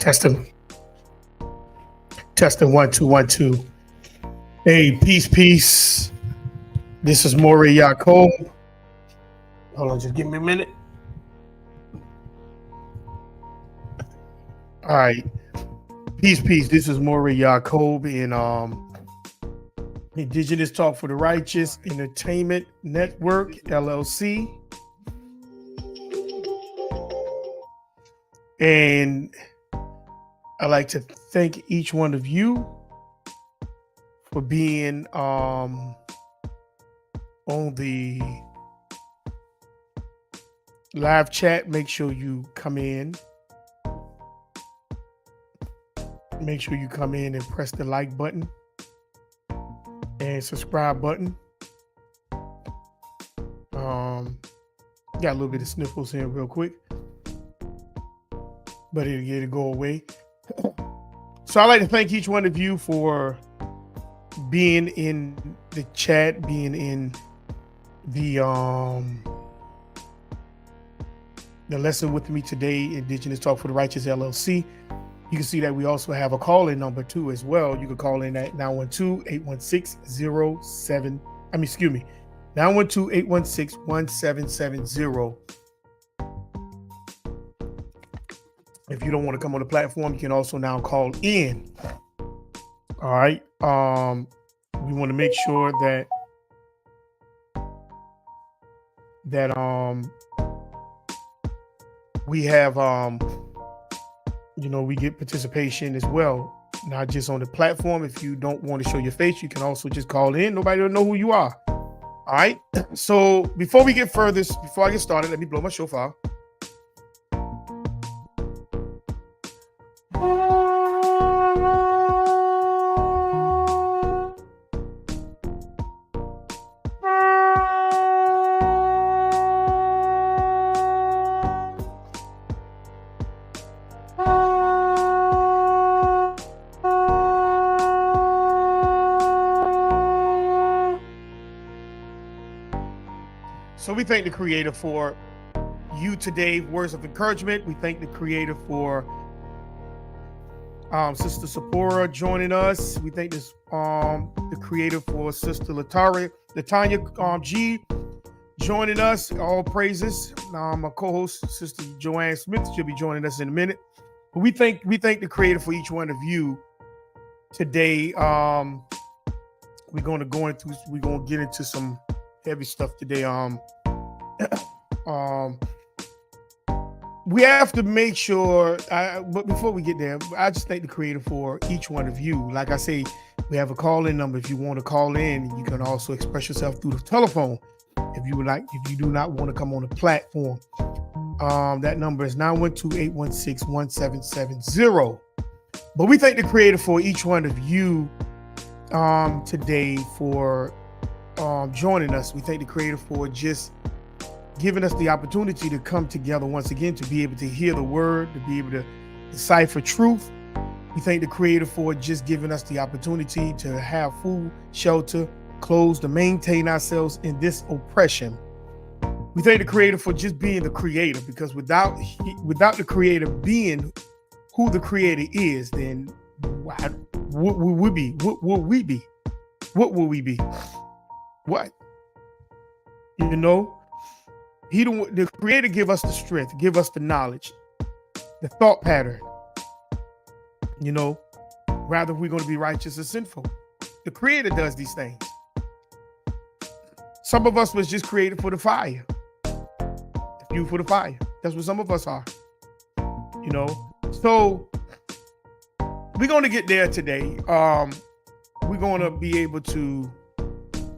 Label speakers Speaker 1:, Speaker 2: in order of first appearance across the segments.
Speaker 1: Testing, testing, 1 2 1 2. Hey, peace. This is Maury Yacob. Hold on, just give me a minute. All right, peace. This is Maury Yacob in Indigenous Talk for the Righteous Entertainment Network LLC, and I'd like to thank each one of you for being on the live chat. Make sure you come in. Make sure you come in and press the like button and subscribe button. Got a little bit of sniffles here real quick, but it'll go away. So I'd like to thank each one of you for being in the chat, being in the lesson with me today, Indigenous Talk for the Righteous LLC. You can see that we also have a call-in number too as well. You can call in at 912-816-1770. If you don't want to come on the platform, you can also now call in. All right. We want to make sure that we have we get participation as well, not just on the platform. If you don't want to show your face, you can also just call in. Nobody will know who you are. All right. So before I get started, let me blow my shofar. So we thank the Creator for you today. Words of encouragement. We thank the Creator for Sister Sephora joining us. We thank the Creator for Sister Latanya G joining us. All praises. My co-host, Sister Joanne Smith, she'll be joining us in a minute. But we thank the Creator for each one of you today. We're gonna get into some heavy stuff today. We have to make sure, but before we get there, I just thank the Creator for each one of you. Like I say, we have a call-in number. If you want to call in, you can also express yourself through the telephone. If you do not want to come on the platform, that number is 912-816-1770. But we thank the Creator for each one of you today for joining us. We thank the Creator for just giving us the opportunity to come together once again, to be able to hear the word, to be able to decipher truth. We thank the Creator for just giving us the opportunity to have food, shelter, clothes, to maintain ourselves in this oppression. We thank the Creator for just being the Creator, because without the Creator being who the Creator is, then what would we be? What will we be? What will we be? What? The Creator give us the strength, give us the knowledge, the thought pattern. Rather we're going to be righteous or sinful. The Creator does these things. Some of us was just created for the fire. The fuel for the fire. That's what some of us are. So we're going to get there today. We're going to be able to,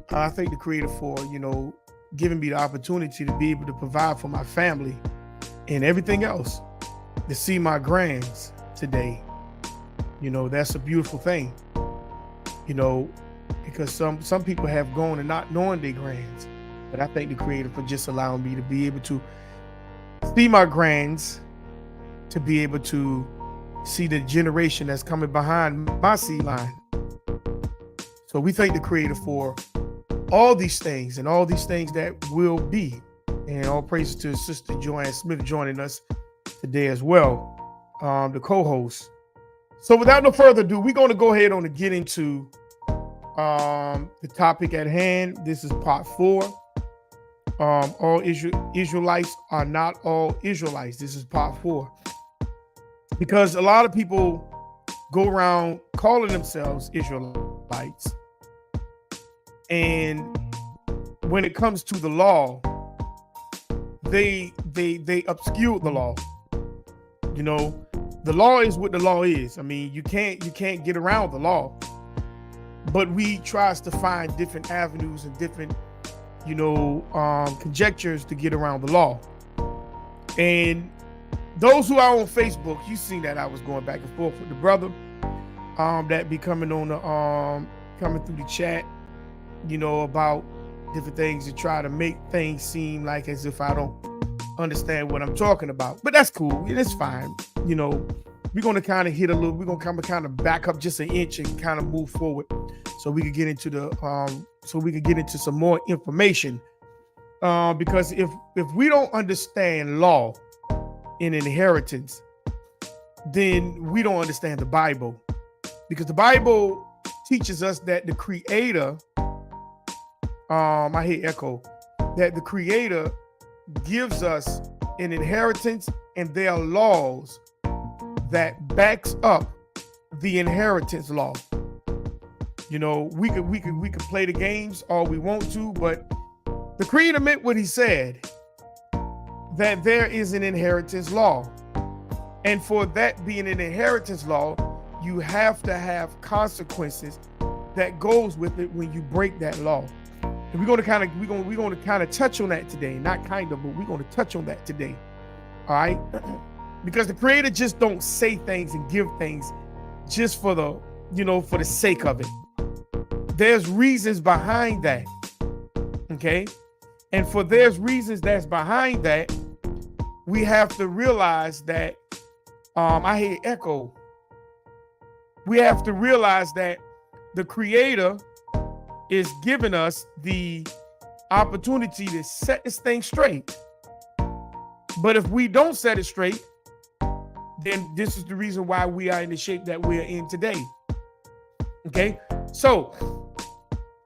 Speaker 1: I thank the Creator for, giving me the opportunity to be able to provide for my family and everything else, to see my grands today. That's a beautiful thing, because some people have gone and not knowing their grands. But I thank the Creator for just allowing me to be able to see my grands, to be able to see the generation that's coming behind my seed line. So we thank the Creator for all these things and all these things that will be. And all praise to Sister Joanne Smith joining us today as well. the co-host. So without no further ado, we're going to go ahead on and get into the topic at hand. This is part 4. All Israelites are not all Israelites. This is part 4. Because a lot of people go around calling themselves Israelites. And when it comes to the law, they obscure the law. You know, the law is what the law is. I mean, you can't get around the law. But we tries to find different avenues and different, conjectures to get around the law. And those who are on Facebook, you seen that I was going back and forth with the brother that be coming on the coming through the chat, about different things to try to make things seem like as if I don't understand what I'm talking about. But that's cool. It's fine. We're going to kind of hit a little, we're going to kind of back up just an inch and kind of move forward so we could get into some more information. Because if we don't understand law and inheritance, then we don't understand the Bible. Because the Bible teaches us that the Creator, I hear echo, that the Creator gives us an inheritance, and there are laws that backs up the inheritance law. We could play the games all we want to, but the Creator meant what he said, that there is an inheritance law. And for that being an inheritance law, you have to have consequences that goes with it when you break that law. And we're going to kind of touch on that today. Not kind of, but we're going to touch on that today. All right? Because the Creator just don't say things and give things just for the, for the sake of it. There's reasons behind that. Okay? And for there's reasons that's behind that, we have to realize that I hear echo. We have to realize that the Creator is giving us the opportunity to set this thing straight. But if we don't set it straight, then this is the reason why we are in the shape that we're in today. Okay, so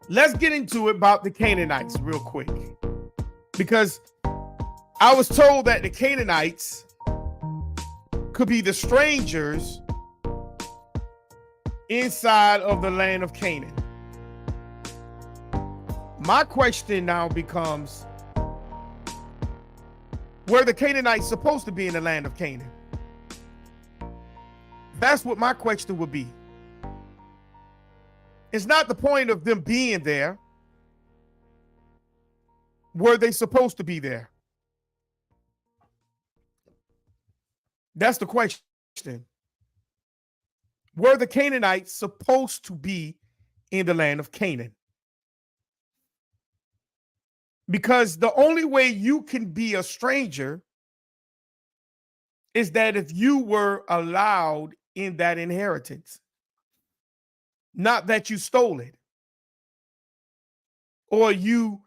Speaker 1: let's get into it about the Canaanites real quick. Because I was told that the Canaanites could be the strangers inside of the land of Canaan. My question now becomes, were the Canaanites supposed to be in the land of Canaan? That's what my question would be. It's not the point of them being there. Were they supposed to be there? That's the question. Were the Canaanites supposed to be in the land of Canaan? Because the only way you can be a stranger is that if you were allowed in that inheritance, not that you stole it or you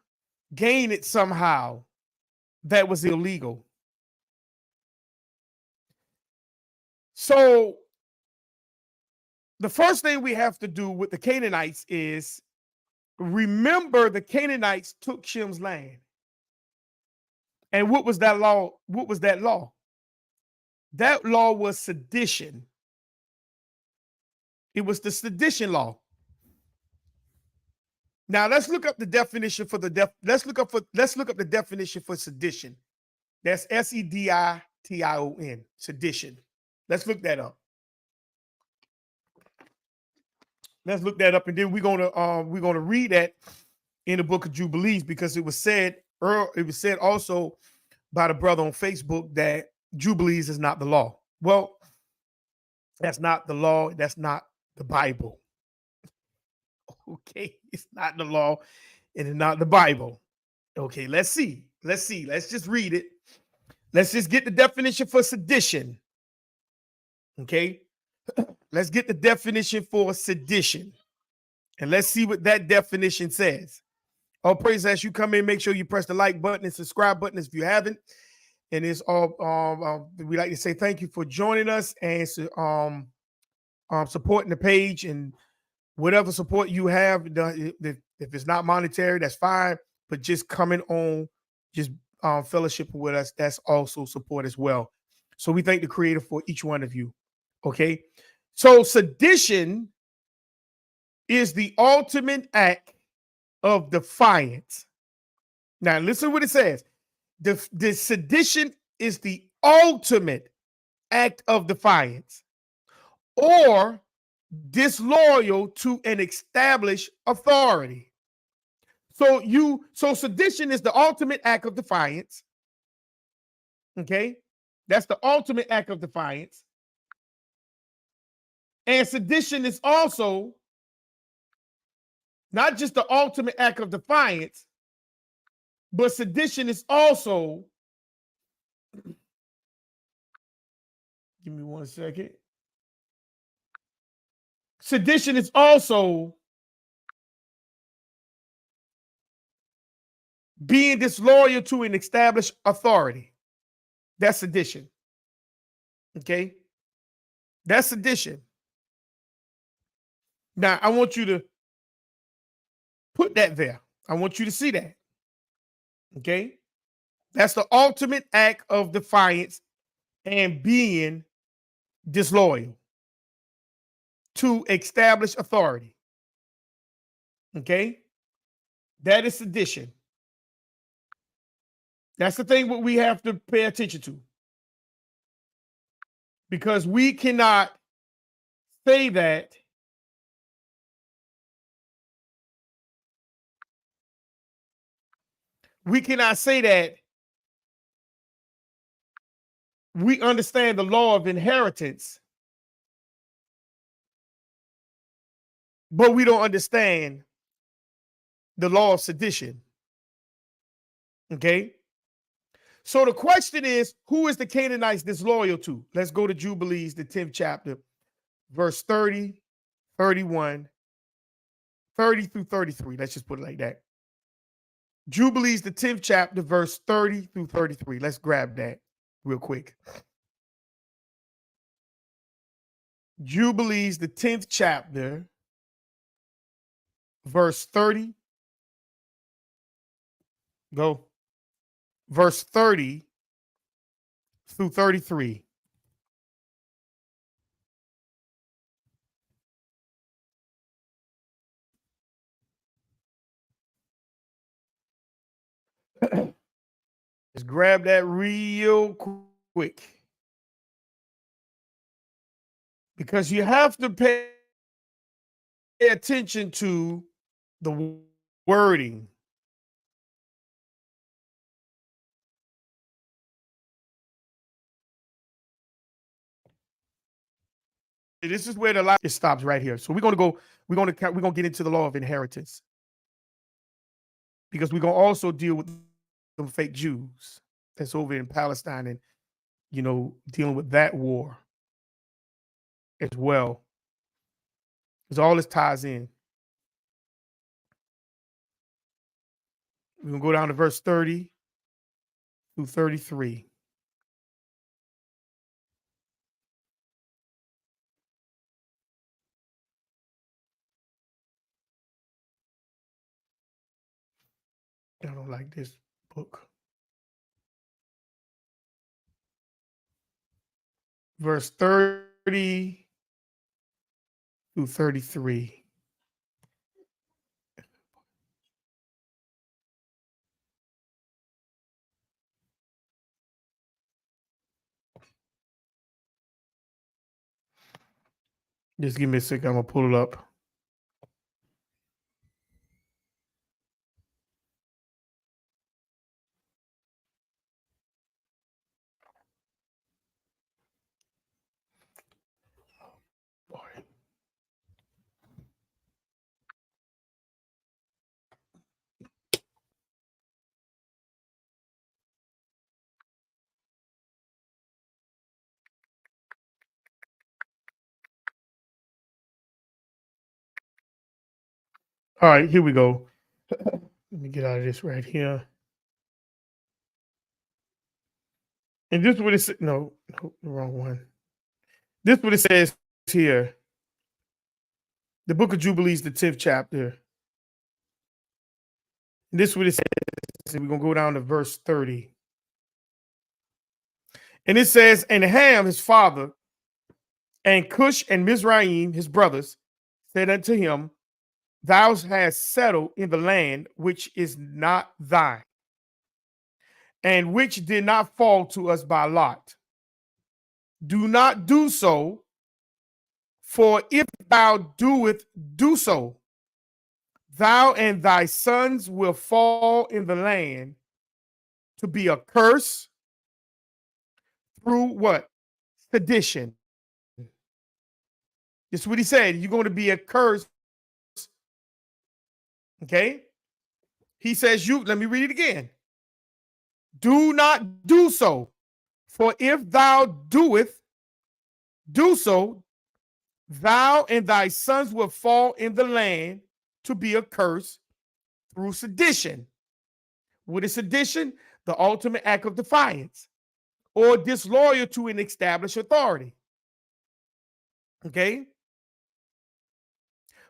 Speaker 1: gained it somehow that was illegal. So the first thing we have to do with the Canaanites is remember the Canaanites took Shem's land. And what was that law? What was that law? That law was sedition. It was the sedition law. Now let's look up the definition for let's look up the definition for sedition. That's S-E-D-I-T-I-O-N, sedition. Let's look that up. Let's look that up, and then we're gonna read that in the book of Jubilees, because it was said also by the brother on Facebook that Jubilees is not the law. Well, that's not the law. That's not the Bible. Okay, it's not the law, and it's not the Bible. Okay, let's see. Let's just read it. Let's just get the definition for sedition. Okay, let's get the definition for sedition, and let's see what that definition says. All praise as you come in. Make sure you press the like button and subscribe button if you haven't. And it's all we like to say thank you for joining us and supporting the page, and whatever support you have. If it's not monetary, that's fine. But just coming on, just fellowship with us, that's also support as well. So we thank the Creator for each one of you. Okay. So sedition is the ultimate act of defiance. Now listen what it says. The sedition is the ultimate act of defiance or disloyal to an established authority. So sedition is the ultimate act of defiance. Okay? That's the ultimate act of defiance. And sedition is also not just the ultimate act of defiance, but sedition is also, give me 1 second. Sedition is also being disloyal to an established authority. That's sedition. Okay? That's sedition. Now, I want you to put that there. I want you to see that. Okay? That's the ultimate act of defiance and being disloyal to established authority. Okay? That is sedition. That's the thing what we have to pay attention to. Because we cannot say that we understand the law of inheritance, but we don't understand the law of sedition. Okay? So the question is, who is the Canaanites disloyal to? Let's go to Jubilees, the 10th chapter, verse 30, 31, 30 through 33. Let's just put it like that. Jubilees, the 10th chapter, verse 30 through 33. Let's grab that real quick. Jubilees, the 10th chapter, verse 30. Go. Verse 30 through 33. Just grab that real quick. Because you have to pay attention to the wording. This is where the line stops right here. So we're gonna get into the law of inheritance. Because we're gonna also deal with some fake Jews that's over in Palestine and dealing with that war as well. Because all this ties in. We're gonna go down to verse 30 through 33. I don't like this book. Verse 30 through 33. Just give me a second. I'm gonna pull it up. Boy. All right, here we go. Let me get out of this right here. And this is what it says. No, the wrong one. This is what it says here. The book of Jubilees, the 10th chapter. And this is what it says. We're going to go down to verse 30. And it says, and Ham, his father, and Cush and Mizraim, his brothers, said unto him, thou hast settled in the land which is not thine, and which did not fall to us by lot. Do not do so, for if thou do so, thou and thy sons will fall in the land to be a curse through what? Sedition. This is what he said. You're going to be a curse. Okay. He says, let me read it again. Do not do so, for if thou do so, thou and thy sons will fall in the land to be a curse through sedition. What is sedition? The ultimate act of defiance or disloyal to an established authority. Okay?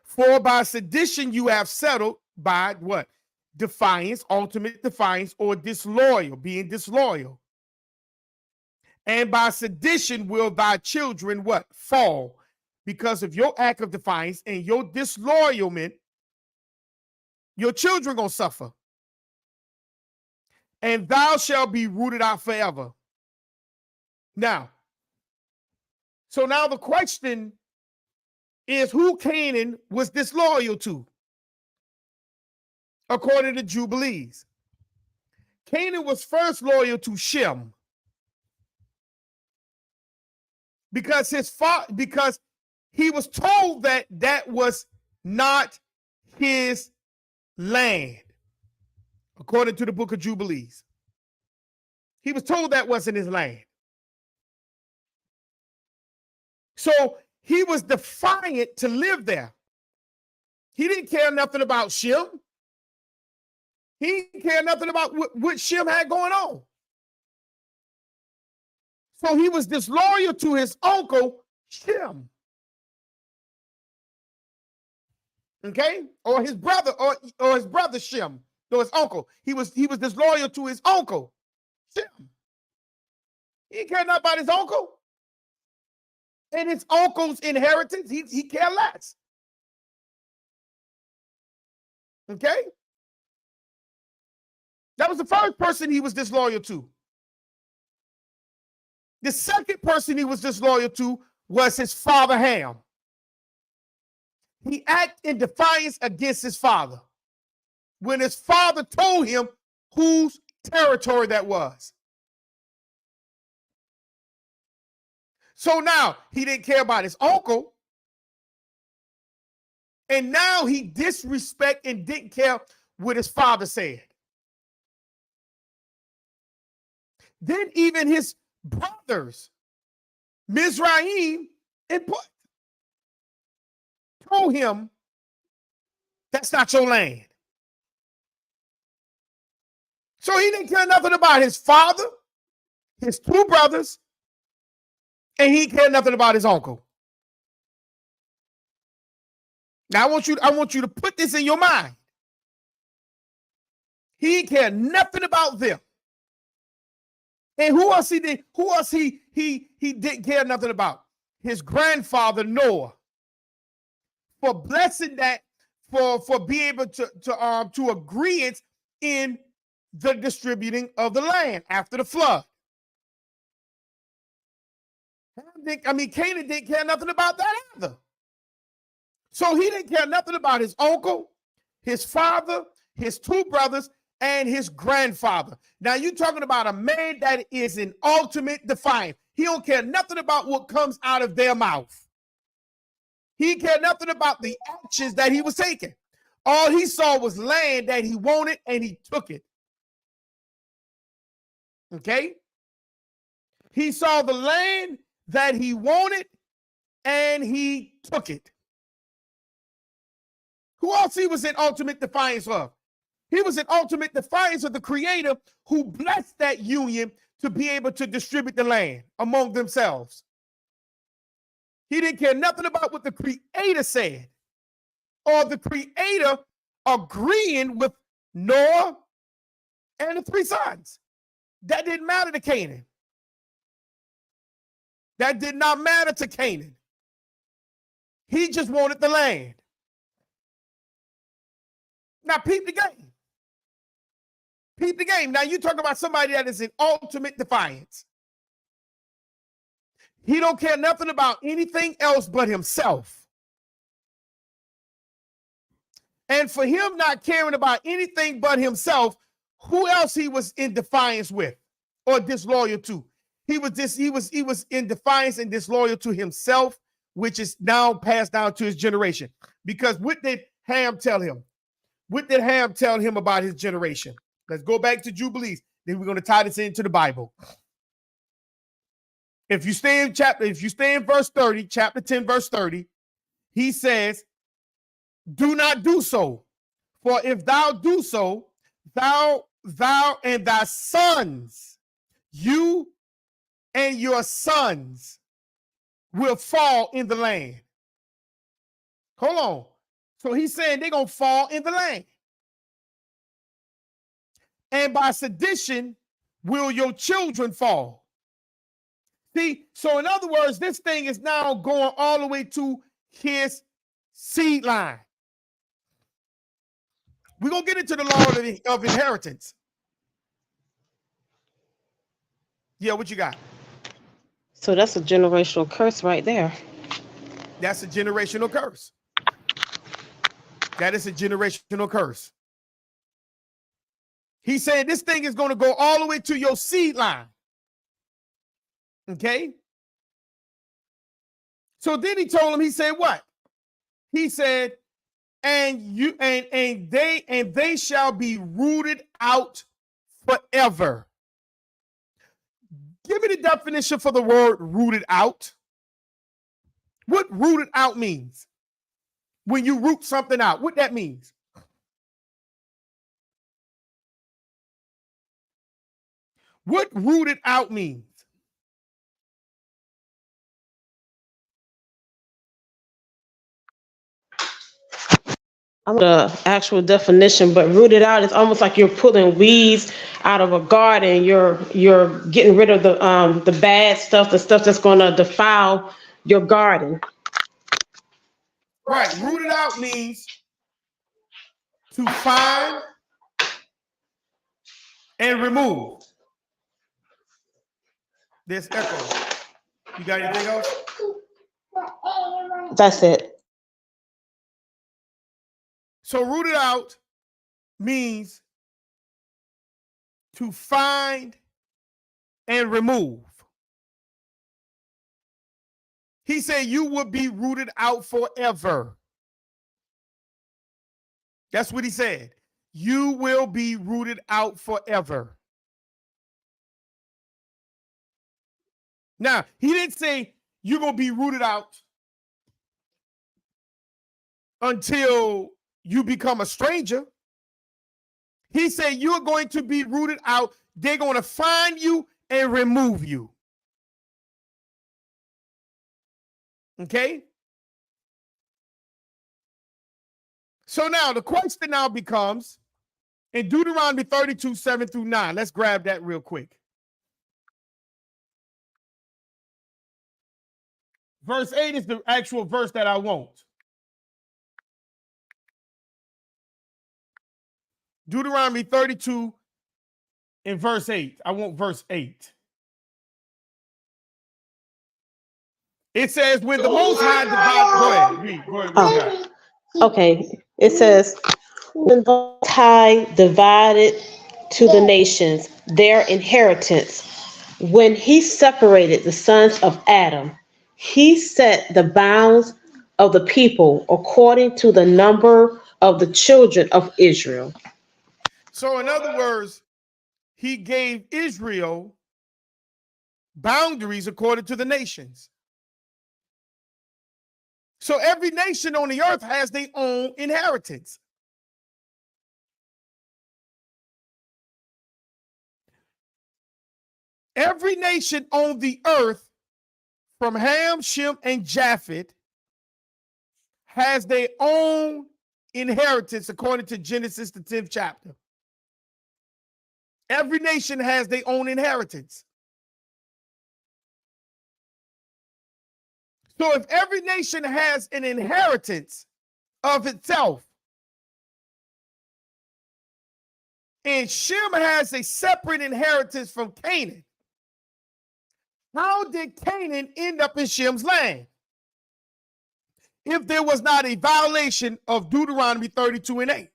Speaker 1: For by sedition you have settled by what? Defiance, ultimate defiance, or disloyal, being disloyal. And by sedition will thy children what? Fall. Because of your act of defiance and your disloyalment, your children gonna suffer. And thou shalt be rooted out forever. Now, so now the question is, who Canaan was disloyal to? According to Jubilees, Canaan was first loyal to Shem because because he was told that that was not his land. According to the book of Jubilees, he was told that wasn't his land. So he was defiant to live there. He didn't care nothing about Shem. He didn't care nothing about what Shem had going on. So he was disloyal to his uncle Shem. Okay? Or his brother, or his brother Shem. No, his uncle. He was disloyal to his uncle Shem. He didn't care nothing about his uncle. And his uncle's inheritance, he cared less. Okay? That was the first person he was disloyal to. The second person he was disloyal to was his father Ham. He acted in defiance against his father when his father told him whose territory that was. So now he didn't care about his uncle. And now he disrespected and didn't care what his father said. Then even his brothers, Mizraim and Put, told him, that's not your land. So he didn't care nothing about his father, his two brothers, and he cared nothing about his uncle. Now I want you to put this in your mind. He cared nothing about them. And who else he did? Who else he didn't care nothing about? His grandfather Noah, for blessing that, for being able to agree in the distributing of the land after the flood. Canaan didn't care nothing about that either. So he didn't care nothing about his uncle, his father, his two brothers, and his grandfather. Now you're talking about a man that is in ultimate defiance. He don't care nothing about what comes out of their mouth. He cared nothing about the actions that he was taking. All he saw was land that he wanted, and he took it. Okay? He saw the land that he wanted, and he took it. Who else he was in ultimate defiance of? He was in ultimate defiance of the Creator who blessed that union to be able to distribute the land among themselves. He didn't care nothing about what the Creator said, or the Creator agreeing with Noah and the 3 sons. That didn't matter to Canaan. That did not matter to Canaan. He just wanted the land. Now, peep the game. Peep the game. Now, you talk about somebody that is in ultimate defiance. He don't care nothing about anything else but himself. And for him not caring about anything but himself, who else he was in defiance with or disloyal to? He was in defiance and disloyal to himself, which is now passed down to his generation. Because what did Ham tell him? What did Ham tell him about his generation? Let's go back to Jubilees. Then we're going to tie this into the Bible. If you stay in verse 30, chapter 10, verse 30, he says, do not do so. For if thou do so, thou and thy sons, you and your sons will fall in the land. Hold on. So he's saying they're going to fall in the land. And by sedition will your children fall. See, so in other words, this thing is now going all the way to his seed line. We're going to get into the law of inheritance. Yeah, what you got?
Speaker 2: So that's a generational curse right there.
Speaker 1: That's a generational curse. That is a generational curse. He said this thing is going to go all the way to your seed line. Okay? So then he told him, he said what? He said, and they shall be rooted out forever. Give me the definition for the word rooted out. What rooted out means? When you root something out, what that means? What rooted out means?
Speaker 2: I'm the actual definition, but rooted out is almost like you're pulling weeds out of a garden. You're getting rid of the bad stuff, the stuff that's going to defile your garden.
Speaker 1: Right. Rooted out means to find and remove. There's echo. You got anything else?
Speaker 2: That's it.
Speaker 1: So rooted out means to find and remove. He said you would be rooted out forever. That's what he said. You will be rooted out forever. Now, he didn't say you're going to be rooted out until you become a stranger. He said you're going to be rooted out. They're going to find you and remove you. Okay? So now the question now becomes, in Deuteronomy 32, 7 through 9, let's grab that real quick. Verse 8 is the actual verse that I want. Deuteronomy 32 and verse 8. I want verse 8. It says, when the Most High divided, go ahead.
Speaker 2: Okay. It says, when the Most High divided to the nations their inheritance, when he separated the sons of Adam, he set the bounds of the people according to the number of the children of Israel.
Speaker 1: So in other words, he gave Israel boundaries according to the nations. So every nation on the earth has their own inheritance. Every nation on the earth, from Ham, Shem, and Japheth, has their own inheritance according to Genesis, the 10th chapter. Every nation has their own inheritance. So if every nation has an inheritance of itself, and Shem has a separate inheritance from Canaan, how did Canaan end up in Shem's land if there was not a violation of Deuteronomy 32 and 8?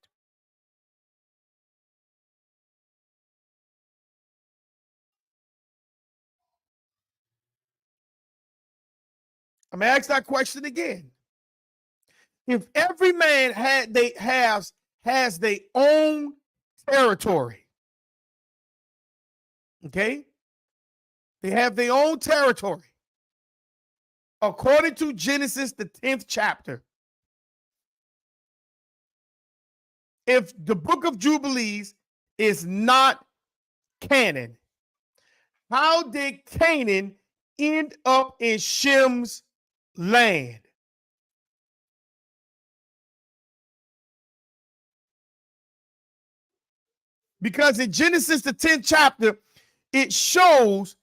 Speaker 1: I'm gonna ask that question again. If every man has their own territory, okay? They have their own territory. According to Genesis, the 10th chapter, if the book of Jubilees is not canon, how did Canaan end up in Shem's land? Because in Genesis, the 10th chapter, it shows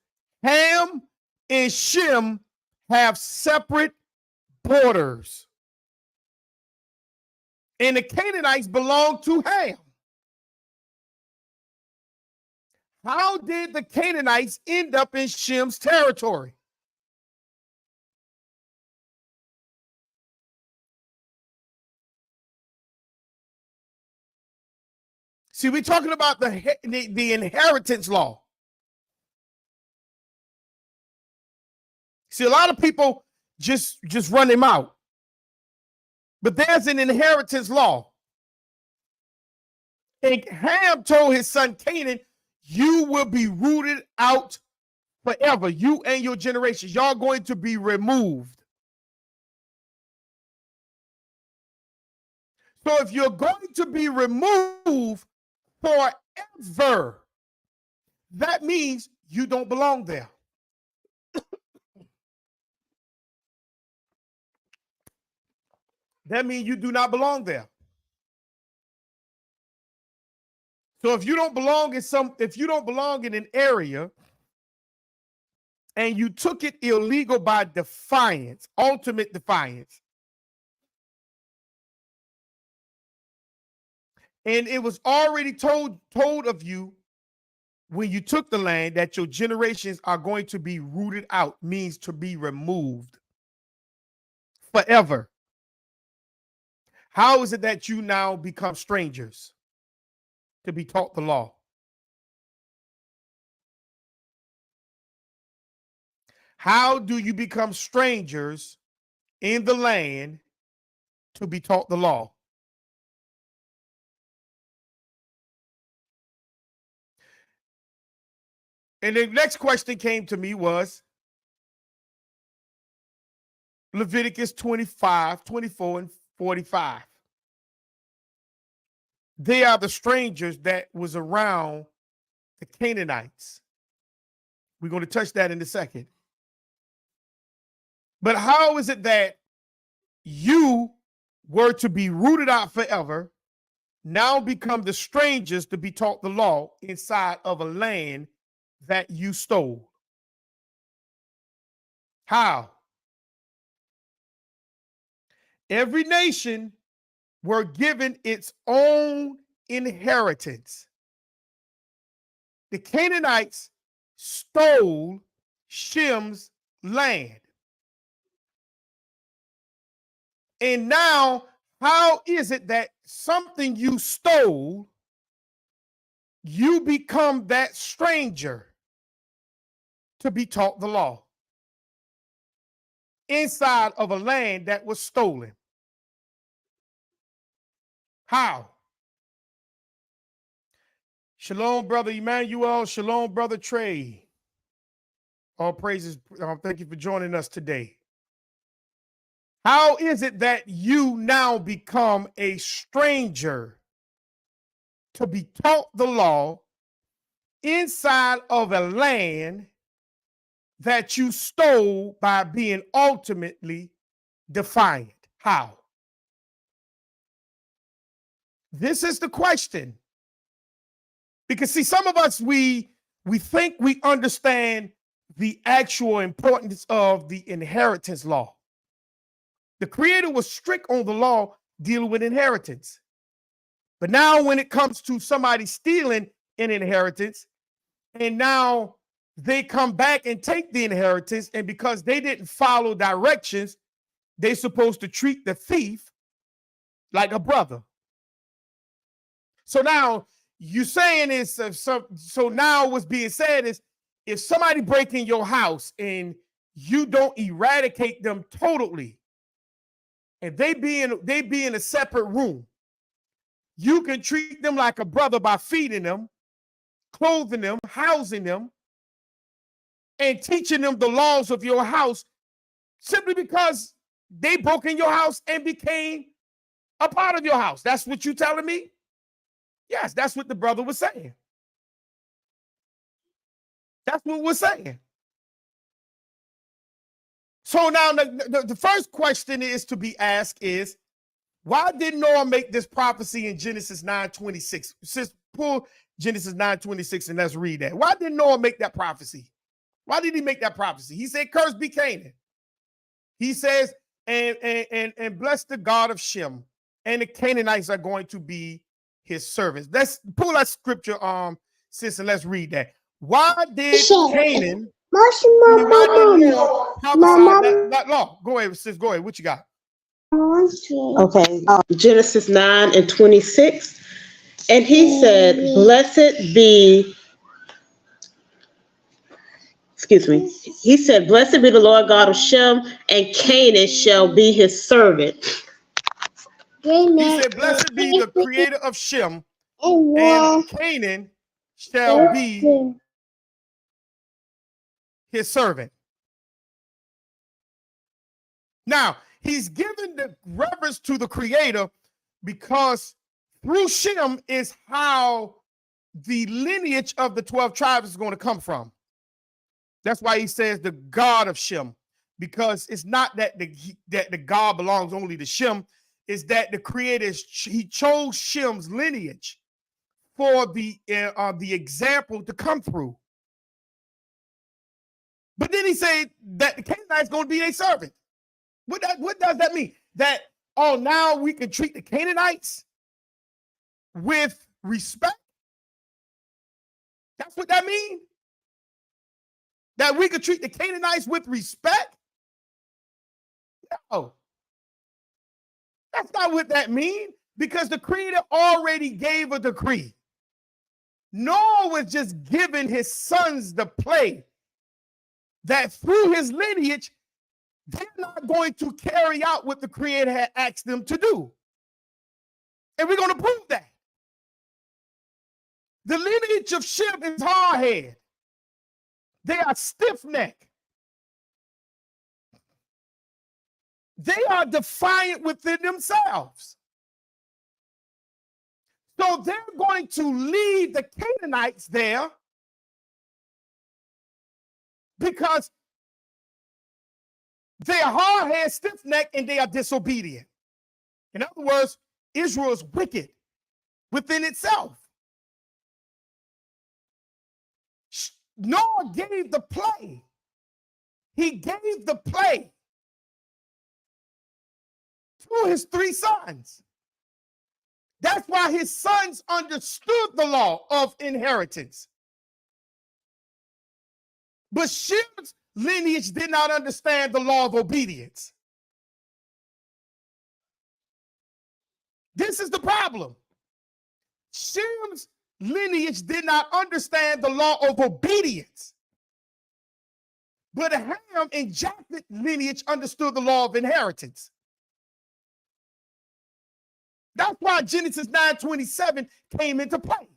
Speaker 1: Ham and Shem have separate borders. And the Canaanites belong to Ham. How did the Canaanites end up in Shem's territory? See, we're talking about the inheritance law. See, a lot of people just run them out. But there's an inheritance law. And Ham told his son Canaan, you will be rooted out forever. You and your generations. Y'all going to be removed. So if you're going to be removed forever, that means you don't belong there. That means you do not belong there. So if you don't belong in an area and you took it illegal by defiance, ultimate defiance, and it was already told of you when you took the land that your generations are going to be rooted out, means to be removed forever. How is it that you now become strangers to be taught the law? How do you become strangers in the land to be taught the law? And the next question came to me was Leviticus 25, 24, and 45. They are the strangers that was around the Canaanites. We're going to touch that in a second. But how is it that you were to be rooted out forever, now become the strangers to be taught the law inside of a land that you stole? How? Every nation were given its own inheritance. The Canaanites stole Shem's land. And now, how is it that something you stole, you become that stranger to be taught the law inside of a land that was stolen? How? Shalom, brother Emmanuel. Shalom, brother Trey. All praises. Thank you for joining us today. How is it that you now become a stranger to be taught the law inside of a land that you stole by being ultimately defiant. How? This is the question. Because see, some of us, we think we understand the actual importance of the inheritance law. The Creator was strict on the law dealing with inheritance. But now when it comes to somebody stealing an inheritance, and now they come back and take the inheritance, and because they didn't follow directions, they're supposed to treat the thief like a brother. So now you saying is so now what's being said is, if somebody break in your house and you don't eradicate them totally, and they be in a separate room, you can treat them like a brother by feeding them, clothing them, housing them, and teaching them the laws of your house, simply because they broke in your house and became a part of your house. That's what you telling me? Yes, that's what the brother was saying. That's what we're saying. So now the first question is to be asked is, why did Noah make this prophecy in Genesis 9:26? Just pull Genesis 9:26 and let's read that. Why did Noah make that prophecy? Why did he make that prophecy? He said, "Cursed be Canaan." He says, and bless the God of Shem, and the Canaanites are going to be his servants. Let's pull that scripture, sis, and let's read that. Why did Canaan? Why did Noah prophesy that law? Go ahead, sis. Go ahead. What you got?
Speaker 2: Okay. Genesis 9:26. And he said, blessed be, he said, blessed be the Lord God of Shem, and Canaan shall be his servant.
Speaker 1: He said, blessed be the creator of Shem, and Canaan shall be his servant. Now, he's given the reverence to the creator because through Shem is how the lineage of the 12 tribes is going to come from. That's why he says the God of Shem, because it's not that the God belongs only to Shem, is that the creator, he chose Shem's lineage for the example to come through. But then he said that the Canaanites going to be a servant. What does that mean? That, oh, now we can treat the Canaanites with respect? That's what that means? That we could treat the Canaanites with respect? No. That's not what that means, because the Creator already gave a decree. Noah was just giving his sons the play that through his lineage, they're not going to carry out what the Creator had asked them to do. And we're going to prove that. The lineage of Shem is hard-headed. They are stiff-necked. They are defiant within themselves. So they're going to leave the Canaanites there because they are hard-headed, stiff-necked, and they are disobedient. In other words, Israel is wicked within itself. Noah gave the play. He gave the play to his three sons. That's why his sons understood the law of inheritance. But Shem's lineage did not understand the law of obedience. This is the problem. Shem's lineage did not understand the law of obedience. But Ham and Japheth lineage understood the law of inheritance. That's why Genesis 9:27 came into play.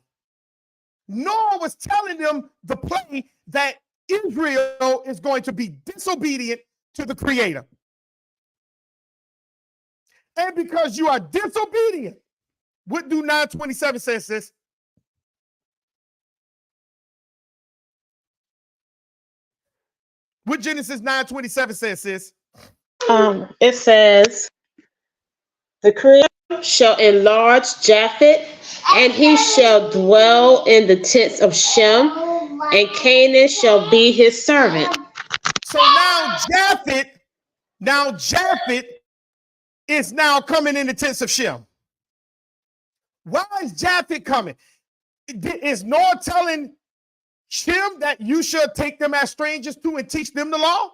Speaker 1: Noah was telling them the play that Israel is going to be disobedient to the Creator. And because you are disobedient, what do 9:27 says, sis? What Genesis 9:27 says, sis?
Speaker 2: It says, the Creator shall enlarge Japheth, and he shall dwell in the tents of Shem, and Canaan shall be his servant.
Speaker 1: So now Japheth is now coming in the tents of Shem. Why is Japheth coming? Is Noah telling Shem that you should take them as strangers to and teach them the law?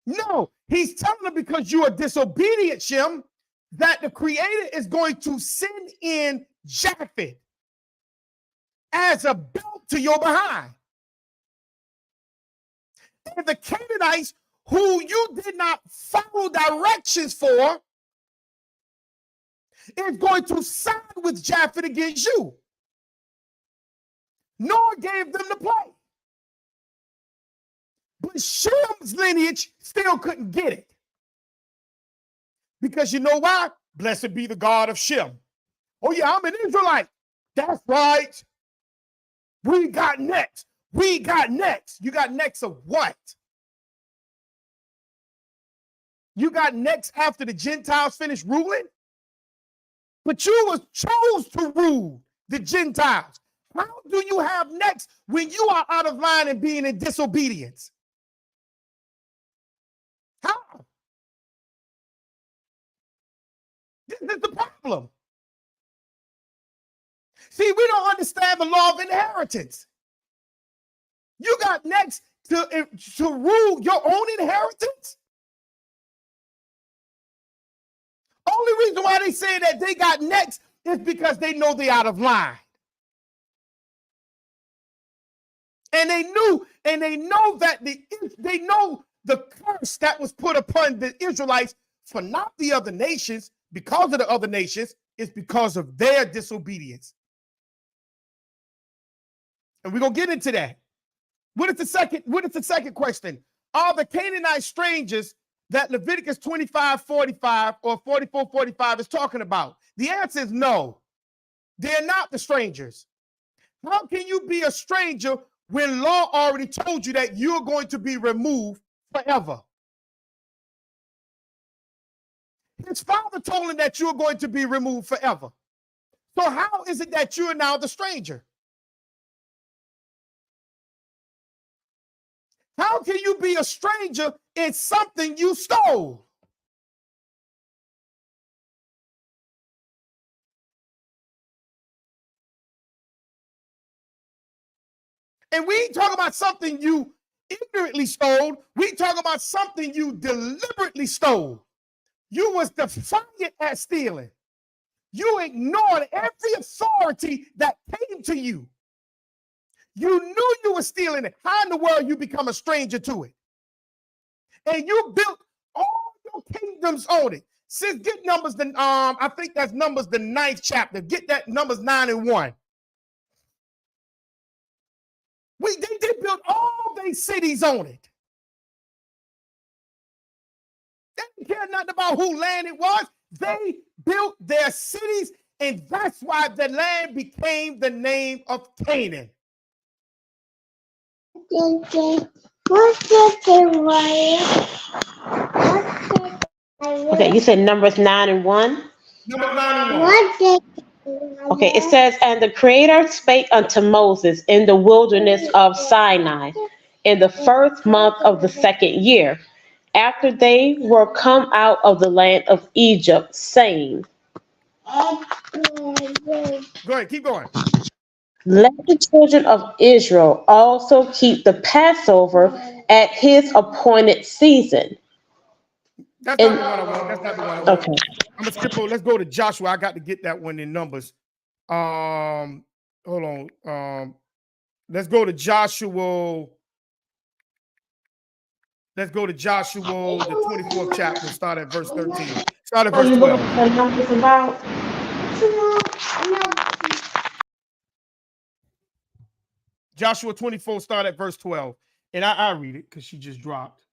Speaker 1: No, he's telling them because you are disobedient, Shem, that the Creator is going to send in Japheth as a belt to your behind. And the Canaanites, who you did not follow directions for, is going to side with Japheth against you. Noah gave them the play. But Shem's lineage still couldn't get it. Because you know why? Blessed be the God of Shem. Oh yeah, I'm an Israelite. That's right. We got next. We got next. You got next of what? You got next after the Gentiles finished ruling? But you was chose to rule the Gentiles. How do you have next when you are out of line and being in disobedience? How? This is the problem. See, we don't understand the law of inheritance. You got next to rule your own inheritance? Only reason why they say that they got next is because they know they're out of line. And they know that they know the curse that was put upon the Israelites for not the other nations, because of the other nations, is because of their disobedience. And we're gonna get into that. What is the second question? Are the Canaanite strangers that Leviticus 25:45 or 44:45 is talking about? The answer is no. They're not the strangers. How can you be a stranger when law already told you that you're going to be removed forever? His father told him that you're going to be removed forever. So how is it that you are now the stranger? How can you be a stranger in something you stole? And we ain't talking about something you ignorantly stole. We talk about something you deliberately stole. You was defiant at stealing. You ignored every authority that came to you. You knew you were stealing it. How in the world you become a stranger to it? And you built all your kingdoms on it. Sis, get Numbers, I think that's Numbers, the 9th chapter. Get that Numbers 9 and 1. They built all their cities on it. They didn't care nothing about who land it was. They built their cities, and that's why the land became the name of Canaan.
Speaker 2: Okay, you said Numbers 9 and 1?
Speaker 1: Numbers 9 and 1.
Speaker 2: Okay, it says, and the Creator spake unto Moses in the wilderness of Sinai in the first month of the second year, after they were come out of the land of Egypt, saying,
Speaker 1: Go ahead, keep going.
Speaker 2: let the children of Israel also keep the Passover at his appointed season.
Speaker 1: That's not the one I want. That's not the one I want.
Speaker 2: Okay.
Speaker 1: I'm gonna skip over. Let's go to Joshua. I got to get that one in Numbers. Hold on. Let's go to Joshua. Let's go to Joshua, the 24th chapter. Start at verse 13. Start at verse 12. Joshua 24, start at verse 12. And I read it because she just dropped.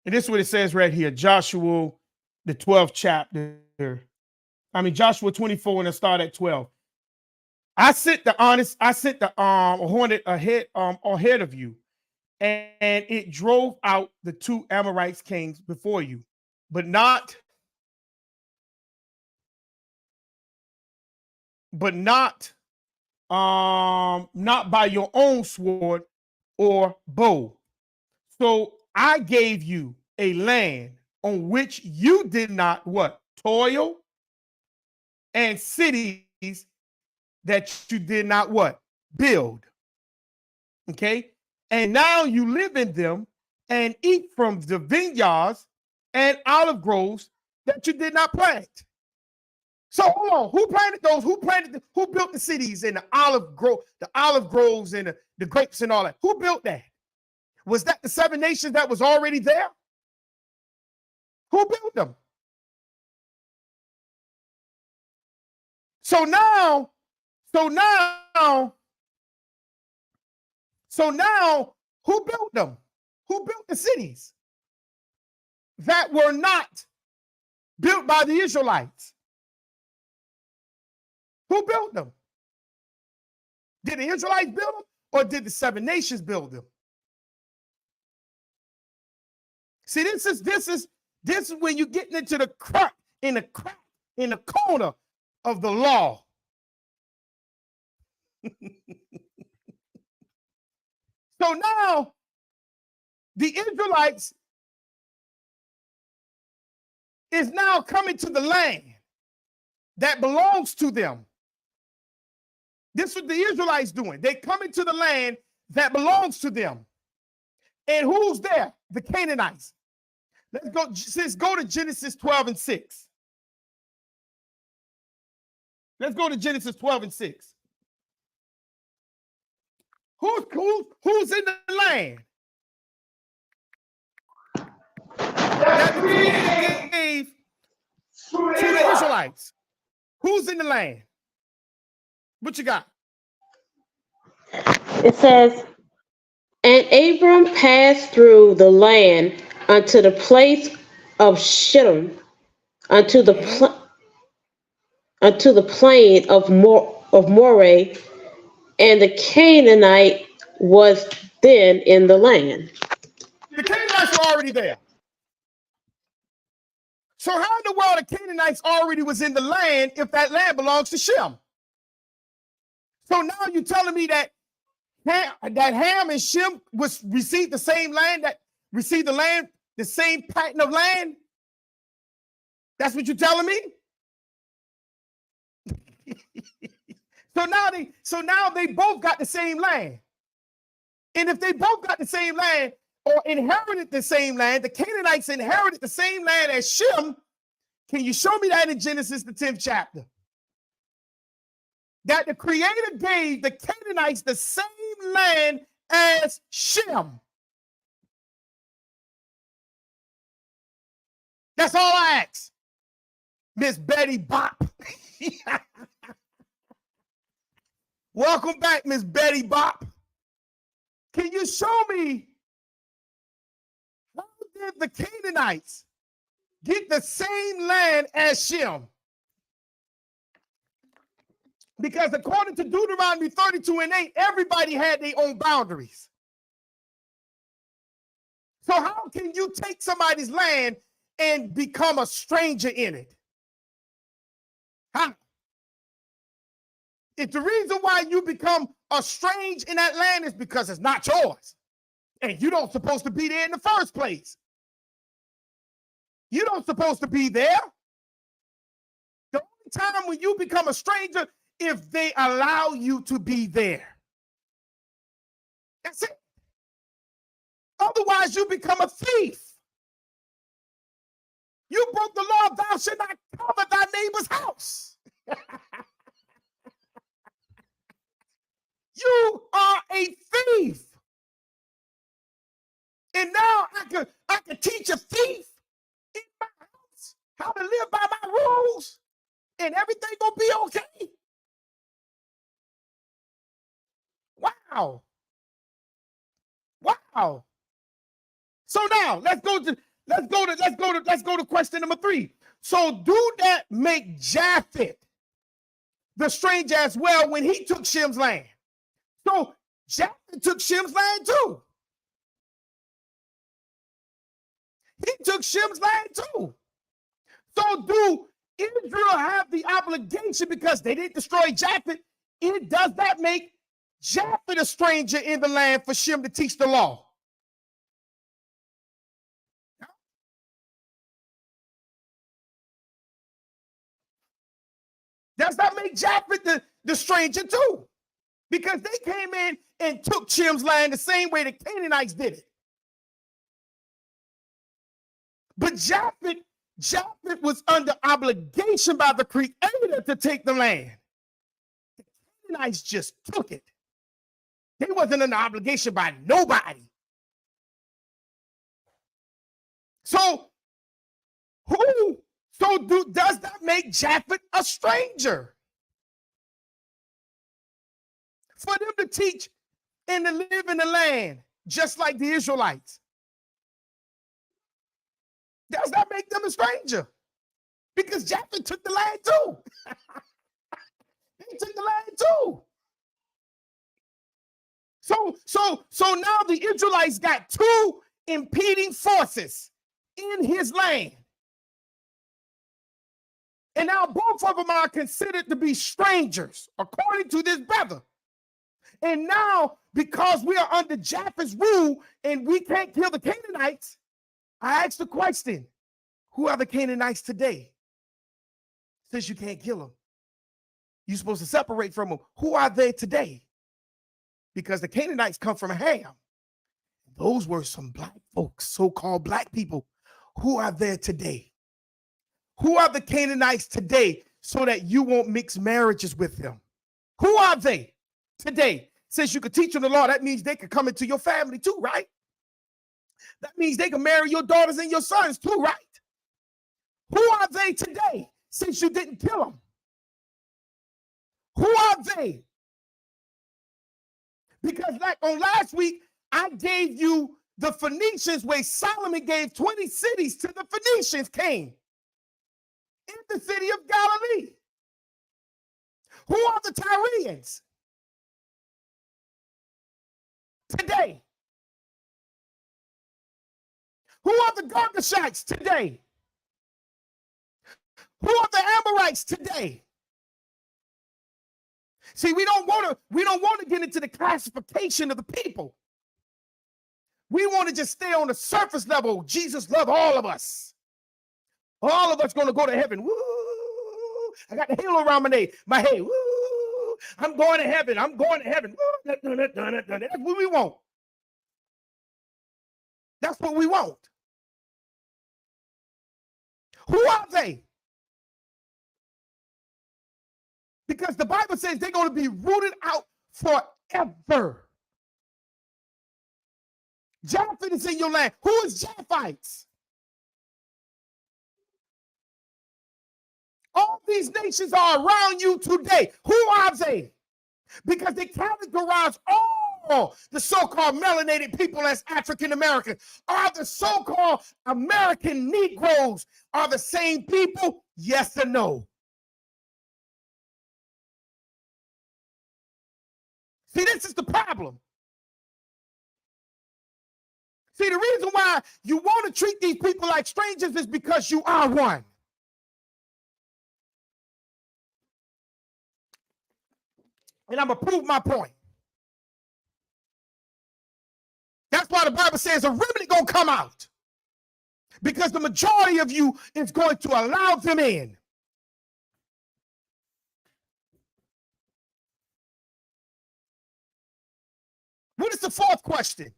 Speaker 1: And this is what it says right here. Joshua, the 12th chapter. Joshua 24, and I start at 12. I sent the hornet ahead of you, and it drove out the two Amorites kings before you, but not not by your own sword or bow. So I gave you a land on which you did not what? Toil, and cities that you did not what? Build. Okay? And now you live in them and eat from the vineyards and olive groves that you did not plant. So hold on, who planted those? Who built the cities and the olive groves and the grapes and all that? Who built that? Was that the 7 nations that was already there? Who built them? So now, who built them? Who built the cities that were not built by the Israelites? Who built them? Did the Israelites build them, or did the 7 nations build them? See, this is when you're getting into the crack in the corner of the law. So now the Israelites is now coming to the land that belongs to them. This is what the Israelites doing. They coming to the land that belongs to them. And who's there? The Canaanites. Let's go to Genesis 12 and 6. Let's go to Genesis 12 and 6. Who's in the land that the Creator gave to the Israelites? Who's in the land? What you got?
Speaker 2: It says, and Abram passed through the land unto the place of Shittim, unto the plain of Moreh, and the Canaanite was then in the land.
Speaker 1: The Canaanites were already there. So how in the world the Canaanites already was in the land if that land belongs to Shem? So now you're telling me that Ham and Shem received the same land, the same pattern of land? That's what you're telling me? So now they both got the same land. And if they both got the same land or inherited the same land, the Canaanites inherited the same land as Shem, can you show me that in Genesis, the 10th chapter? That the Creator gave the Canaanites the same land as Shem. That's all I ask, Miss Betty Bop. Welcome back, Miss Betty Bop. Can you show me how did the Canaanites get the same land as Shem? Because according to Deuteronomy 32 and 8, everybody had their own boundaries. So how can you take somebody's land and become a stranger in it? How? If the reason why you become a stranger in that land is because it's not yours, and you don't supposed to be there in the first place. You don't supposed to be there. The only time when you become a stranger, if they allow you to be there. That's it. Otherwise, you become a thief. You broke the law, thou shalt not covet thy neighbor's house. You are a thief. And now I could teach a thief in my house how to live by my rules, and everything gonna be okay. Wow. Wow. So now let's go to question number 3. So do that make Japheth the stranger as well when he took Shem's land. So Japheth took Shem's land too. He took Shem's land too. So do Israel have the obligation, because they didn't destroy Japheth? Does that make Japheth a stranger in the land for Shem to teach the law? Does that make Japheth the stranger too? Because they came in and took Shem's land the same way the Canaanites did it. But Japheth was under obligation by the Creator to take the land. The Canaanites just took it. They wasn't under obligation by nobody. So does that make Japheth a stranger? For them to teach and to live in the land just like the Israelites, does that make them a stranger? Because Japheth took the land too. He took the land too. So now the Israelites got two impeding forces in his land. And now both of them are considered to be strangers, according to this brother. And now, because we are under Japheth's rule and we can't kill the Canaanites, I asked the question, who are the Canaanites today? Since you can't kill them, you're supposed to separate from them. Who are they today? Because the Canaanites come from Ham. Those were some black folks, so-called black people. Who are there today? Who are the Canaanites today so that you won't mix marriages with them? Who are they today? Since you could teach them the law, that means they could come into your family too, right? That means they can marry your daughters and your sons too, right? Who are they today since you didn't kill them? Who are they? Because like on last week, I gave you the Phoenicians, where Solomon gave 20 cities to the Phoenicians came in the city of Galilee. Who are the Tyrians today? Who are the Girgashites today? Who are the Amorites today? See, we don't want to get into the classification of the people. We want to just stay on the surface level. Jesus loved all of us. All of us going to go to heaven. Woo! I got the halo around my head. Woo! I'm going to heaven. I'm going to heaven. Woo! That's what we want. That's what we want. Who are they? Because the Bible says they're going to be rooted out forever. Japheth is in your land. Who is Japhites? All these nations are around you today. Who are they? Because they categorize all the so-called melanated people as African American. Are the so-called American Negroes are the same people? Yes or no? See, this is the problem. See, the reason why you want to treat these people like strangers is because you are one. And I'm going to prove my point. That's why the Bible says a remnant going to come out. Because the majority of you is going to allow them in. What is the fourth question?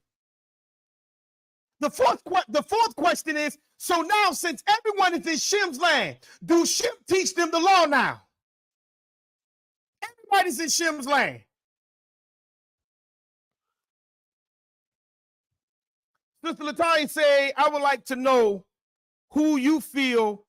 Speaker 1: The fourth question is, so now since everyone is in Shem's land, do Shem teach them the law now? Everybody's in Shem's land. Sister Latanya say, I would like to know who you feel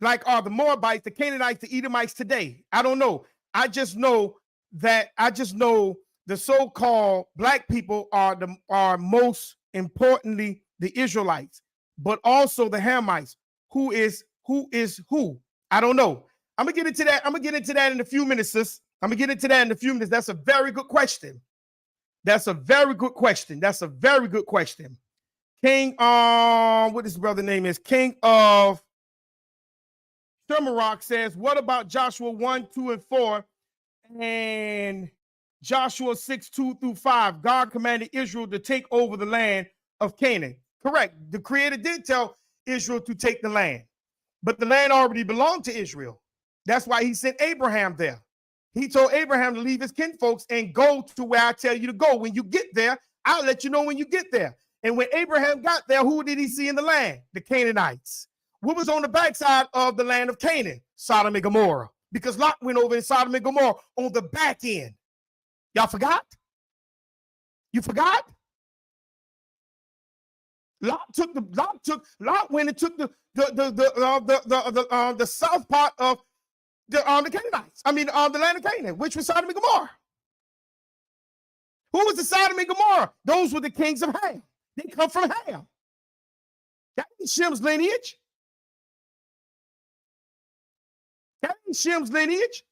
Speaker 1: like are the Moabites, the Canaanites, the Edomites today. I don't know. I just know the so-called black people are most importantly the Israelites, but also the Hamites. Who is who? I don't know. I'm gonna get into that. I'm gonna get into that in a few minutes, sis. I'm gonna get into that in a few minutes. That's a very good question. That's a very good question. That's a very good question. King, what his brother name is? King of Shamrock says, what about Joshua 1, 2, and 4 and Joshua 6, 2 through 5? God commanded Israel to take over the land of Canaan. Correct. The Creator did tell Israel to take the land, but the land already belonged to Israel. That's why he sent Abraham there. He told Abraham to leave his kinfolks and go to where I tell you to go. When you get there, I'll let you know when you get there. And when Abraham got there, who did he see in the land? The Canaanites. What was on the backside of the land of Canaan? Sodom and Gomorrah. Because Lot went over in Sodom and Gomorrah on the back end. Y'all forgot? You forgot? Lot went and took the south part of the Canaanites. I mean, the land of Canaan, which was Sodom and Gomorrah. Who was the Sodom and Gomorrah? Those were the kings of Ham. They come from Ham. That ain't Shem's lineage. That ain't Shem's lineage.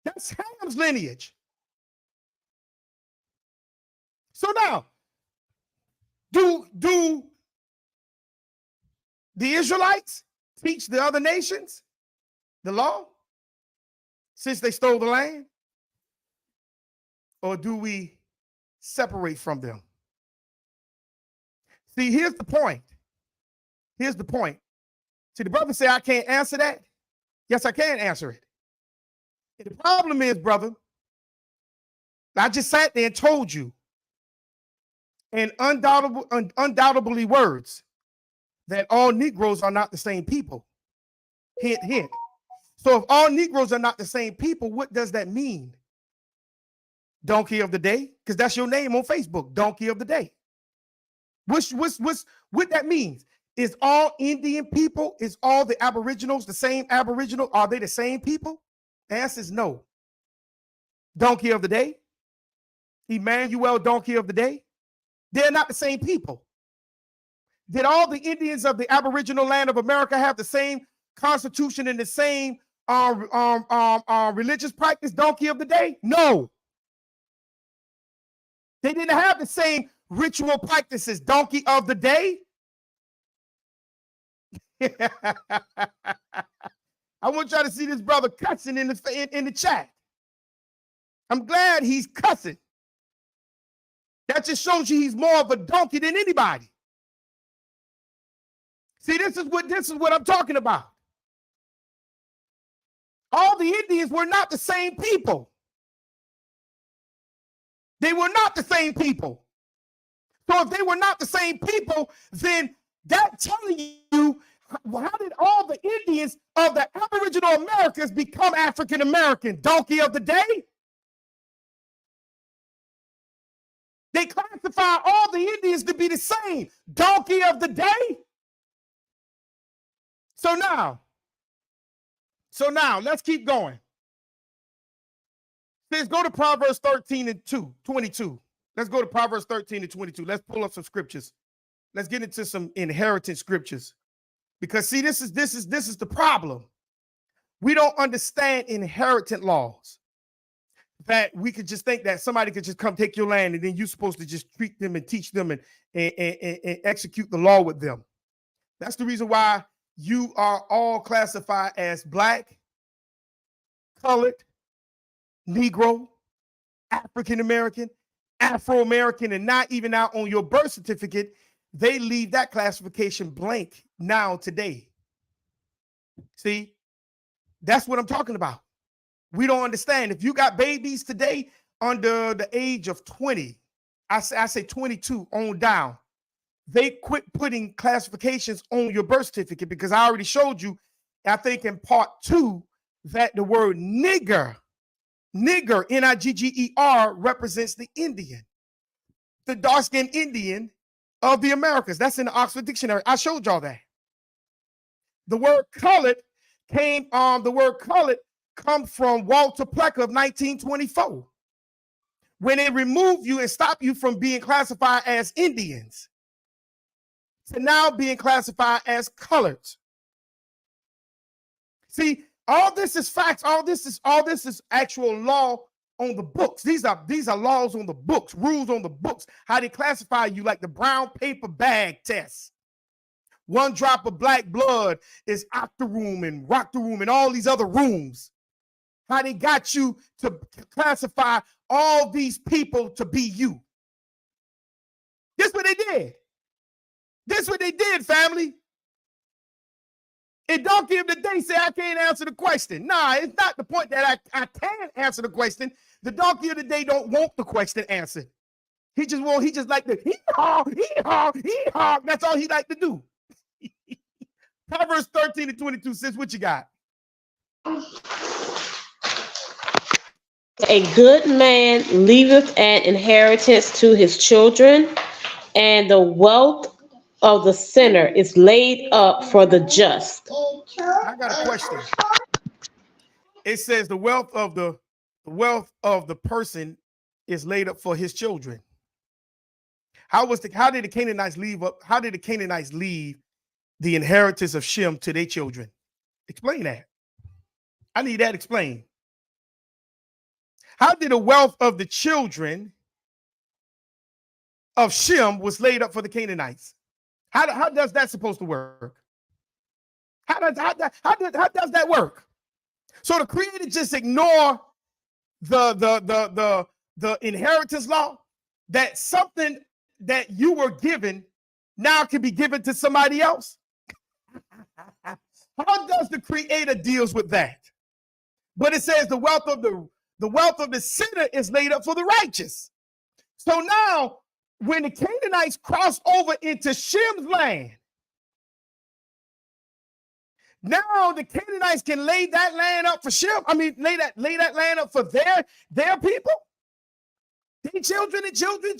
Speaker 1: That's Ham's lineage. So now, do the Israelites teach the other nations the law since they stole the land? Or do we separate from them? See, here's the point. Here's the point. See, the brother say I can't answer that. Yes, I can answer it. And the problem is, brother, I just sat there and told you in undoubtedly words that all Negroes are not the same people. Hint, hint. So if all Negroes are not the same people, what does that mean? Donkey of the day? Because that's your name on Facebook, Donkey of the Day. What that means? Is all Indian people, is all the Aboriginals the same Aboriginal? Are they the same people? The answer is no. Donkey of the Day? Emmanuel, Donkey of the Day? They're not the same people. Did all the Indians of the Aboriginal land of America have the same constitution and the same religious practice, Donkey of the Day? No. They didn't have the same ritual practices, Donkey of the Day. I want y'all to see this brother cussing in the chat. I'm glad he's cussing. That just shows you he's more of a donkey than anybody. See, this is what I'm talking about. All the Indians were not the same people. They were not the same people. So if they were not the same people, then that telling you, how did all the Indians of the Aboriginal Americas become African American? Donkey of the Day? They classify all the Indians to be the same. Donkey of the Day? So now, let's keep going. Let's go to Proverbs 13 and 22. Let's go to Proverbs 13 and 22. Let's pull up some scriptures. Let's get into some inheritance scriptures. Because see, this is the problem. We don't understand inheritance laws. That we could just think that somebody could just come take your land and then you're supposed to just treat them and teach them and execute the law with them. That's the reason why you are all classified as Black, colored, Negro, African American, Afro American, and not even out on your birth certificate. They leave that classification blank now today. See, that's what I'm talking about. We don't understand. If you got babies today under the age of 20, I say 22 on down, they quit putting classifications on your birth certificate because I already showed you, I think in part 2, that the word nigger, Nigger, represents the Indian, the dark-skinned Indian of the Americas. That's in the Oxford Dictionary. I showed y'all that. The word colored come from Walter Plecker of 1924. When they remove you and stop you from being classified as Indians to now being classified as colored. See, all this is facts. All this is actual law on the books. These are laws on the books, rules on the books. How they classify you, like the brown paper bag test. 1 drop of black blood is octoroom and rocktaroom and all these other rooms. How they got you to classify all these people to be you. This what they did. This what they did, family. And donkey of the day say I can't answer the question. Nah, it's not the point that I can answer the question. The donkey of the day don't want the question answered. He just like the hee-haw, hee-haw, hee-haw. That's all he like to do. Proverbs 13:22 says, what you got?
Speaker 2: A good man leaveth an inheritance to his children, and the wealth of the sinner is laid up for the just.
Speaker 1: I got a question. It says the wealth of the person is laid up for his children. How did the Canaanites leave the inheritance of Shem to their children? Explain that. I need that explained. How did the wealth of the children of Shem was laid up for the Canaanites? How does that supposed to work? How does that work? So the Creator just ignore the inheritance law, that something that you were given now can be given to somebody else? How does the Creator deals with that? But it says the wealth of the sinner is laid up for the righteous. So now, when the Canaanites cross over into Shem's land, now the Canaanites can lay that land up for Shem. I mean, lay that land up for their people, their children and children.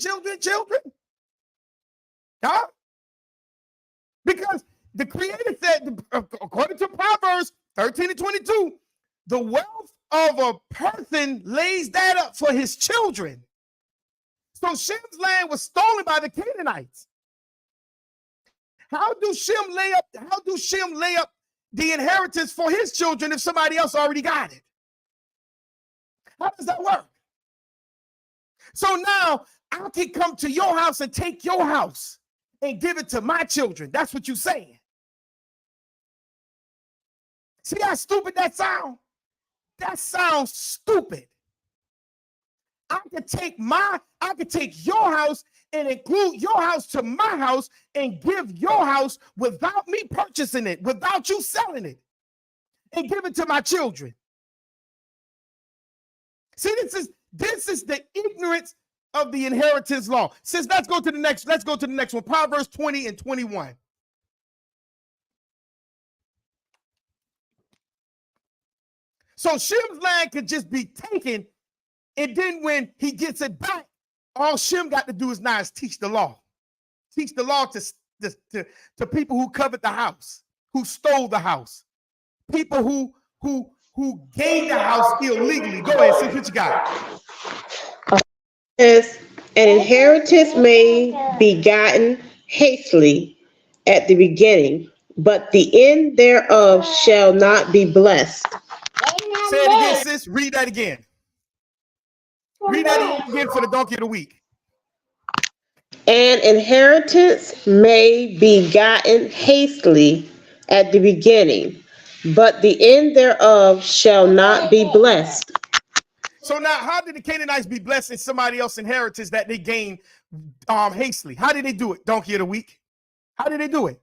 Speaker 1: Huh? Because the Creator said, according to Proverbs 13:22, the wealth of a person lays that up for his children. So Shem's land was stolen by the Canaanites. How do Shem lay up the inheritance for his children if somebody else already got it? How does that work? So now I can come to your house and take your house and give it to my children. That's what you're saying. See how stupid that sounds? That sounds stupid. I could take your house and include your house to my house and give your house without me purchasing it, without you selling it, and give it to my children. See, this is the ignorance of the inheritance law. Let's go to the next one. Proverbs 20:21. So Shem's land could just be taken, and then when he gets it back, all Shem got to do is teach the law. Teach the law to people who covered the house, who stole the house, people who gained the house illegally. Go ahead, see what you got.
Speaker 2: As an inheritance may be gotten hastily at the beginning, but the end thereof shall not be blessed.
Speaker 1: Say it again, sis. Read that again. Read that again for the donkey of the week.
Speaker 2: An inheritance may be gotten hastily at the beginning, but the end thereof shall not be blessed.
Speaker 1: So now, how did the Canaanites be blessed in somebody else's inheritance that they gained hastily? How did they do it, donkey of the week? How did they do it?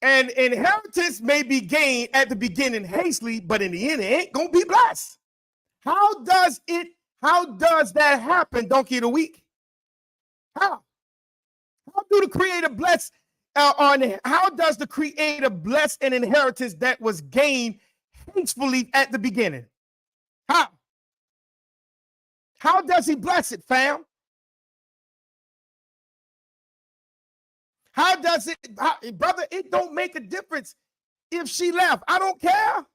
Speaker 1: An inheritance may be gained at the beginning hastily, but in the end, it ain't gonna be blessed. How does that happen, donkey of the week? How do the Creator bless how does the Creator bless an inheritance that was gained hastily at the beginning? How does he bless it, fam? How does it, brother? It don't make a difference if she left. I don't care.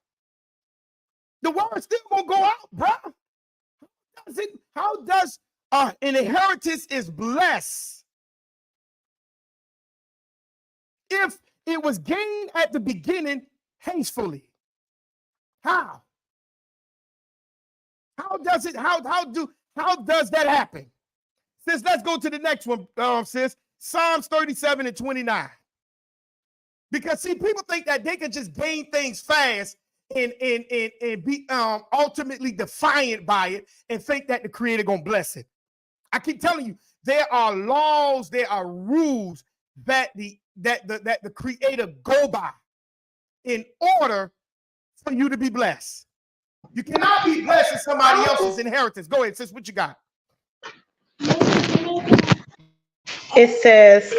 Speaker 1: The word still gonna go out, bro. How does an inheritance is blessed if it was gained at the beginning hastily. How? How does that happen? Sis, let's go to the next one, sis. Psalms 37 and 29. Because see, people think that they can just gain things fast and be ultimately defiant by it and think that the Creator gonna bless it. I keep telling you, there are laws, there are rules that the Creator go by in order for you to be blessed. You cannot be blessed in somebody else's inheritance. Go ahead, sis. What you got?
Speaker 2: It says,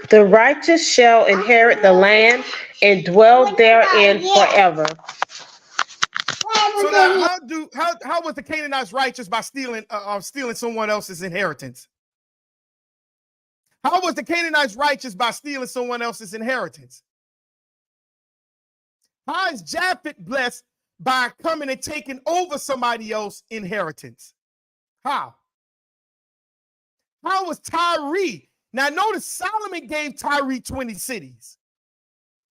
Speaker 2: the righteous shall inherit the land and dwell therein forever.
Speaker 1: So now, how was the Canaanites righteous by stealing someone else's inheritance? How was the Canaanites righteous by stealing someone else's inheritance? How is Japheth blessed by coming and taking over somebody else's inheritance? How? How was Tyre? Now notice Solomon gave Tyre 20 cities.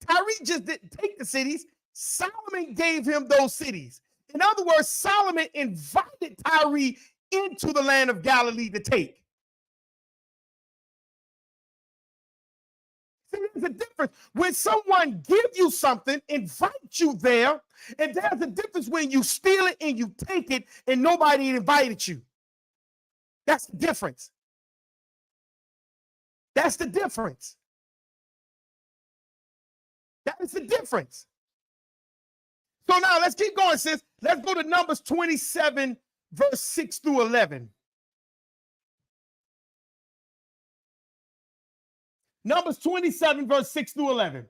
Speaker 1: Tyre just didn't take the cities. Solomon gave him those cities. In other words, Solomon invited Tyre into the land of Galilee to take. See, there's a difference. When someone gives you something, invites you there, and there's a difference when you steal it and you take it and nobody invited you. That's the difference. That's the difference. That is the difference. So now let's keep going, sis. Let's go to Numbers 27, verse 6 through 11. Numbers 27, verse 6 through 11.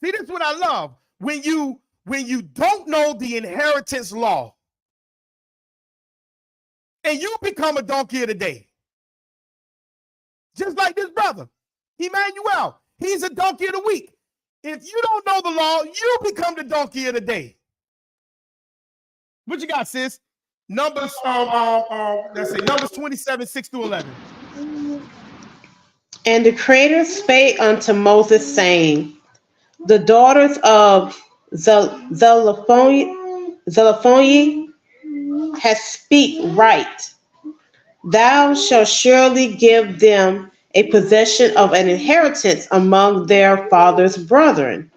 Speaker 1: See, this is what I love. When you don't know the inheritance law and you become a donkey of the day. Just like this brother, Emmanuel, he's a donkey of the week. If you don't know the law, you become the donkey of the day. What you got, sis? Numbers, let's say Numbers 27, 6 through 11.
Speaker 2: And the Creator spake unto Moses, saying, the daughters of Zelophehad have speak right. Thou shalt surely give them a possession of an inheritance among their father's brethren,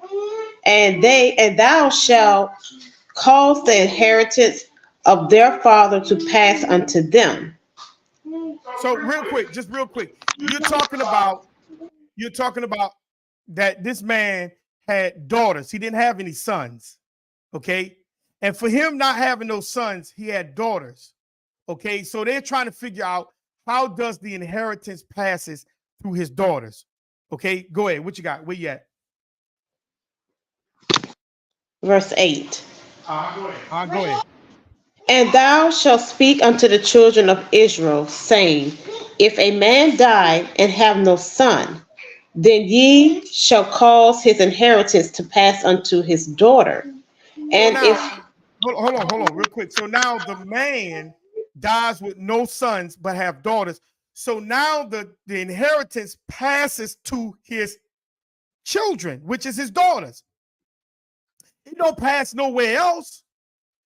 Speaker 2: and thou shalt cause the inheritance of their father to pass unto them.
Speaker 1: So real quick, you're talking about that this man had daughters. He didn't have any sons, okay? And for him not having those sons, he had daughters. Okay, so they're trying to figure out how does the inheritance passes through his daughters. Okay, go ahead. What you got? Where you at?
Speaker 2: Verse 8.
Speaker 1: Go ahead.
Speaker 2: And thou shalt speak unto the children of Israel, saying, if a man die and have no son, then ye shall cause his inheritance to pass unto his daughter. And
Speaker 1: hold on, real quick. So now the man dies with no sons but have daughters. So now the inheritance passes to his children, which is his daughters. It don't pass nowhere else.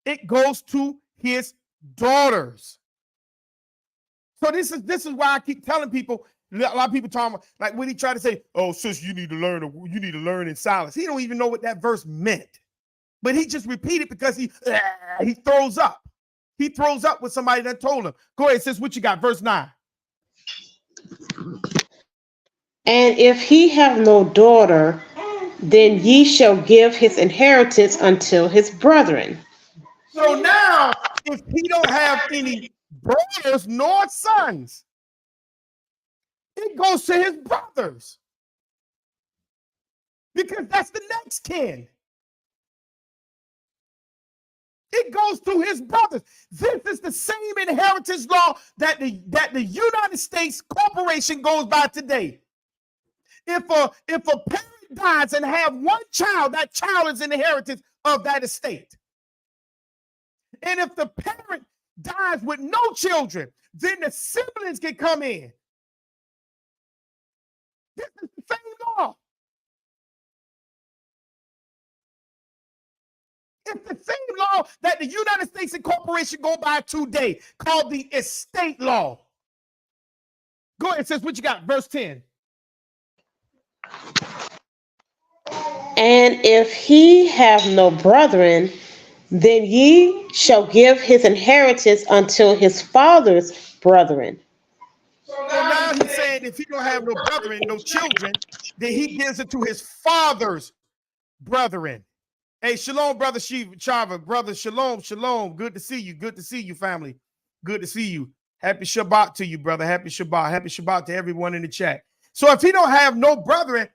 Speaker 1: It goes to his daughters. So this is why I keep telling people. A lot of people talking about, like when he tried to say, "Oh, sis, you need to learn in silence." He don't even know what that verse meant, but he just repeated because he throws up. He throws up with somebody that told him. Go ahead, sis. What you got? Verse 9.
Speaker 2: And if he have no daughter, then ye shall give his inheritance unto his brethren.
Speaker 1: So now, if he don't have any daughters nor sons, it goes to his brothers. Because that's the next kin. It goes to his brothers. This is the same inheritance law that the United States corporation goes by today. If a parent dies and have one child, that child is an inheritance of that estate. And if the parent dies with no children, then the siblings can come in. This is the same law. It's the same law that the United States Incorporation go by today, called the estate law. Go ahead, sis, what you got? Verse 10.
Speaker 2: And if he have no brethren, then ye shall give his inheritance unto his father's brethren.
Speaker 1: So now he's saying if he don't have no brethren, no children, then he gives it to his father's brethren. Hey, shalom, brother Chava, brother, shalom, shalom. Good to see you. Good to see you, family. Good to see you. Happy Shabbat to you, brother. Happy Shabbat. Happy Shabbat to everyone in the chat. So if he don't have no brethren,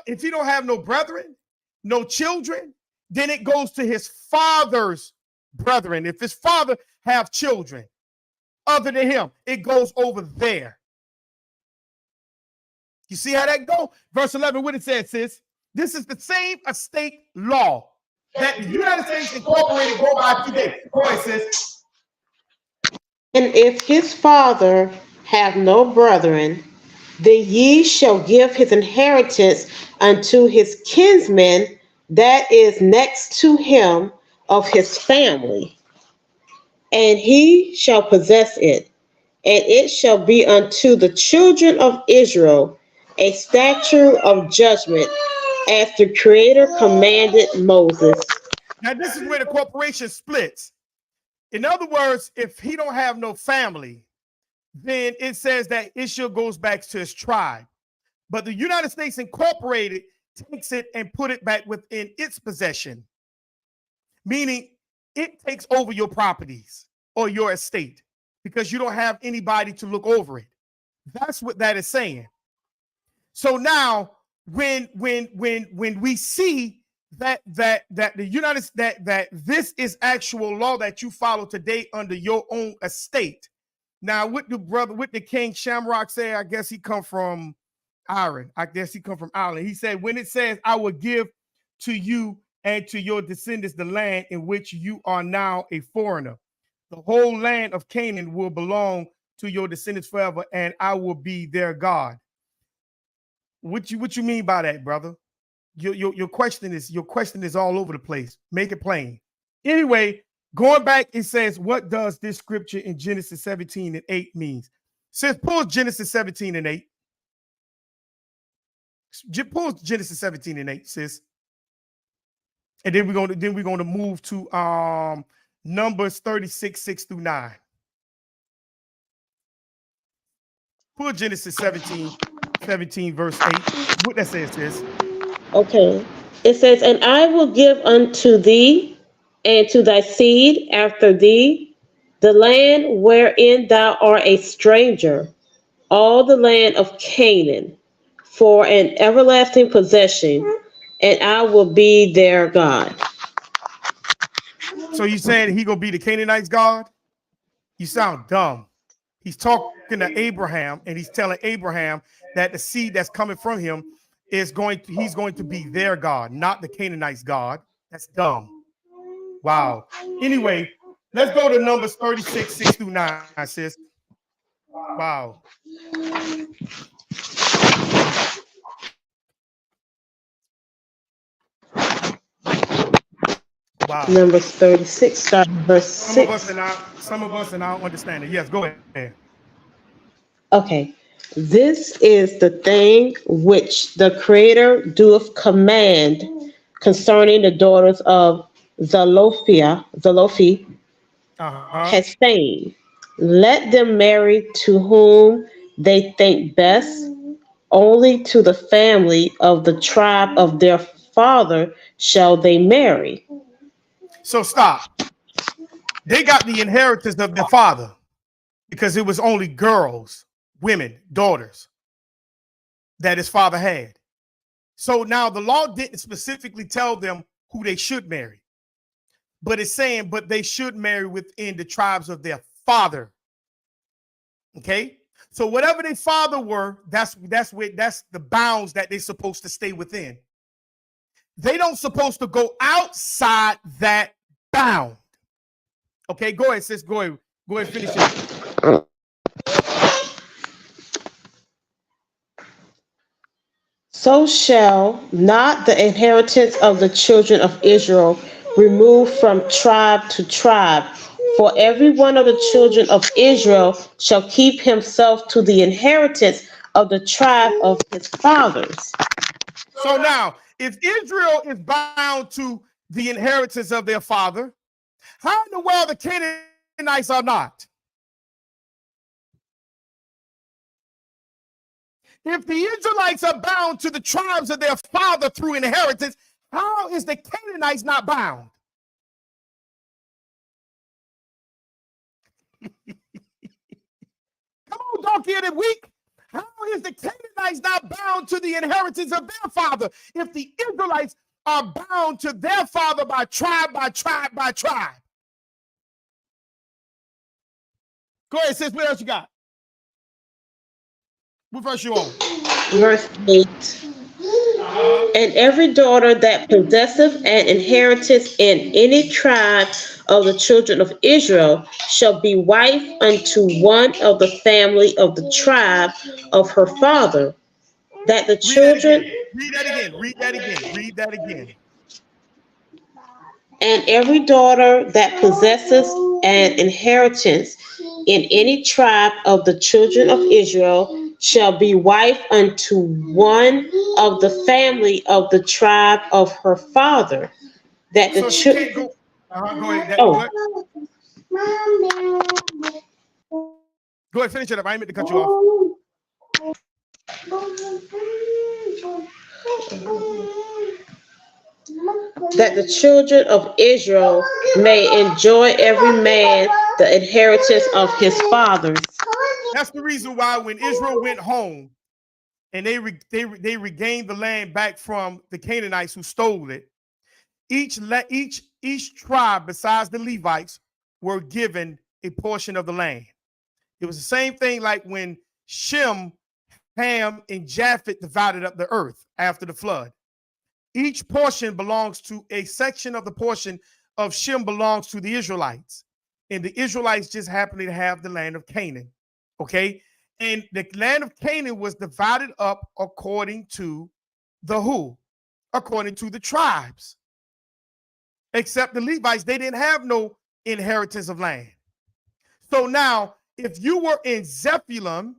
Speaker 1: if he don't have no brethren, no children, then it goes to his father's brethren. If his father have children other than him, it goes over there. You see how that go? Verse 11, what it says, sis? This is the same estate law that the United States Incorporated go by today. Go ahead, sis.
Speaker 2: And if his father have no brethren, then ye shall give his inheritance unto his kinsmen that is next to him of his family, and he shall possess it, and it shall be unto the children of Israel a statute of judgment, as the Creator commanded Moses.
Speaker 1: Now, this is where the corporation splits. In other words, if he don't have no family, then it says that Israel goes back to his tribe. But the United States Incorporated takes it and put it back within its possession, meaning it takes over your properties or your estate because you don't have anybody to look over it. That's what that is saying. So now, when we see that the United that this is actual law that you follow today under your own estate. Now, what the King Shamrock say? I guess he come from Ireland. I guess he come from Ireland. He said, when it says, "I will give to you and to your descendants the land in which you are now a foreigner, the whole land of Canaan will belong to your descendants forever, and I will be their God." What you mean by that, brother? Your question is all over the place. Make it plain. Anyway, going back, it says, what does this scripture in Genesis 17:8 means? Says, pull Genesis 17:8. Pull Genesis 17:8, sis. And then we're going to move to Numbers 36:6-9. Pull Genesis 17 verse 8. What that says, sis?
Speaker 2: Okay. It says, and I will give unto thee and to thy seed after thee the land wherein thou art a stranger, all the land of Canaan, for an everlasting possession, and I will be their God.
Speaker 1: So you saying he gonna be the Canaanites' God? You sound dumb. He's talking to Abraham, and he's telling Abraham that the seed that's coming from him he's going to be their God, not the Canaanites' God. That's dumb. Wow. Anyway, let's go to Numbers 36:6-9, sis. Wow. Wow.
Speaker 2: Numbers 36, starting verse 6.
Speaker 1: Some of us and I don't understand it. Yes, go ahead.
Speaker 2: Okay. This is the thing which the Creator doeth command concerning the daughters of Zelophehad, has saying, let them marry to whom they think best, only to the family of the tribe of their father shall they marry.
Speaker 1: So stop. They got the inheritance of their father because it was only girls, women, daughters that his father had. So now the law didn't specifically tell them who they should marry, but it's saying, but they should marry within the tribes of their father. Okay. So whatever their father were, that's the bounds that they're supposed to stay within. They don't supposed to go outside that bound. Okay, go ahead, sis. Go ahead. Go ahead, finish it up.
Speaker 2: So shall not the inheritance of the children of Israel remove from tribe to tribe. For every one of the children of Israel shall keep himself to the inheritance of the tribe of his fathers.
Speaker 1: So now, if Israel is bound to the inheritance of their father, how in the world the Canaanites are not? If the Israelites are bound to the tribes of their father through inheritance, how is the Canaanites not bound? Come on, donkey of the week. How is the Canaanites not bound to the inheritance of their father if the Israelites are bound to their father by tribe, by tribe, by tribe? Go ahead, sis. What else you got? What verse you on?
Speaker 2: Verse 8. And every daughter that possesseth an inheritance in any tribe of the children of Israel shall be wife unto one of the family of the tribe of her father, that the
Speaker 1: Read that
Speaker 2: children
Speaker 1: again. Read that again. Read that again. Read that again.
Speaker 2: and every daughter that possesses an inheritance in any tribe of the children of Israel shall be wife unto one of the family of the tribe of her father. That the
Speaker 1: So she can't go. Go ahead.
Speaker 2: oh,
Speaker 1: Go ahead. Finish it up. I ain't meant to cut you off.
Speaker 2: that the children of Israel may enjoy every man the inheritance of his fathers.
Speaker 1: That's the reason why when Israel went home and they regained the land back from the Canaanites who stole it, each tribe besides the Levites were given a portion of the land. It was the same thing like when Shem, Ham, and Japheth divided up the earth after the flood. Each portion belongs to a section of the portion of Shem belongs to the Israelites. And the Israelites just happened to have the land of Canaan. Okay. And the land of Canaan was divided up according to the who? According to the tribes. Except the Levites, they didn't have no inheritance of land. So now, if you were in Zebulun,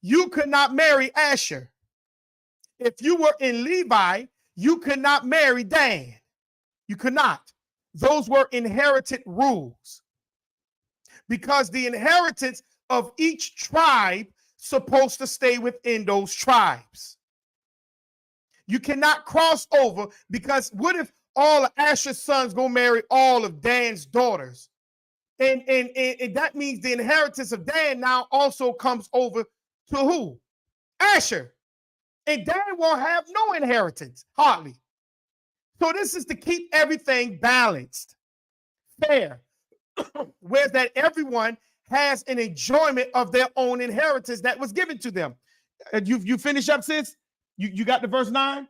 Speaker 1: you could not marry Asher. If you were in Levi, you could not marry Dan. You could not. Those were inherited rules. Because the inheritance of each tribe supposed to stay within those tribes. You cannot cross over, because what if all of Asher's sons go marry all of Dan's daughters? And that means the inheritance of Dan now also comes over to who? Asher. And Dan won't have no inheritance, hardly. So this is to keep everything balanced, fair, where that everyone has an enjoyment of their own inheritance that was given to them. You finish up, sis? You got the verse 9?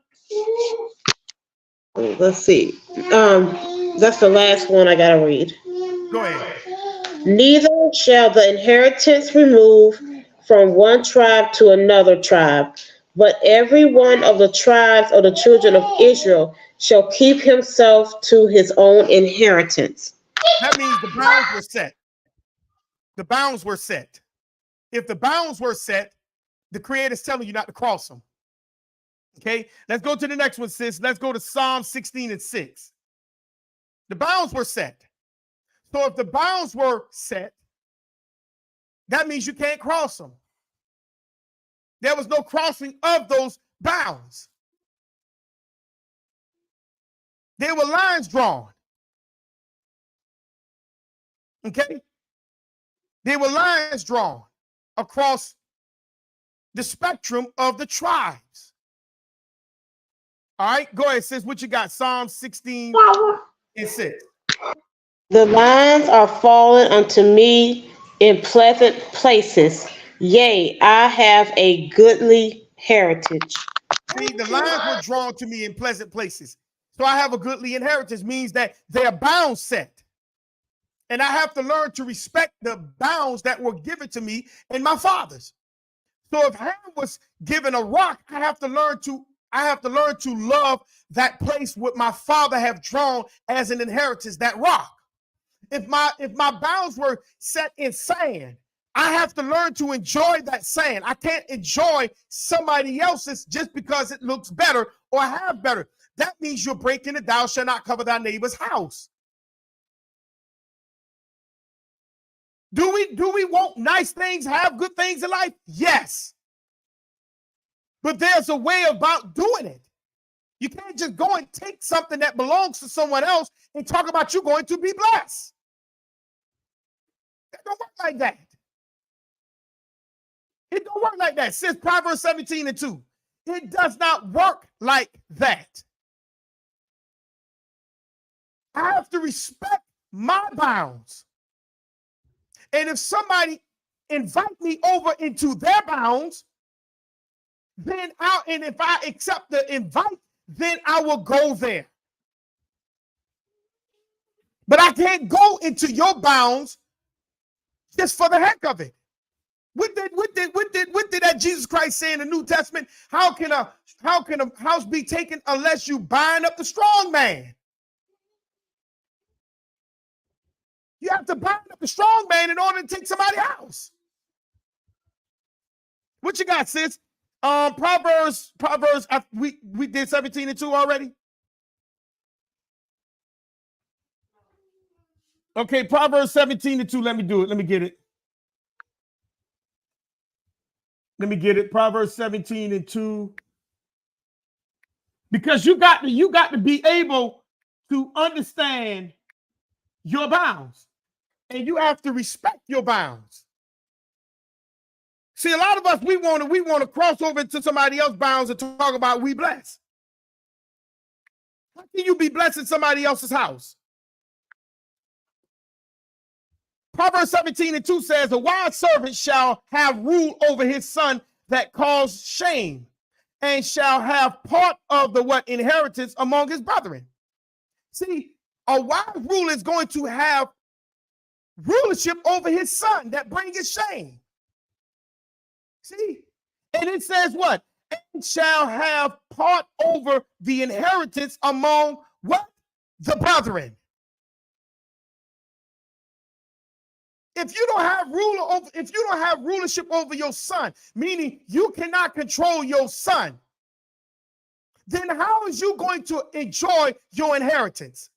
Speaker 2: Let's see. That's the last one I gotta read.
Speaker 1: Go ahead.
Speaker 2: Neither shall the inheritance remove from one tribe to another tribe, but every one of the tribes of the children of Israel shall keep himself to his own inheritance.
Speaker 1: That means the bounds were set. The bounds were set. If the bounds were set, the Creator's telling you not to cross them. Okay, let's go to the next one, sis. Let's go to Psalm 16 and 6. The bounds were set. So if the bounds were set, that means you can't cross them. There was no crossing of those bounds. There were lines drawn. Okay? There were lines drawn across the spectrum of the tribes. All right, go ahead, sis. What you got? Psalm 16 and 6.
Speaker 2: The lines are fallen unto me in pleasant places. Yea, I have a goodly heritage.
Speaker 1: See, the lines were drawn to me in pleasant places. So I have a goodly inheritance, means that they are bound set. And I have to learn to respect the bounds that were given to me and my fathers. So if Ham was given a rock, I have to learn to love that place what my father have drawn as an inheritance, that rock. If my bounds were set in sand, I have to learn to enjoy that sand. I can't enjoy somebody else's just because it looks better or have better. That means you're breaking it. Thou shalt not cover thy neighbor's house. Do we want nice things, have good things in life? Yes. But there's a way about doing it. You can't just go and take something that belongs to someone else and talk about you going to be blessed. It don't work like that. It don't work like that. Says Proverbs 17:2. It does not work like that. I have to respect my bounds. And if somebody invite me over into their bounds, then if I accept the invite, then I will go there. But I can't go into your bounds just for the heck of it. What did that Jesus Christ say in the New Testament? How can a house be taken unless you bind up the strong man? You have to bind up the strong man in order to take somebody's house. What you got, sis? Proverbs. We did 17:2 already. Okay, Proverbs 17:2. Let me do it. Let me get it. Proverbs 17:2. Because you got to be able to understand your bounds, and you have to respect your bounds. See, a lot of us we want to cross over into somebody else's bounds and talk about we blessed. How can you be blessed in somebody else's house? Proverbs 17:2 says, "A wise servant shall have rule over his son that cause shame, and shall have part of the inheritance among his brethren." See, a wise ruler is going to have rulership over his son that brings shame. See, and it says what? And shall have part over the inheritance among what? The brethren. If you don't have rulership over your son, meaning you cannot control your son, then how is you going to enjoy your inheritance?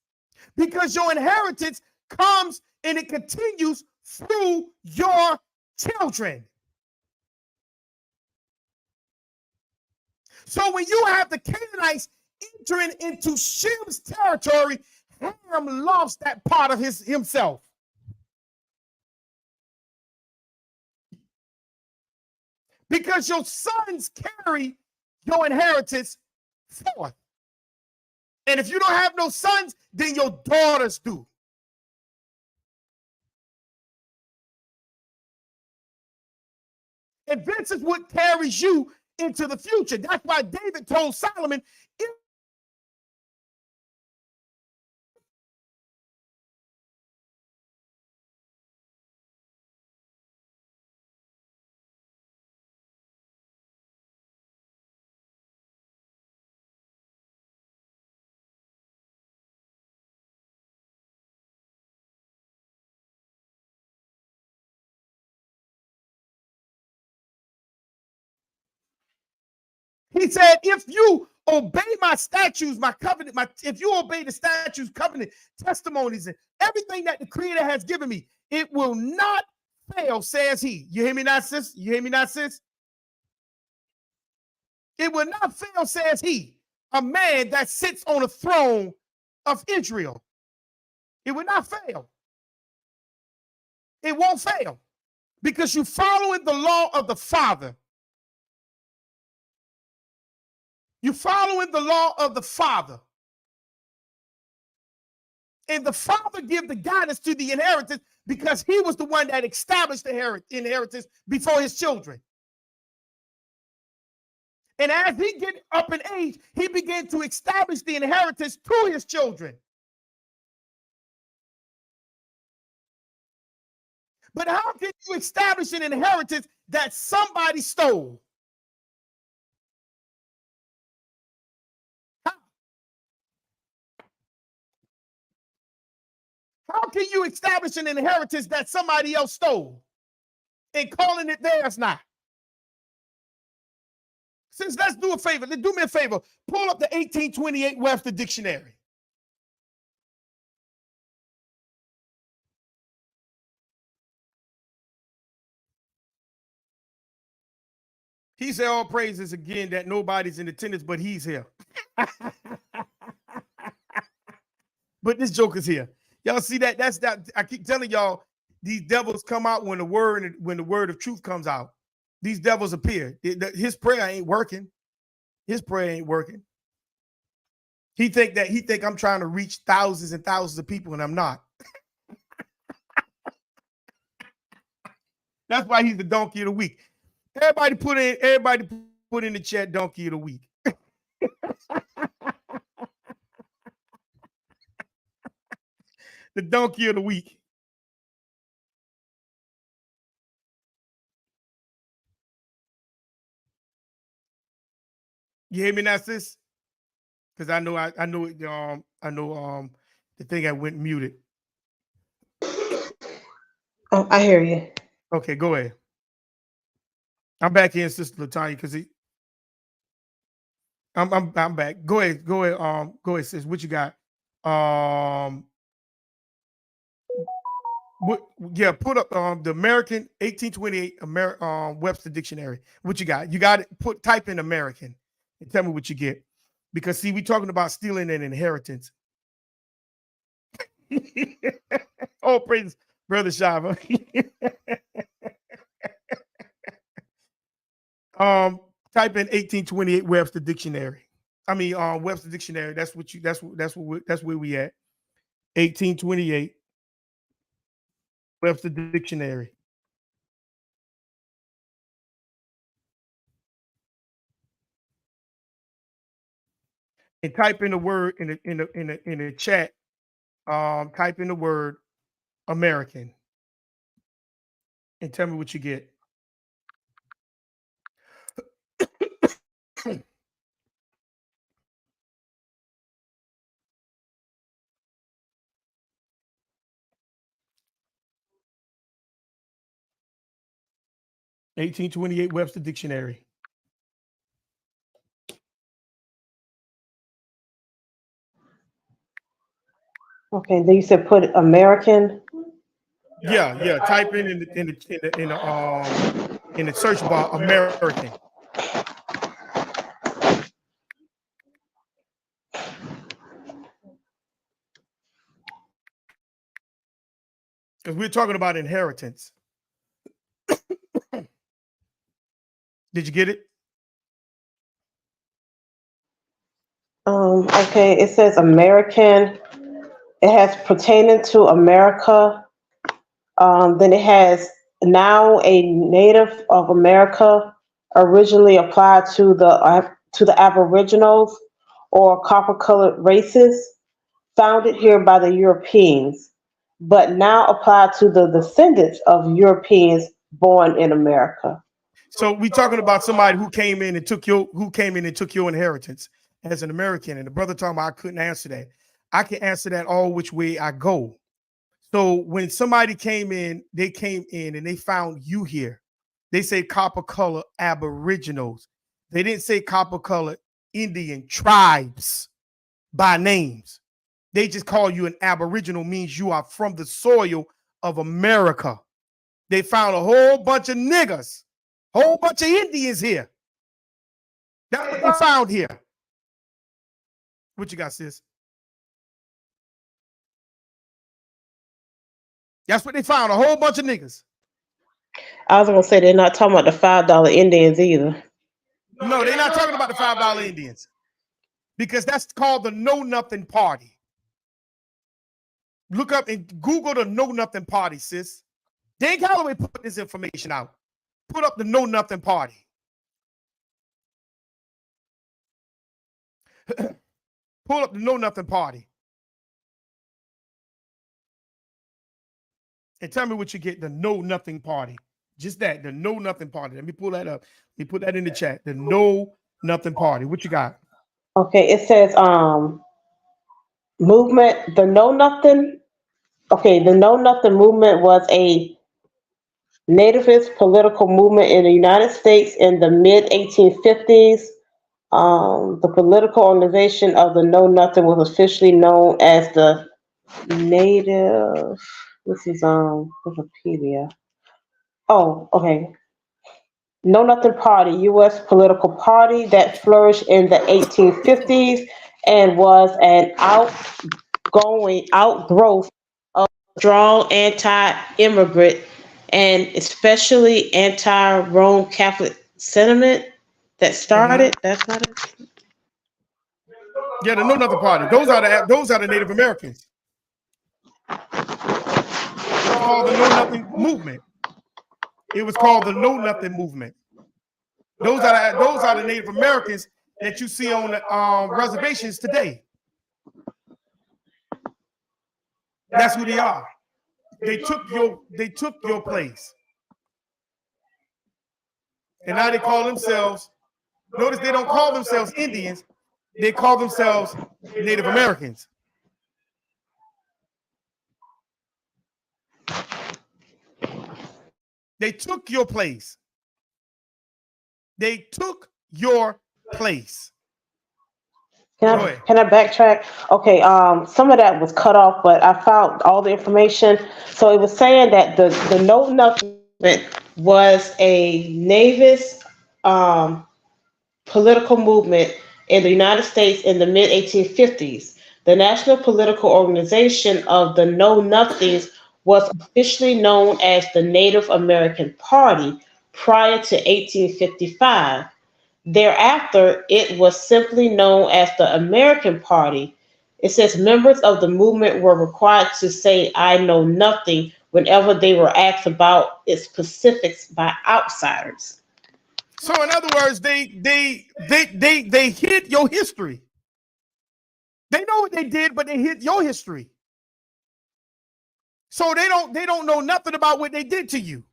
Speaker 1: Because your inheritance comes and it continues through your children. So when you have the Canaanites entering into Shem's territory, Ham lost that part of himself. Because your sons carry your inheritance forth. And if you don't have no sons, then your daughters do. And this is what carries you into the future. That's why David told Solomon, he said, if you obey my statutes, my covenant, if you obey the statutes, covenant, testimonies, and everything that the Creator has given me, it will not fail, says he. You hear me now, sis? You hear me now, sis? It will not fail, says he, a man that sits on a throne of Israel. It will not fail. It won't fail because you're following the law of the Father. You're following the law of the Father. And the Father gives the guidance to the inheritance because he was the one that established the inheritance before his children. And as he get up in age, he began to establish the inheritance to his children. But how can you establish an inheritance that somebody stole? How can you establish an inheritance that somebody else stole and calling it theirs now? Since let's do a favor, do me a favor, pull up the 1828 Webster Dictionary. He said all praises again that nobody's in attendance, but he's here. But this joke is here. Y'all see that? That's that. I keep telling y'all, these devils come out when the word of truth comes out. These devils appear. His prayer ain't working. His prayer ain't working. He think I'm trying to reach thousands and thousands of people, and I'm not. That's why he's the donkey of the week. Everybody put in the chat donkey of the week. The donkey of the week. You hear me now, sis? Because I know the thing I went muted.
Speaker 2: Oh, I hear you.
Speaker 1: Okay, go ahead. I'm back in, Sister Latanya, because I'm back. Go ahead, sis. What you got? Yeah, put up the American 1828 Webster Dictionary. What you got? You got it. Type in American and tell me what you get. Because see, we talking about stealing an inheritance. Oh, praise Brother Shava. Type in 1828 Webster Dictionary. I mean, Webster Dictionary. That's where we at. 1828 Webster Dictionary. And type in the word in the chat. Type in the word American and tell me what you get. 1828 Webster Dictionary.
Speaker 2: Okay, then you said put American.
Speaker 1: Yeah. Type in the search bar American. Because we're talking about inheritance. Did you get it?
Speaker 2: Okay, it says American. It has pertaining to America. Then it has now a native of America, originally applied to the Aboriginals or copper-colored races, founded here by the Europeans, but now applied to the descendants of Europeans born in America.
Speaker 1: So we talking about somebody who came in and took your inheritance as an American. And the brother talking about I couldn't answer that. I can answer that all which way I go. So when somebody came in and they found you here. They say copper color Aboriginals. They didn't say copper color Indian tribes by names. They just call you an Aboriginal, means you are from the soil of America. They found a whole bunch of niggas, whole bunch of Indians here. That's what they found here. What you got, sis? That's what they found, a whole bunch of niggas.
Speaker 2: I was gonna say they're not talking about the $5 Indians either.
Speaker 1: No, they're not talking about the $5 Indians. Because that's called the Know Nothing Party. Look up and Google the Know Nothing Party, sis. Dan Calloway put this information out. Put up the Know Nothing Party. Pull up the Know Nothing Party. And tell me what you get. The Know Nothing Party. Just that. The Know Nothing Party. Let me pull that up. Let me put that in the chat. The Know Nothing Party. What you got?
Speaker 2: Okay, it says movement. The Know Nothing. Okay, the Know Nothing movement was a nativist political movement in the United States in the mid 1850s. The political organization of the Know Nothing was officially known as the Native. This is Wikipedia. Oh, okay. Know Nothing Party, U.S. political party that flourished in the 1850s and was an outgrowth of strong anti-immigrant and especially anti-Rome Catholic sentiment that
Speaker 1: Mm-hmm.
Speaker 2: started. That's not it.
Speaker 1: Yeah, the Know Nothing Party. Those are the Native Americans. It was called the Know Nothing Movement. It was called the Know Nothing Movement. Those are the Native Americans that you see on the reservations today. That's who they are. They took your place, and now they call themselves. Notice they don't call themselves Indians. They call themselves Native Americans. They took your place. They took your place.
Speaker 2: Can
Speaker 1: Go
Speaker 2: I
Speaker 1: ahead.
Speaker 2: can I backtrack? Okay, some of that was cut off, but I found all the information. So it was saying that the Know Nothing movement was a Navis political movement in the United States in the mid 1850s. The national political organization of the Know Nothings was officially known as the Native American Party prior to 1855. Thereafter, it was simply known as the American Party. It says members of the movement were required to say, I know nothing, whenever they were asked about its specifics by outsiders.
Speaker 1: So in other words, they hid your history. They know what they did, but they hid your history. So they don't know nothing about what they did to you.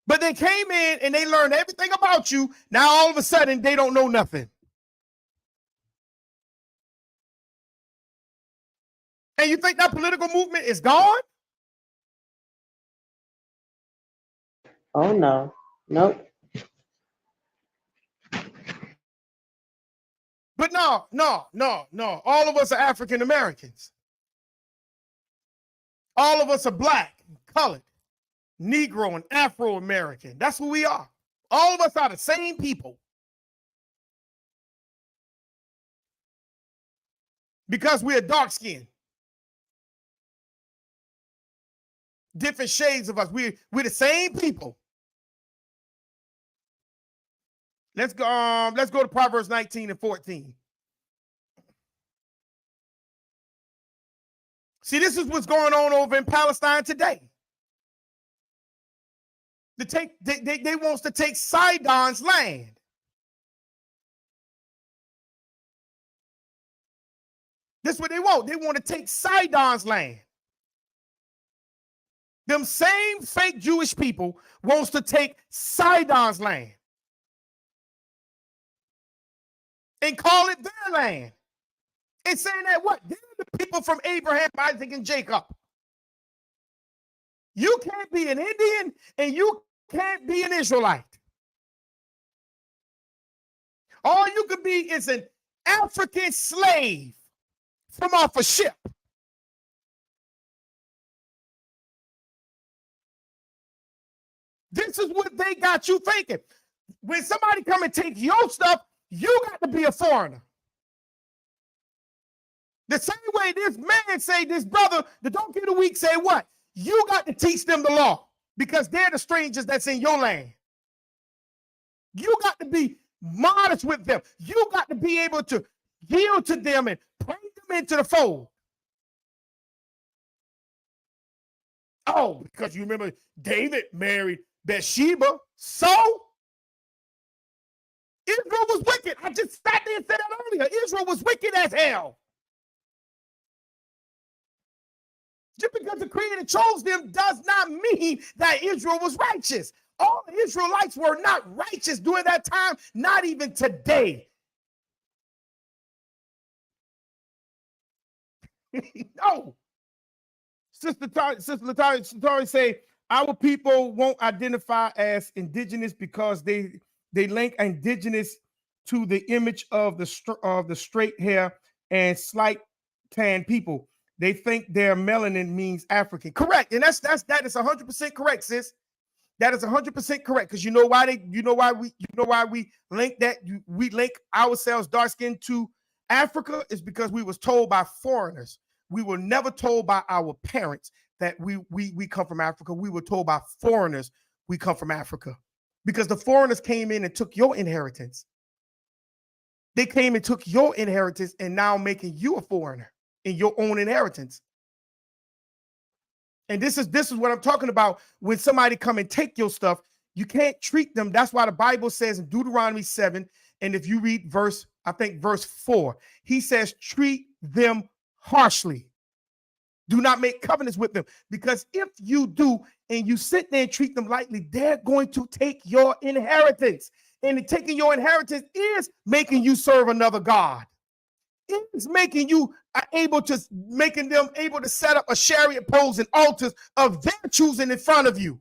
Speaker 1: But they came in and they learned everything about you. Now all of a sudden they don't know nothing. And you think that political movement is gone?
Speaker 2: Oh no. Nope.
Speaker 1: But no, no, no, no. All of us are African Americans. All of us are black, colored, Negro, and Afro American. That's who we are. All of us are the same people because we're dark skinned, different shades of us. We're the same people. Let's go to Proverbs 19 and 14. See, this is what's going on over in Palestine today. They wants to take Sidon's land. This is what they want. They want to take Sidon's land. Them same fake Jewish people wants to take Sidon's land and call it their land. And saying that what? They're the people from Abraham, Isaac, and Jacob. You can't be an Indian and you can't be an Israelite. All you can be is an African slave from off a ship. This is what they got you thinking. When somebody come and take your stuff, you got to be a foreigner. The same way this man say, this brother, the donkey of the week say what? You got to teach them the law because they're the strangers that's in your land. You got to be modest with them. You got to be able to yield to them and bring them into the fold. Oh, because you remember David married Bathsheba. So Israel was wicked. I just sat there and said that earlier. Israel was wicked as hell. Just because the Creator chose them does not mean that Israel was righteous. All the Israelites were not righteous during that time, not even today. No. Sister Latari say, our people won't identify as indigenous because they link indigenous to the image of the straight hair and slight tan people. They think their melanin means African. That is 100% correct, sis. That is 100% correct. Because you know why we link that? We link ourselves dark skin to Africa is because we was told by foreigners. We were never told by our parents that we come from Africa. We were told by foreigners we come from Africa. Because the foreigners came in and took your inheritance. They came and took your inheritance and now making you a foreigner in your own inheritance. And this is what I'm talking about. When somebody come and take your stuff, you can't treat them. That's why the Bible says in Deuteronomy 7, and if you read verse 4, he says, treat them harshly. Do not make covenants with them, because if you do and you sit there and treat them lightly, they're going to take your inheritance. And taking your inheritance is making you serve another God. It's making you making them able to set up a chariot poles and altars of their choosing in front of you.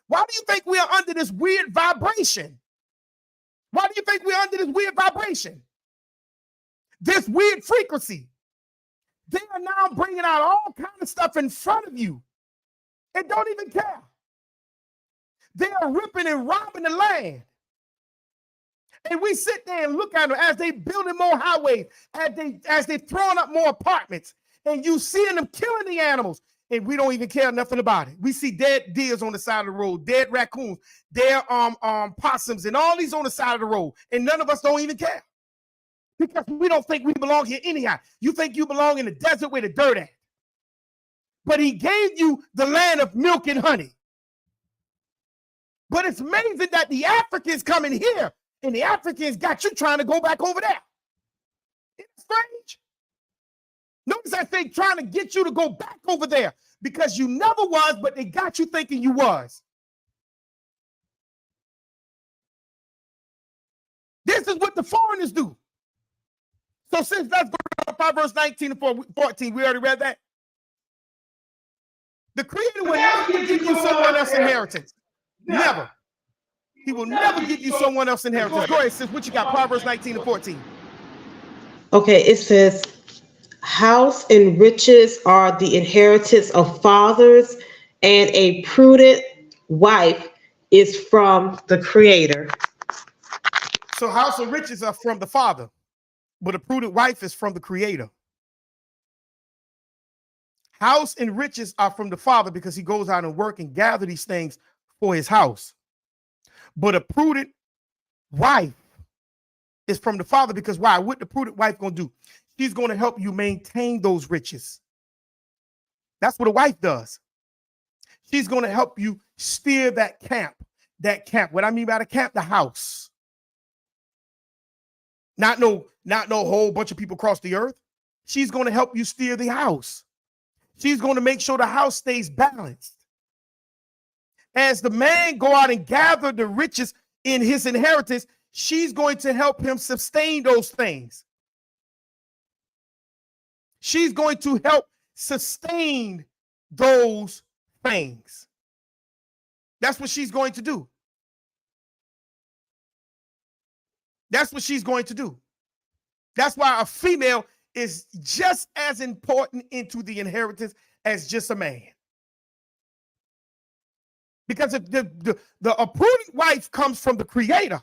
Speaker 1: Why do you think we are under this weird vibration? Why do you think we're under this weird vibration? This weird frequency. They are now bringing out all kinds of stuff in front of you and don't even care. They are ripping and robbing the land. And we sit there and look at them as they building more highways, as they throwing up more apartments, and you seeing them killing the animals, and we don't even care nothing about it. We see dead deers on the side of the road, dead raccoons, dead possums, and all these on the side of the road, and none of us don't even care because we don't think we belong here anyhow. You think you belong in the desert where the dirt at, but he gave you the land of milk and honey. But it's amazing that the Africans come in here. And the Africans got you trying to go back over there. It's strange. Notice I say trying to get you to go back over there because you never was, but they got you thinking you was. This is what the foreigners do. So since let's go to 5 verse 19 and 14, we already read that. The Creator will never give you someone else's inheritance. Never. He will never give you someone else's inheritance. Go ahead, sis. What you got? Proverbs 19 and 14.
Speaker 2: Okay, it says, house and riches are the inheritance of fathers, and a prudent wife is from the Creator.
Speaker 1: So house and riches are from the Father, but a prudent wife is from the Creator. House and riches are from the Father because he goes out and work and gather these things for his house. But a prudent wife is from the Father because why? What the prudent wife going to do? She's going to help you maintain those riches. That's what a wife does. She's going to help you steer that camp. What I mean by the camp, the house. Not no whole bunch of people across the earth. She's going to help you steer the house. She's going to make sure the house stays balanced. As the man go out and gather the riches in his inheritance, she's going to help him sustain those things. She's going to help sustain those things. That's what she's going to do. That's what she's going to do. That's why a female is just as important into the inheritance as just a man. Because if a prudent wife comes from the Creator.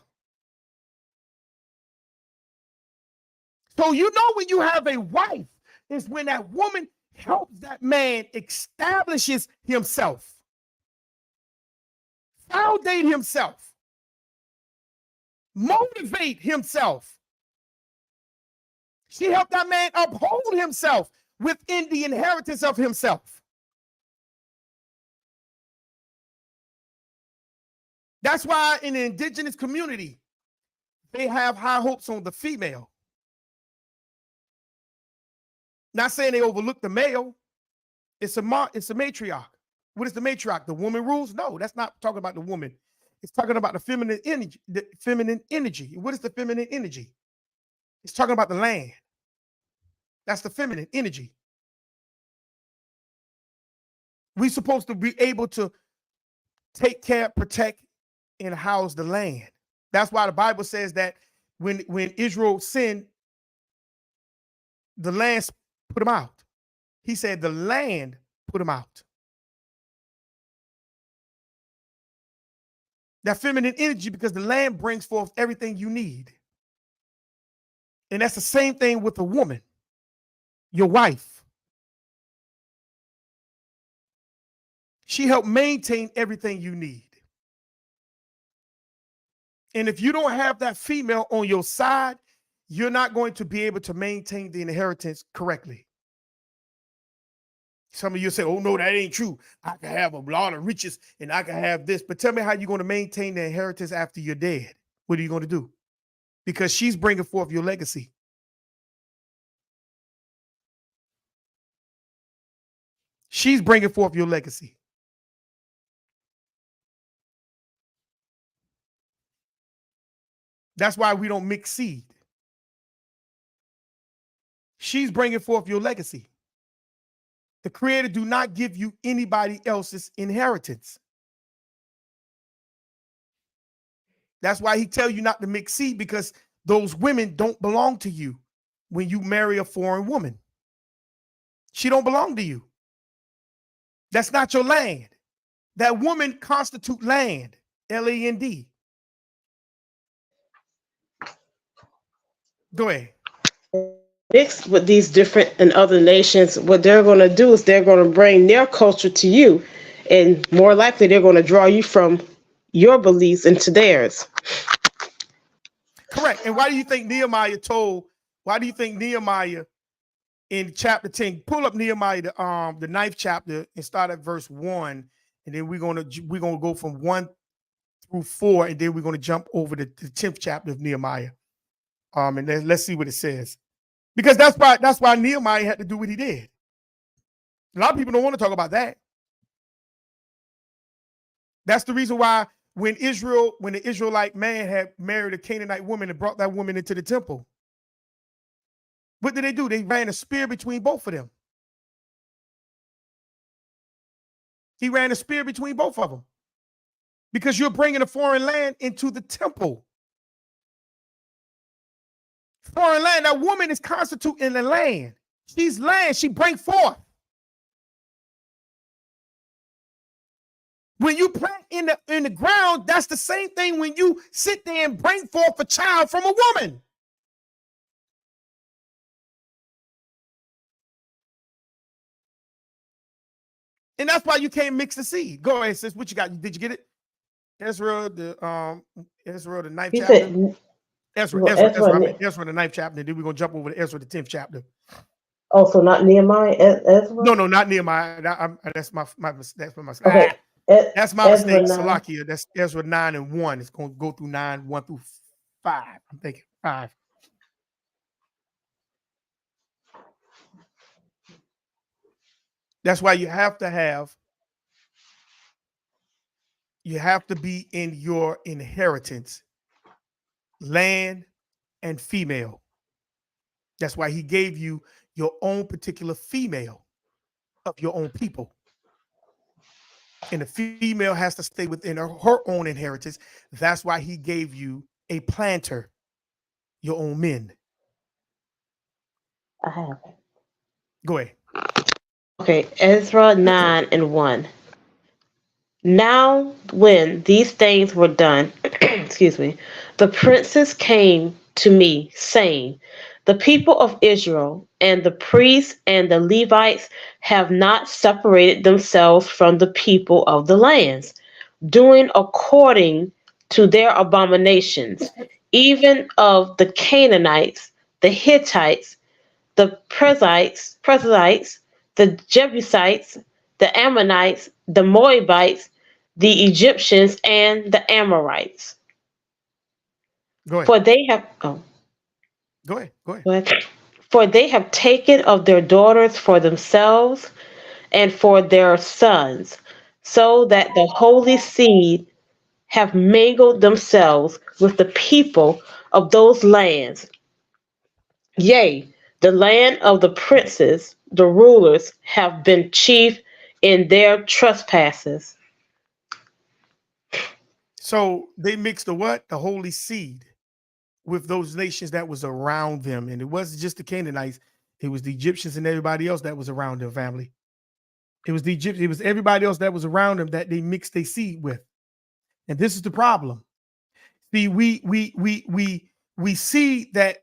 Speaker 1: So you know when you have a wife is when that woman helps that man establishes himself, foundate himself, motivate himself. She helped that man uphold himself within the inheritance of himself. That's why in the indigenous community, they have high hopes on the female. Not saying they overlook the male. It's a matriarch. What is the matriarch? The woman rules? No, that's not talking about the woman. It's talking about the feminine energy. The feminine energy. What is the feminine energy? It's talking about the land. That's the feminine energy. We're supposed to be able to take care, protect, and house the land. That's why the Bible says that when Israel sinned, the land put them out. He said the land put them out. That feminine energy, because the land brings forth everything you need. And that's the same thing with a woman, your wife. She helped maintain everything you need. And if you don't have that female on your side, you're not going to be able to maintain the inheritance correctly. Some of you say, oh, no, that ain't true. I can have a lot of riches and I can have this. But tell me how you're going to maintain the inheritance after you're dead. What are you going to do? Because she's bringing forth your legacy. She's bringing forth your legacy. That's why we don't mix seed. She's bringing forth your legacy. The Creator do not give you anybody else's inheritance. That's why he tell you not to mix seed, because those women don't belong to you when you marry a foreign woman. She don't belong to you. That's not your land. That woman constitute land, L-A-N-D. Go ahead.
Speaker 2: Mixed with these different and other nations, what they're going to do is they're going to bring their culture to you, and more likely they're going to draw you from your beliefs into theirs.
Speaker 1: Correct. And why do you think Nehemiah in chapter 10, pull up Nehemiah the 9th chapter and start at verse 1, and then we're gonna go from 1 through 4, and then we're gonna jump over to the 10th chapter of Nehemiah. And then let's see what it says. Because that's why Nehemiah had to do what he did. A lot of people don't want to talk about that. That's the reason why when the Israelite man had married a Canaanite woman and brought that woman into the temple, what did they do? They ran a spear between both of them. He ran a spear between both of them. Because you're bringing a foreign land into the temple. Foreign land, that woman is constituting the land. She's land, she brings forth. When you plant in the ground, that's the same thing when you sit there and bring forth a child from a woman. And that's why you can't mix the seed. Go ahead, sis. What you got? Did you get it? Ezra, the 9th chapter. Ezra, the 9th chapter. Then we're gonna jump over to Ezra, the 10th chapter.
Speaker 2: Oh, so not Nehemiah, Ezra?
Speaker 1: No, not Nehemiah. That's my mistake.
Speaker 2: Okay.
Speaker 1: That's my mistake. Salakia. That's Ezra 9 and 1. It's gonna go through 9, 1 through 5. I'm thinking 5. That's why you have to be in your inheritance, land and female. That's why he gave you your own particular female of your own people. And the female has to stay within her own inheritance. That's why he gave you a planter, your own men.
Speaker 2: I have it.
Speaker 1: Go ahead.
Speaker 2: Okay, Ezra 9 and 1. Now, when these things were done, excuse me, the princes came to me, saying, the people of Israel and the priests and the Levites have not separated themselves from the people of the lands, doing according to their abominations, even of the Canaanites, the Hittites, the Perizzites, the Jebusites, the Ammonites, the Moabites, the Egyptians, and the Amorites.
Speaker 1: Go ahead.
Speaker 2: For they have For they have taken of their daughters for themselves, and for their sons, so that the holy seed have mingled themselves with the people of those lands. Yea, the land of the princes, the rulers, have been chief in their trespasses.
Speaker 1: So they mixed the what? The holy seed with those nations that was around them. And it wasn't just the Canaanites, it was the Egyptians and everybody else that was around their family. It was the Egyptians, it was everybody else that was around them that they mixed their seed with. And this is the problem. See, we see that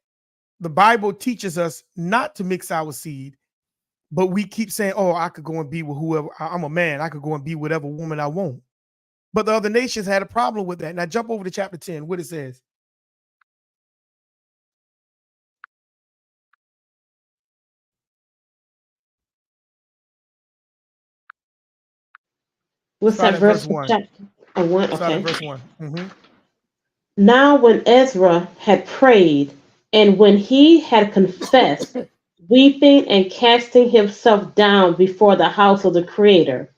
Speaker 1: the Bible teaches us not to mix our seed, but we keep saying, oh, I could go and be with whoever. I'm a man. I could go and be whatever woman I want. But the other nations had a problem with that. Now jump over to chapter 10, what it says.
Speaker 2: What's
Speaker 1: Start
Speaker 2: that
Speaker 1: at verse
Speaker 2: verse?
Speaker 1: 1.
Speaker 2: Chapter? Oh, one.
Speaker 1: Start at
Speaker 2: Okay.
Speaker 1: verse 1.
Speaker 2: Now, when Ezra had prayed, and when he had confessed, weeping and casting himself down before the house of the Creator,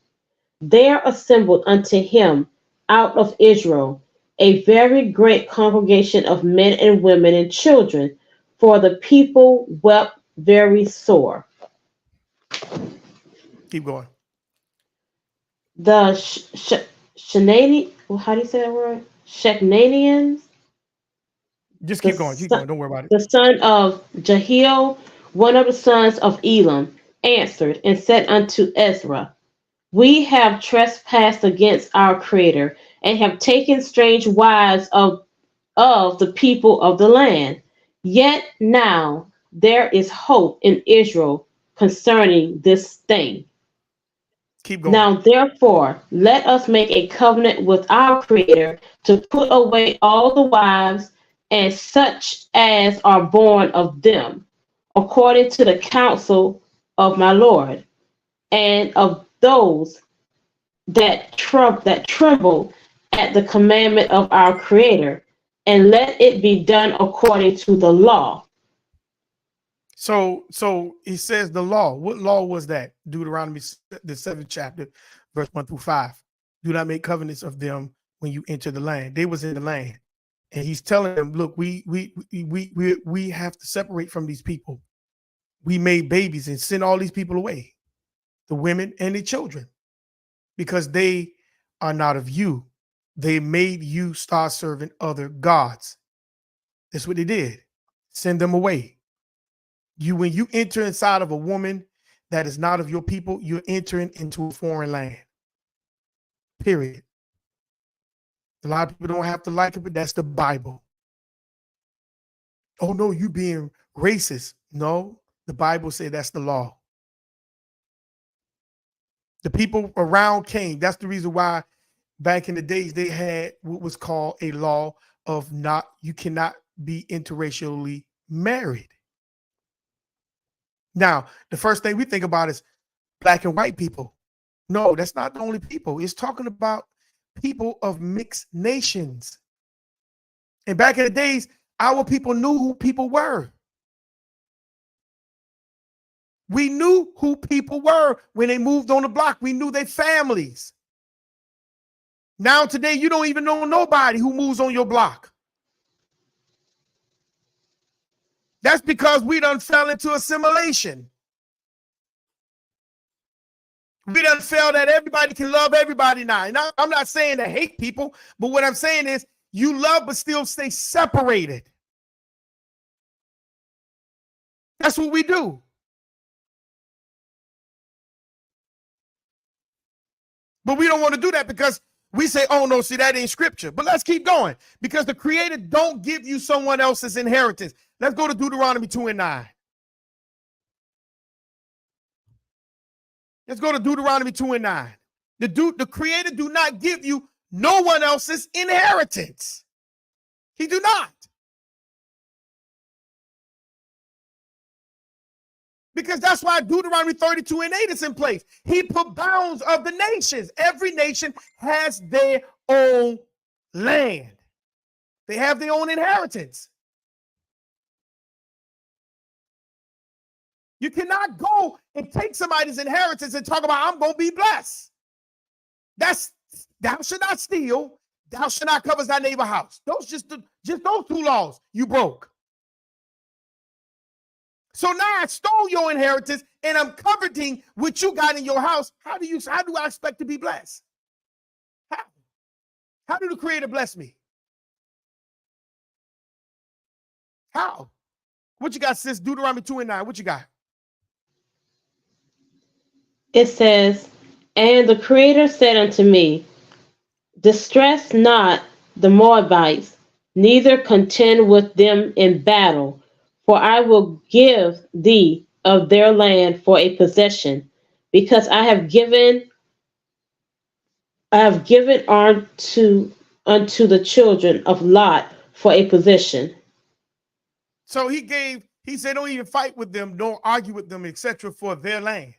Speaker 2: there assembled unto him out of Israel a very great congregation of men and women and children, for the people wept very sore.
Speaker 1: Keep going.
Speaker 2: The Shanani, how do you say that word? Shechnanians,
Speaker 1: Just
Speaker 2: the
Speaker 1: keep going. Keep
Speaker 2: son,
Speaker 1: going. Don't worry about it.
Speaker 2: the son of Jehiel, one of the sons of Elam, answered and said unto Ezra, we have trespassed against our Creator and have taken strange wives of the people of the land. Yet now there is hope in Israel concerning this thing.
Speaker 1: Keep going.
Speaker 2: Now therefore let us make a covenant with our Creator to put away all the wives and such as are born of them, according to the counsel of my Lord, and of those that tremble at the commandment of our Creator, and let it be done according to the law.
Speaker 1: So he says the law. What law was that? Deuteronomy, the 7th chapter, verse 1 through 5. Do not make covenants of them when you enter the land. They was in the land. And he's telling them, look, we have to separate from these people. We made babies and sent all these people away, the women and the children, because they are not of you. They made you start serving other gods. That's what they did. Send them away. When you enter inside of a woman that is not of your people, you're entering into a foreign land. Period. A lot of people don't have to like it, but that's the Bible. Oh no, you being racist. No, the Bible says that's the law. The people around came. That's the reason why back in the days they had what was called a law of you cannot be interracially married. Now, the first thing we think about is black and white people. No, that's not the only people. It's talking about people of mixed nations. And back in the days, our people knew who people were. We knew who people were when they moved on the block. We knew their families. Now today, you don't even know nobody who moves on your block. That's because we done fell into assimilation. We done felt that everybody can love everybody now. And I'm not saying to hate people, but what I'm saying is you love but still stay separated. That's what we do. But we don't want to do that because we say, oh no, see, that ain't scripture. But let's keep going because the Creator don't give you someone else's inheritance. Let's go to Deuteronomy 2 and 9. Let's go to Deuteronomy 2 and 9. The Creator do not give you no one else's inheritance. He do not. Because that's why Deuteronomy 32 and 8 is in place. He put bounds of the nations. Every nation has their own land. They have their own inheritance. You cannot go and take somebody's inheritance and talk about, I'm going to be blessed. That's, thou shalt not steal, thou shalt not covet thy neighbor's house. Those just those two laws you broke. So now I stole your inheritance and I'm coveting what you got in your house. How do I expect to be blessed? How did the Creator bless me? How? What you got, sis? Deuteronomy 2:9. What you got?
Speaker 2: It says, and the Creator said unto me, distress not the Moabites, neither contend with them in battle, for I will give thee of their land for a possession, because I have given unto the children of Lot for a possession.
Speaker 1: So he said, don't even fight with them, don't argue with them, etc., for their land,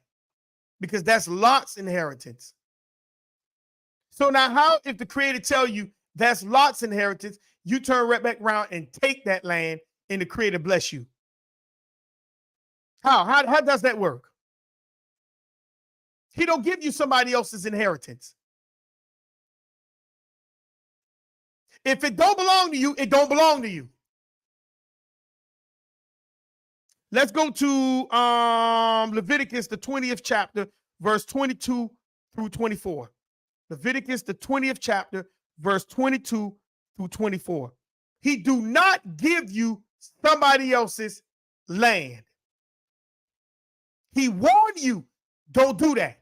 Speaker 1: because that's Lot's inheritance. So now, how if the Creator tell you that's Lot's inheritance, you turn right back around and take that land, and the Creator bless you? How does that work? He don't give you somebody else's inheritance. If it don't belong to you, it don't belong to you. Let's go to Leviticus, the 20th chapter, verse 22 through 24. Leviticus, the 20th chapter, verse 22 through 24. He do not give you somebody else's land. He warned you, don't do that.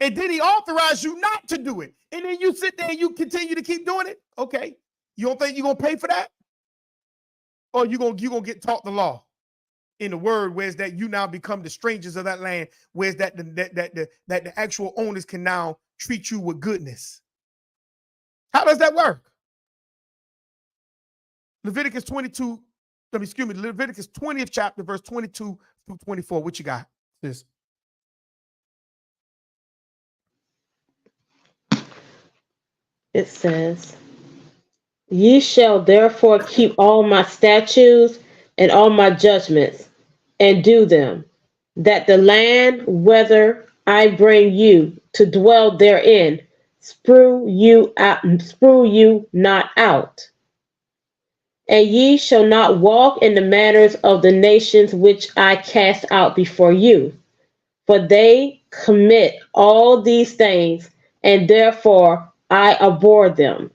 Speaker 1: And then he authorized you not to do it. And then you sit there and you continue to keep doing it. Okay. You don't think you're going to pay for that? Or you're going to get taught the law in the word, whereas that you now become the strangers of that land, whereas that the actual owners can now treat you with goodness. How does that work? Leviticus 20th chapter, verse 22 through 24. What you got? This.
Speaker 2: It says, ye shall therefore keep all my statutes and all my judgments, and do them, that the land whither I bring you to dwell therein sprue you not out. And ye shall not walk in the manners of the nations which I cast out before you, for they commit all these things, and therefore I abhor them.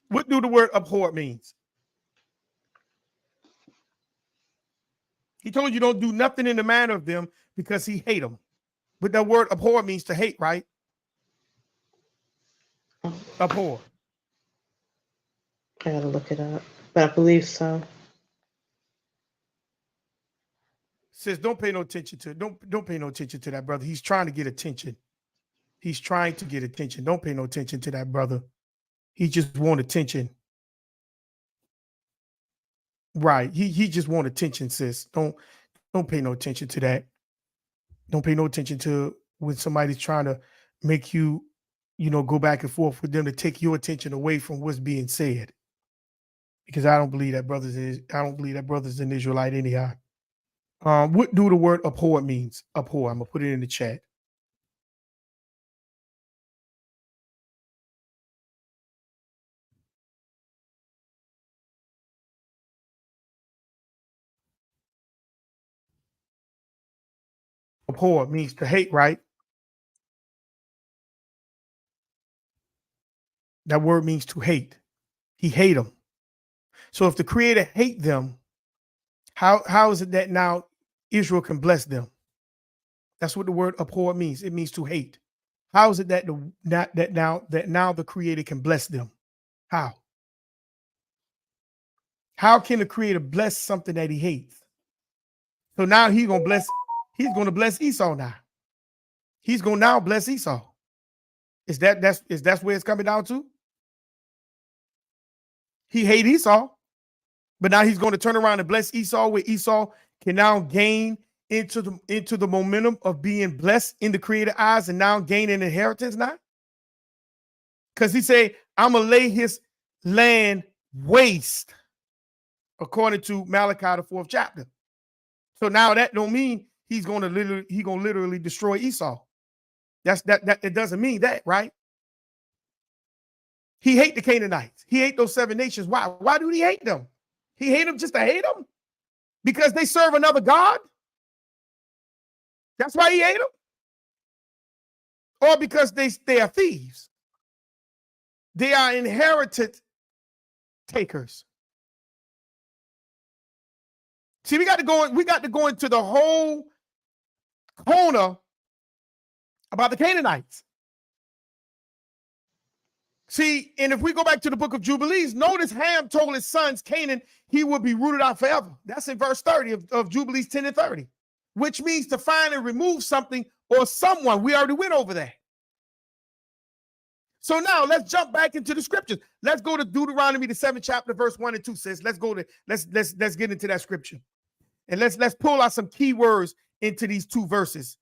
Speaker 1: What do the word abhor means? He told you don't do nothing in the manner of them because he hate them. But that word abhor means to hate, right? Abhor.
Speaker 2: I gotta look it up, but I believe so.
Speaker 1: Says don't pay no attention to it. Don't pay no attention to that brother. He's trying to get attention. He's trying to get attention. Don't pay no attention to that brother. He just want attention. Right. He just want attention, sis. Don't pay no attention to that. Don't pay no attention to when somebody's trying to make you, go back and forth with them to take your attention away from what's being said. Because I don't believe that brother's an Israelite anyhow. What do the word abhor means? Abhor. I'm gonna put it in the chat. Abhor means to hate, right? That word means to hate. He hate them. So if the Creator hate them, how is it that now Israel can bless them? That's what the word abhor means. It means to hate. How is it that now the Creator can bless them? How? How can the Creator bless something that he hates? So now he's going to bless Esau now. He's going to now bless Esau. Is that where it's coming down to? He hate Esau, but now he's going to turn around and bless Esau, where Esau can now gain into the momentum of being blessed in the Creator's eyes and now gain an inheritance now? Because he say, I'm going to lay his land waste. according to Malachi, the 4th chapter. So now that don't mean he's gonna literally destroy Esau. That it doesn't mean that, right? He hate the Canaanites. He hate those 7 nations. Why? Why do he hate them? He hate them just to hate them? Because they serve another God? That's why he hate them? Or because they are thieves? They are inherited takers. See, we got to go into the whole corner about the Canaanites. See, and if we go back to the book of Jubilees, notice Ham told his sons, Canaan, he would be rooted out forever. That's in verse 30 of Jubilees 10 and 30, which means to find and remove something or someone. We already went over that. So now let's jump back into the scriptures. Let's go to Deuteronomy, the 7th chapter, verse 1 and 2 says, let's get into that scripture. And let's pull out some key words into these 2 verses.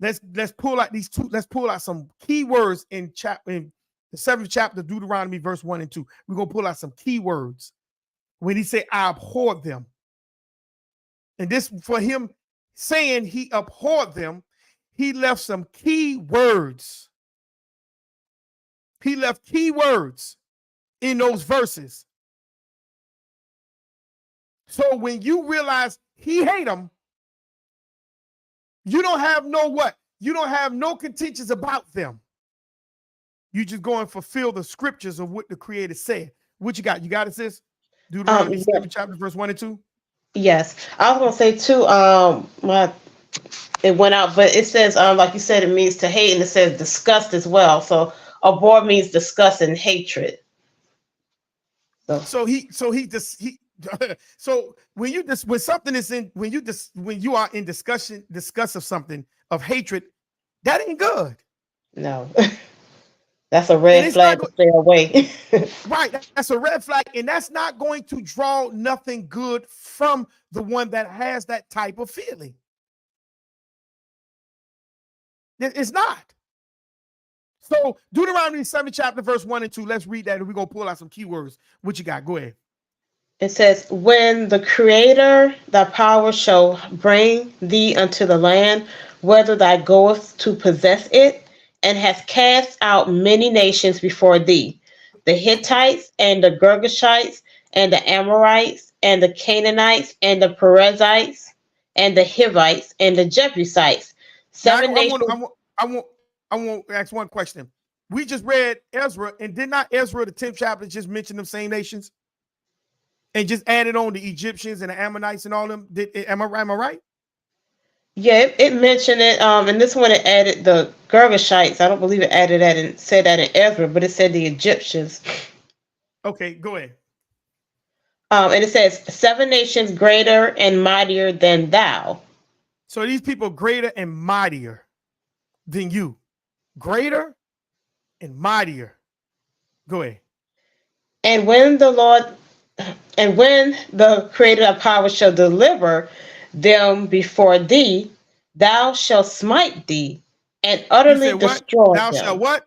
Speaker 1: Let's pull out some key words in the 7th chapter of Deuteronomy, verse 1 and 2. We're going to pull out some key words when he said, I abhorred them. And this, for him saying he abhorred them, he left some key words. He left key words in those verses. So when you realize he hate them, you don't have no what? You don't have no contentions about them. You just go and fulfill the scriptures of what the Creator said. What you got? You got it, sis? Deuteronomy 7th chapter, verse 1 and 2.
Speaker 2: Yes, I was gonna say too. It went out, but it says, like you said, it means to hate, and it says disgust as well. So abhor means disgust and hatred.
Speaker 1: So when you are in discuss of something of hatred, that ain't good.
Speaker 2: No. That's a red flag to stay away.
Speaker 1: Right. That's a red flag. And that's not going to draw nothing good from the one that has that type of feeling. It's not. So Deuteronomy 7th chapter, verse 1 and 2. Let's read that and we're going to pull out some keywords. What you got? Go ahead.
Speaker 2: It says, when the Creator, thy power, shall bring thee unto the land, whether thou goest to possess it, and hast cast out many nations before thee, the Hittites, and the Girgashites, and the Amorites, and the Canaanites, and the Perizzites, and the Hivites, and the Jebusites. I
Speaker 1: want to ask one question. We just read Ezra, and did not Ezra, the 10th chapter, just mention them same nations? And just added on the Egyptians and the Ammonites and all them? Am I right?
Speaker 2: Yeah, it mentioned it. And this one it added the Girgashites. I don't believe it added that and said that in Ezra, but it said the Egyptians.
Speaker 1: Okay, go ahead.
Speaker 2: And it says 7 nations greater and mightier than thou.
Speaker 1: So these people greater and mightier than you. Greater and mightier. Go ahead.
Speaker 2: And when the Creator of power shall deliver them before thee, thou shalt smite thee and utterly destroy them.
Speaker 1: Thou shalt what?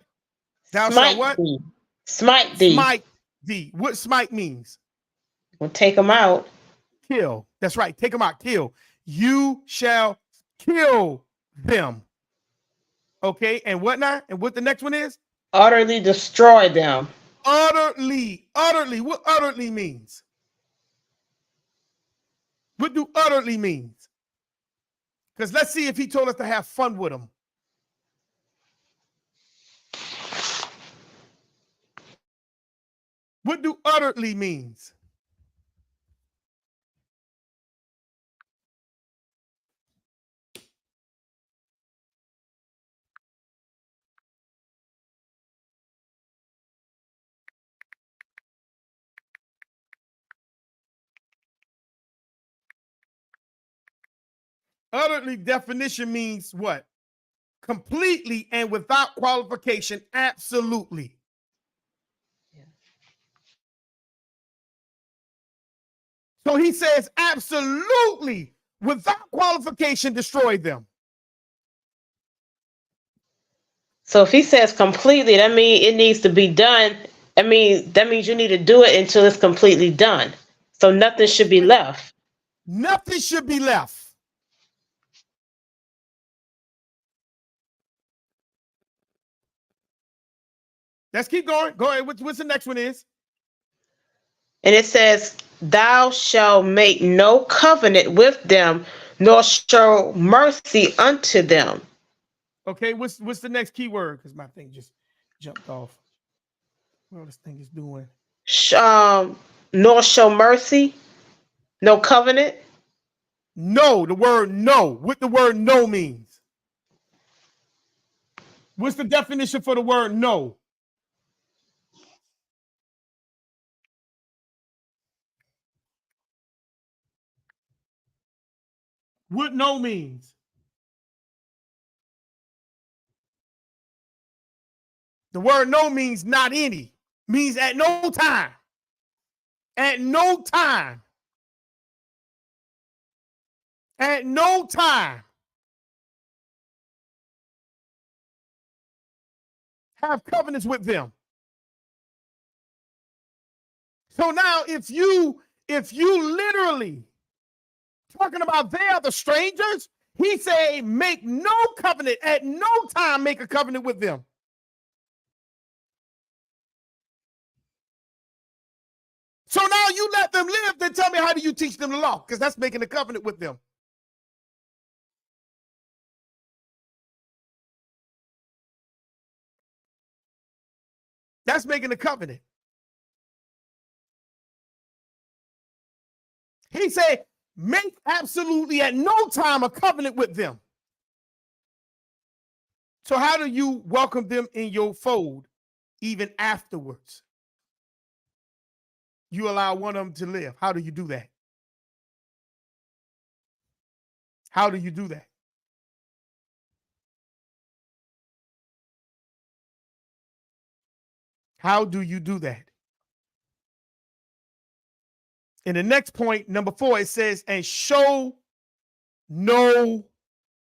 Speaker 1: Thou
Speaker 2: smite
Speaker 1: shalt what?
Speaker 2: Thee. Smite thee.
Speaker 1: Smite thee. What smite means?
Speaker 2: We'll take them out.
Speaker 1: Kill. That's right. Take them out. Kill. You shall kill them. Okay. And what now? And what the next one is?
Speaker 2: Utterly destroy them.
Speaker 1: Utterly. What utterly means? What do utterly means? Because let's see if he told us to have fun with them. What do utterly means? Utterly definition means what? Completely and without qualification, absolutely. Yeah. So he says, absolutely, without qualification, destroy them.
Speaker 2: So if he says completely, that means it needs to be done. I mean, that means you need to do it until it's completely done. So nothing should be left.
Speaker 1: Nothing should be left. Let's keep going. Go ahead. What's the next one is?
Speaker 2: And it says, thou shalt make no covenant with them, nor show mercy unto them.
Speaker 1: Okay, what's the next key word? Because my thing just jumped off. What this thing is doing?
Speaker 2: Nor show mercy, no covenant.
Speaker 1: No, the word no. What the word no means? What's the definition for the word no? What no means? The word no means not any. Means at no time. At no time. At no time. Have covenants with them. So now if you literally talking about they are the strangers, he say make no covenant, at no time make a covenant with them. So now you let them live, then tell me, how do you teach them the law? Because that's making a covenant with them. That's making a covenant. He said, make absolutely at no time a covenant with them. So how do you welcome them in your fold even afterwards? You allow one of them to live. How do you do that? How do you do that? How do you do that? In the next point, number 4, it says, and show no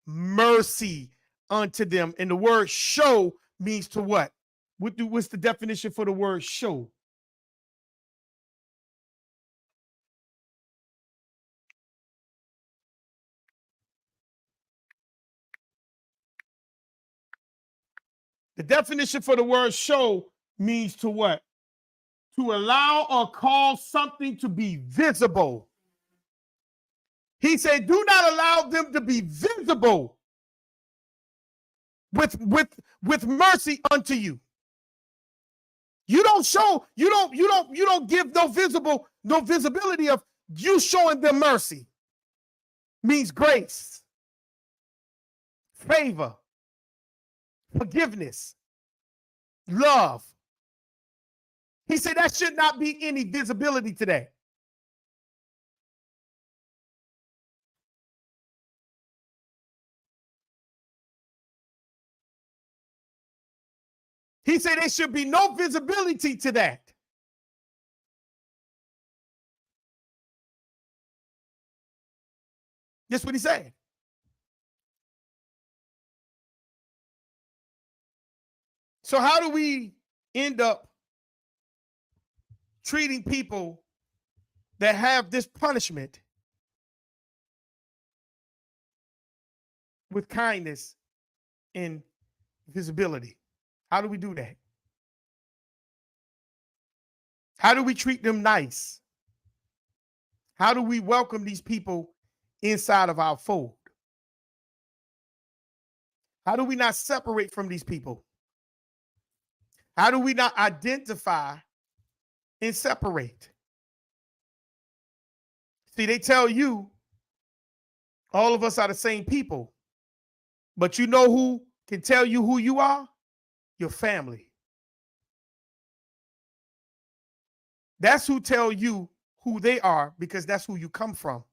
Speaker 1: mercy unto them. And the word show means to what? What's the definition for the word show? The definition for the word show means to what? To allow or cause something to be visible. He said, do not allow them to be visible with mercy unto you. You don't show, you don't give no visibility of you showing them mercy. Means grace, favor, forgiveness, love. He said that should not be any visibility today. He said there should be no visibility to that. That's what he said. So how do we end up treating people that have this punishment with kindness and visibility? How do we do that? How do we treat them nice? How do we welcome these people inside of our fold? How do we not separate from these people? How do we not identify and separate? See, they tell you all of us are the same people, but you know who can tell you who you are? Your family. That's who tell you who they are, because that's who you come from.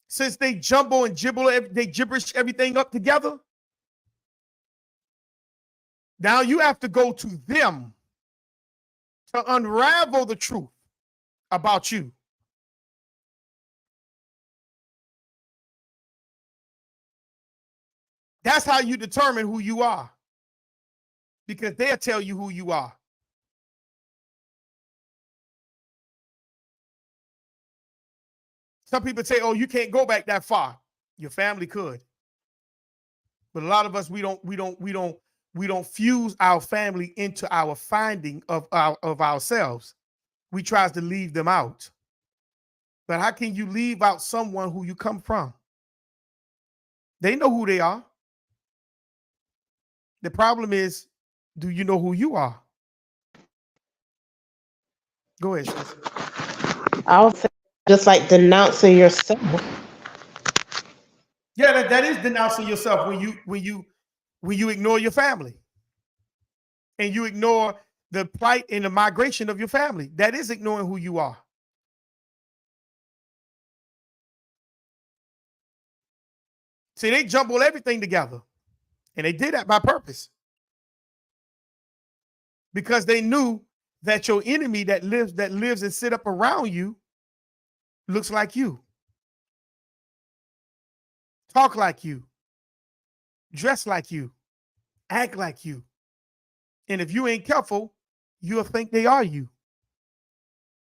Speaker 1: Since they jumble and they gibberish everything up together, now you have to go to them to unravel the truth about you. That's how you determine who you are, because they'll tell you who you are. Some people say, oh, you can't go back that far. Your family could. But a lot of us, we don't fuse our family into our finding of ourselves. We try to leave them out. But how can you leave out someone who you come from? They know who they are. The problem is, do you know who you are? Go ahead, sis.
Speaker 2: I would say just like denouncing yourself.
Speaker 1: Yeah, that is denouncing yourself when you ignore your family and you ignore the plight and the migration of your family. That is ignoring who you are. See, they jumbled everything together, and they did that by purpose because they knew that your enemy that lives and sit up around you looks like you, talk like you, dress like you, act like you. And if you ain't careful, you'll think they are you.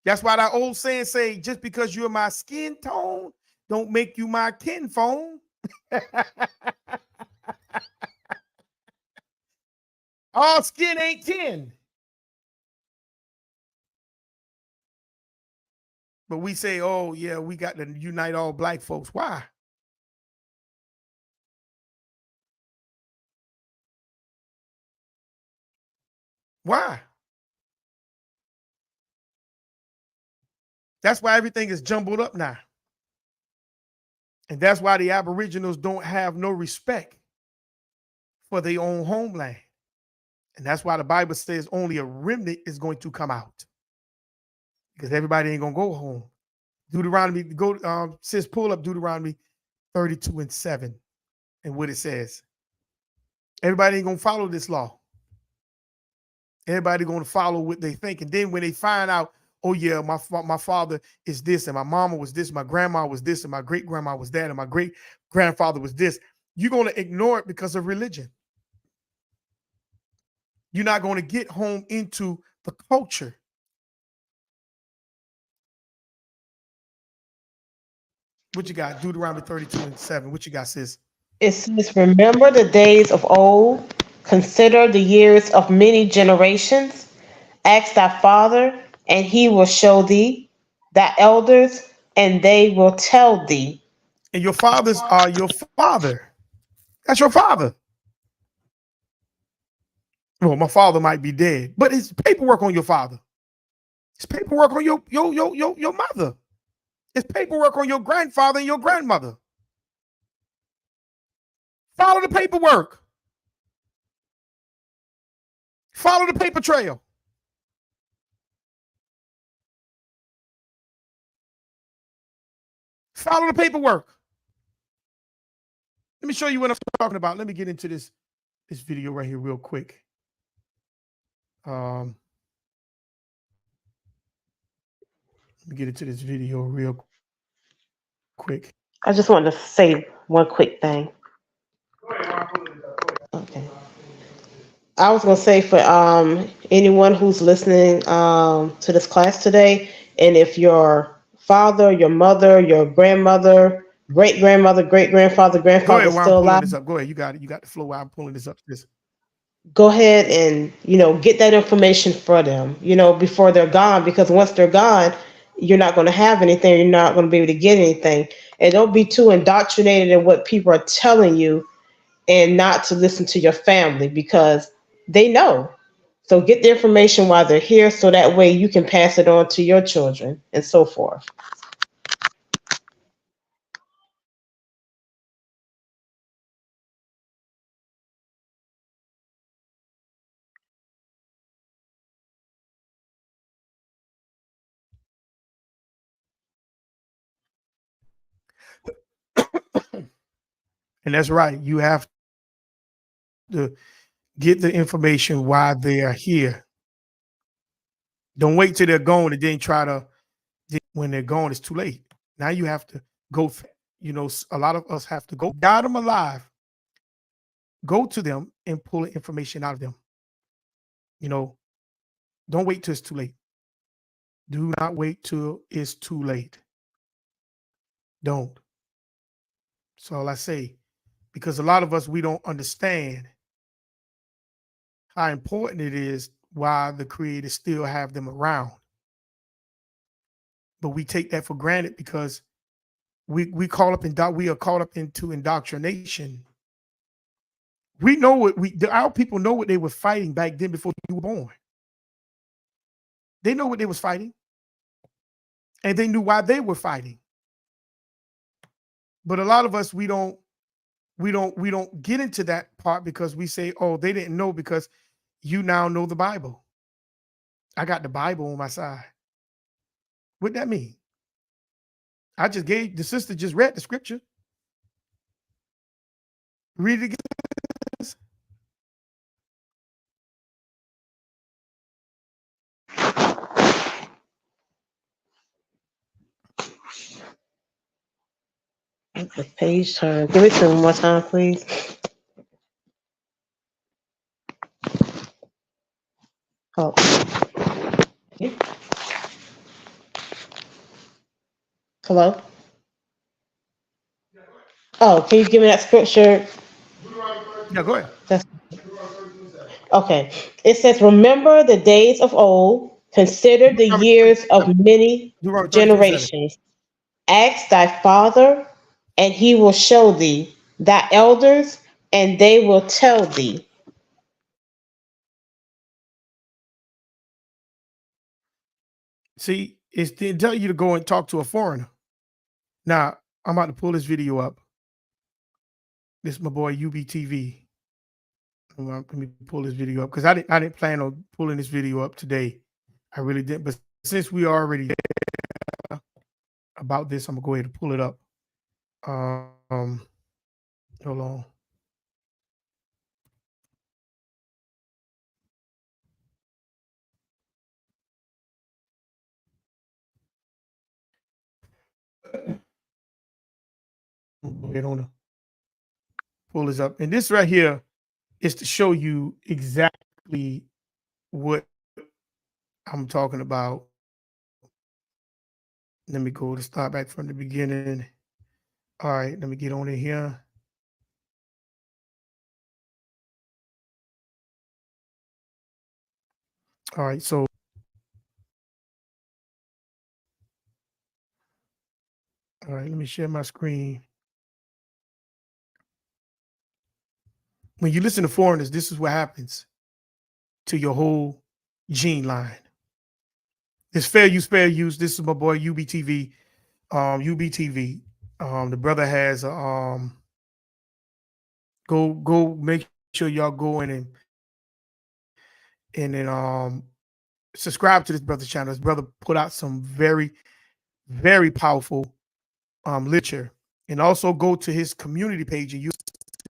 Speaker 1: That's why that old saying say, just because you're my skin tone, don't make you my kinphone. All skin ain't kin. But we say, oh, yeah, we got to unite all black folks. Why? Why? That's why everything is jumbled up now. And that's why the Aboriginals don't have no respect for their own homeland. And that's why the Bible says only a remnant is going to come out. Because everybody ain't going to go home. Deuteronomy, says pull up Deuteronomy 32:7 and what it says. Everybody ain't going to follow this law. Everybody going to follow what they think. And then when they find out, oh yeah, my father is this, and my mama was this, my grandma was this, and my great grandma was that, and my great grandfather was this, you're going to ignore it because of religion. You're not going to get home into the culture. What you got? Deuteronomy 32:7. What you got, sis?
Speaker 2: It says, remember the days of old, consider the years of many generations. Ask thy father, and he will show thee, thy elders, and they will tell thee.
Speaker 1: And your fathers are your father. That's your father. Well, my father might be dead, but it's paperwork on your father. It's paperwork on your mother. It's paperwork on your grandfather and your grandmother. Follow the paperwork. Follow the paper trail. Follow the paperwork. Let me show you what I'm talking about. Let me get into this video right here real quick. Let me get into this video real quick.
Speaker 2: I just wanted to say one quick thing. Okay. I was gonna say for anyone who's listening to this class today, and if your father, your mother, your grandmother, great grandmother, great grandfather,
Speaker 1: Go
Speaker 2: grandfather
Speaker 1: ahead
Speaker 2: is
Speaker 1: while I'm
Speaker 2: still
Speaker 1: pulling
Speaker 2: alive,
Speaker 1: this up. Go ahead. You got it. You got the flow while I'm pulling this up.
Speaker 2: go ahead and get that information for them. Before they're gone, because once they're gone, you're not going to have anything. You're not going to be able to get anything, and don't be too indoctrinated in what people are telling you and not to listen to your family because they know. So get the information while they're here so that way you can pass it on to your children and so forth.
Speaker 1: And that's right. You have to get the information while they are here. Don't wait till they're gone and then try to, when they're gone, it's too late. Now you have to go, a lot of us have to go, got them alive, go to them and pull the information out of them. Don't wait till it's too late. Do not wait till it's too late. Don't. That's all I say. Because a lot of us, we don't understand how important it is why the creators still have them around. But we take that for granted because we are caught up into indoctrination. We know what our people know what they were fighting back then before you were born. They know what they was fighting, and they knew why they were fighting. But a lot of us, we don't get into that part because we say, oh, they didn't know because you now know the Bible. I got the Bible on my side. What that mean? I just gave the sister just read the scripture. Read it again.
Speaker 2: The page turn. Give it to me one more time, please. Oh. Hello? Oh, can you give me that scripture?
Speaker 1: Yeah, go ahead.
Speaker 2: Okay. It says, remember the days of old, consider the years of many generations. Ask thy father, and he will show thee, thy elders, and they will tell thee.
Speaker 1: See, it's to tell you to go and talk to a foreigner. Now, I'm about to pull this video up. This is my boy UBTV. Let me pull this video up because I didn't plan on pulling this video up today. I really didn't. But since we already about this, I'm gonna go ahead and pull it up. Hold on. Go ahead pull this up, and this right here is to show you exactly what I'm talking about. Let me go to start back from the beginning. All right, let me get on in here. All right, so all right, let me share my screen. When you listen to foreigners, this is what happens to your whole gene line. It's fair use, fair use. This is my boy UBTV. UBTV. The brother has go make sure y'all go in and then subscribe to this brother's channel. His brother put out some very, very powerful literature. And also go to his community page and you'll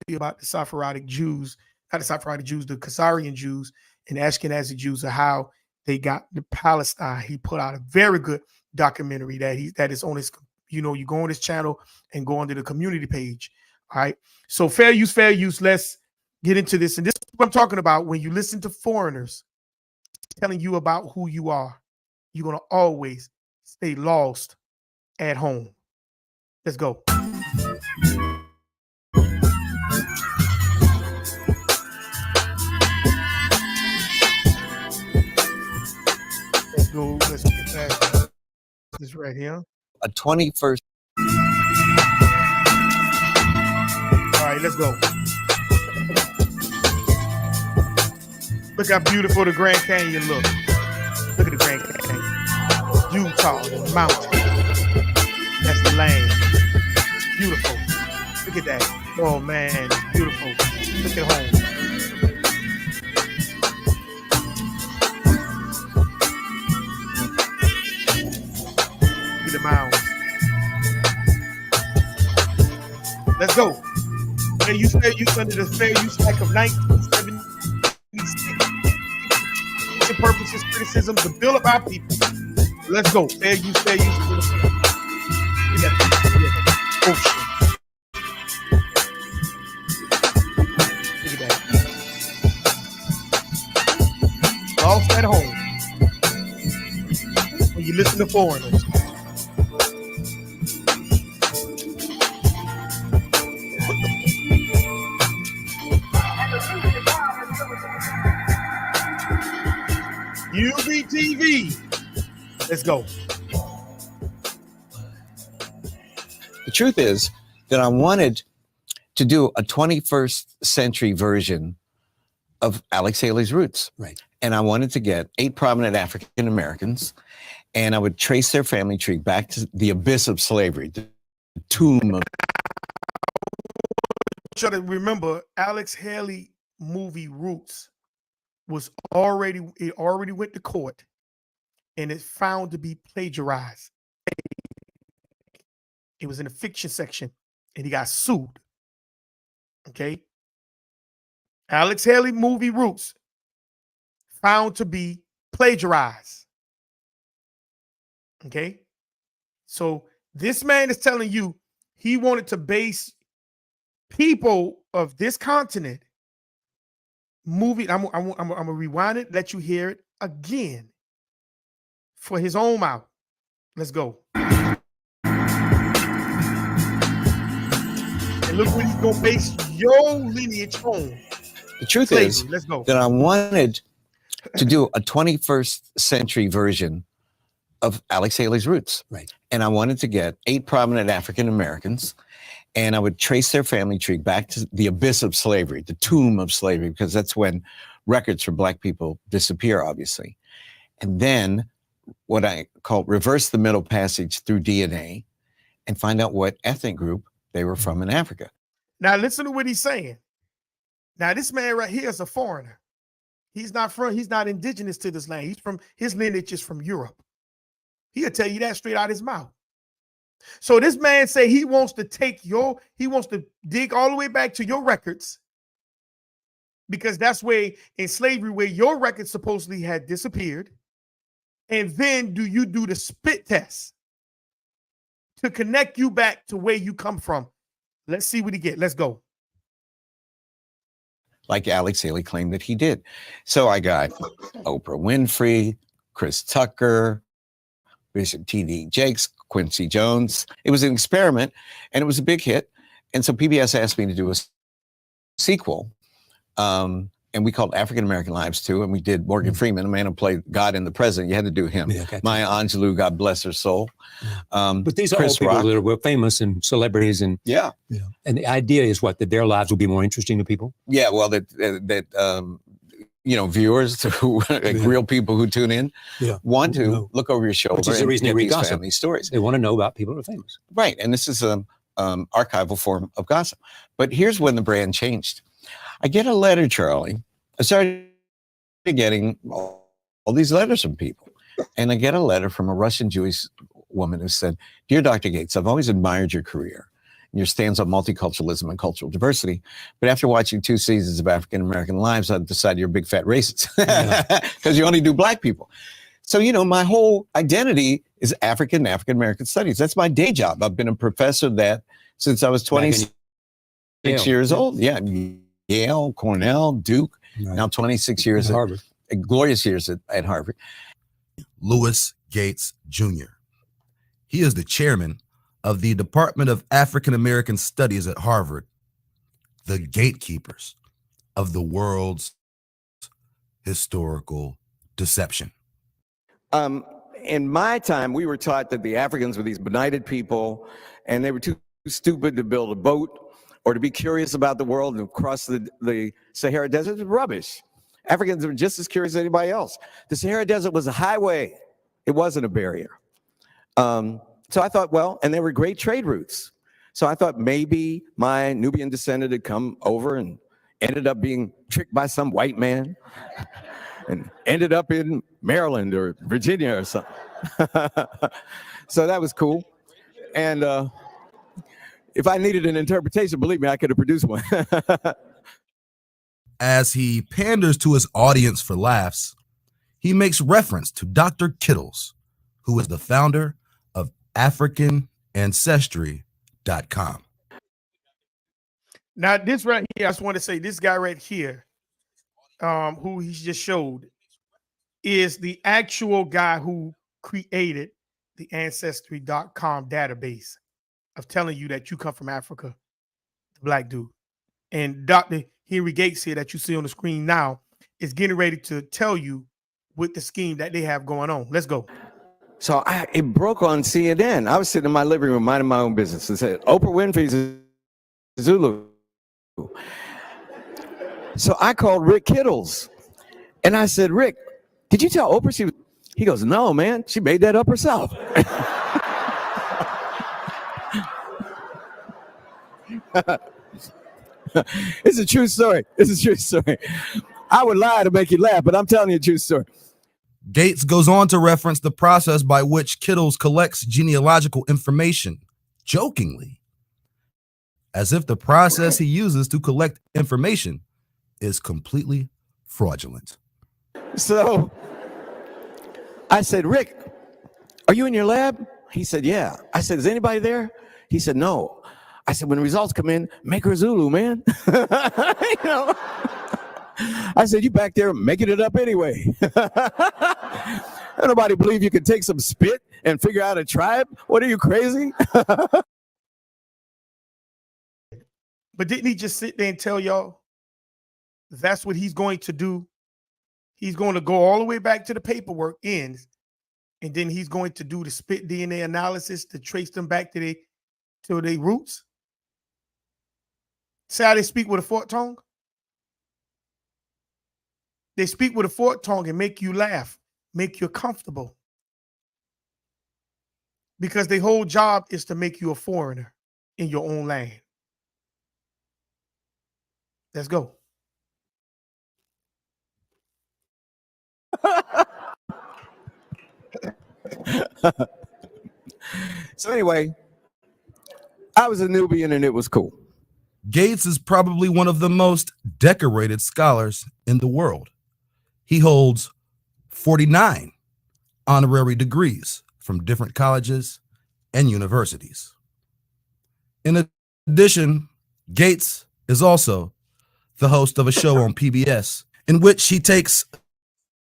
Speaker 1: see about the Sephardic Jews, not the Sephardic Jews, the Khazarian Jews and Ashkenazi Jews, of how they got to Palestine. He put out a very good documentary that is on his, you go on his channel and go onto the community page. All right. So fair use, fair use. Let's get into this. And this is what I'm talking about. When you listen to foreigners telling you about who you are, you're going to always stay lost at home. Let's go. Let's go. Let's get past this right here.
Speaker 3: A 21st.
Speaker 1: All right, let's go. Look how beautiful the Grand Canyon looks. Look at the Grand Canyon. Utah, the mountain. That's the land. Beautiful. Look at that. Oh man, beautiful. Look at home. Look at the mounds. Let's go. Fair use under the Fair Use Act of 1976. The purposes, criticism, the bill of our people. Let's go. Fair use. Look at that. Oh, shit. Look at that. Lost at home. When you listen to foreigners. UBTV. Let's go.
Speaker 3: The truth is that I wanted to do a 21st century version of Alex Haley's Roots.
Speaker 4: Right.
Speaker 3: And I wanted to get 8 prominent African Americans, and I would trace their family tree back to the abyss of slavery, the tomb of.
Speaker 1: Try to remember, Alex Haley movie Roots was already went to court, and it's found to be plagiarized. It was in the fiction section, and he got sued. Okay. Alex Haley movie Roots found to be plagiarized. Okay. So this man is telling you he wanted to base people of this continent movie. I'm gonna rewind it, let you hear it again for his own mouth. Let's go. And look what he's gonna base your lineage on.
Speaker 3: The truth
Speaker 1: Slavery.
Speaker 3: is
Speaker 1: Let's go.
Speaker 3: that I wanted to do a 21st century version of Alex Haley's Roots.
Speaker 4: Right.
Speaker 3: And I wanted to get 8 prominent African Americans, and I would trace their family tree back to the abyss of slavery, the tomb of slavery, because that's when records for Black people disappear, obviously. And then what I call reverse the middle passage through DNA and find out what ethnic group they were from in Africa.
Speaker 1: Now listen to what he's saying. Now this man right here is a foreigner. He's not indigenous to this land. His lineage is from Europe. He'll tell you that straight out his mouth. So this man say he wants to dig all the way back to your records, because that's where in slavery where your records supposedly had disappeared. And then you do the spit test to connect you back to where you come from. Let's see what he get. Let's go.
Speaker 3: Like Alex Haley claimed that he did. So I got Oprah Winfrey, Chris Tucker, Bishop T.D. Jakes, Quincy Jones. It was an experiment, and it was a big hit. And so PBS asked me to do a sequel, and we called African American Lives too. And we did Morgan Freeman, a man who played God and the President. You had to do him.
Speaker 4: Yeah, gotcha.
Speaker 3: Maya Angelou, God bless her soul.
Speaker 4: But these are all
Speaker 3: Chris
Speaker 4: people
Speaker 3: Rock.
Speaker 4: that were famous and celebrities, and
Speaker 3: Yeah.
Speaker 4: And the idea is what, that their lives will be more interesting to people.
Speaker 3: Yeah, well, viewers, who real people who tune in, want to look over your shoulder.
Speaker 4: Which is the
Speaker 3: and
Speaker 4: reason they
Speaker 3: get
Speaker 4: read
Speaker 3: these
Speaker 4: gossip.
Speaker 3: family stories.
Speaker 4: They want to know about people who are famous.
Speaker 3: Right, and this is an archival form of gossip. But here's when the brand changed. I get a letter, Charlie. I started getting all these letters from people. And I get a letter from a Russian Jewish woman who said, "Dear Dr. Gates, I've always admired your career and your stance on multiculturalism and cultural diversity. But after watching 2 seasons of African American Lives, I've decided you're a big fat racist because you only do Black people. So, my whole identity is African American studies. That's my day job. I've been a professor of that since I was 26 years old. Yeah, Yale, Cornell, Duke, now 26 years
Speaker 4: at Harvard.
Speaker 3: Glorious years at Harvard.
Speaker 5: Louis Gates Jr. He is the chairman of the Department of African American Studies at Harvard, the gatekeepers of the world's historical deception.
Speaker 3: In my time, we were taught that the Africans were these benighted people, and they were too stupid to build a boat or to be curious about the world and cross the Sahara Desert. It's rubbish. Africans are just as curious as anybody else. The Sahara Desert was a highway. It wasn't a barrier. So I thought, and there were great trade routes. So I thought maybe my Nubian descendant had come over and ended up being tricked by some white man and ended up in Maryland or Virginia or something. So that was cool. And if I needed an interpretation, believe me, I could have produced one.
Speaker 5: As he panders to his audience for laughs, he makes reference to Dr. Kittles, who is the founder of AfricanAncestry.com.
Speaker 1: Now, this right here, I just want to say this guy right here, who he just showed, is the actual guy who created the Ancestry.com database of telling you that you come from Africa, the Black dude. And Dr. Henry Gates here that you see on the screen now is getting ready to tell you with the scheme that they have going on. Let's go.
Speaker 3: So it broke on CNN. I was sitting in my living room minding my own business. It said, Oprah Winfrey's Zulu. So I called Rick Kittles. And I said, Rick, did you tell Oprah she was? He goes, no, man. She made that up herself. It's a true story. It's a true story. I would lie to make you laugh, but I'm telling you a true story.
Speaker 5: Gates goes on to reference the process by which Kittles collects genealogical information, jokingly, as if the process he uses to collect information is completely fraudulent.
Speaker 3: So I said, Rick, are you in your lab? He said, yeah. I said, is anybody there? He said, no. I said, when the results come in, make her Zulu, man. You know? I said, you back there making it up anyway. Nobody believe you can take some spit and figure out a tribe? What are you, crazy?
Speaker 1: But didn't he just sit there and tell y'all that's what he's going to do? He's going to go all the way back to the paperwork ends, and then he's going to do the spit DNA analysis to trace them back to their roots. See how they speak with a forked tongue? They speak with a forked tongue and make you laugh, make you comfortable. Because their whole job is to make you a foreigner in your own land. Let's go.
Speaker 3: So anyway, I was a Nubian and it was cool.
Speaker 5: Gates is probably one of the most decorated scholars in the world. He holds 49 honorary degrees from different colleges and universities. In addition, Gates is also the host of a show on PBS in which he takes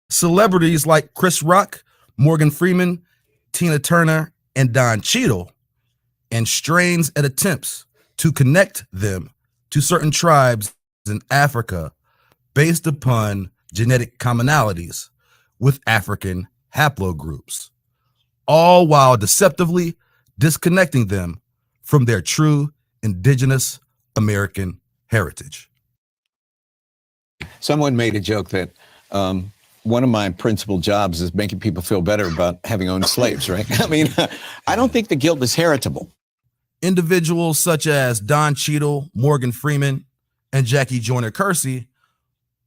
Speaker 5: celebrities like Chris Rock, Morgan Freeman, Tina Turner, and Don Cheadle and strains at attempts to connect them to certain tribes in Africa based upon genetic commonalities with African haplogroups, all while deceptively disconnecting them from their true indigenous American heritage.
Speaker 3: Someone made a joke that one of my principal jobs is making people feel better about having owned slaves, right? I mean, I don't think the guilt is heritable.
Speaker 5: Individuals such as Don Cheadle, Morgan Freeman, and Jackie Joyner Kersee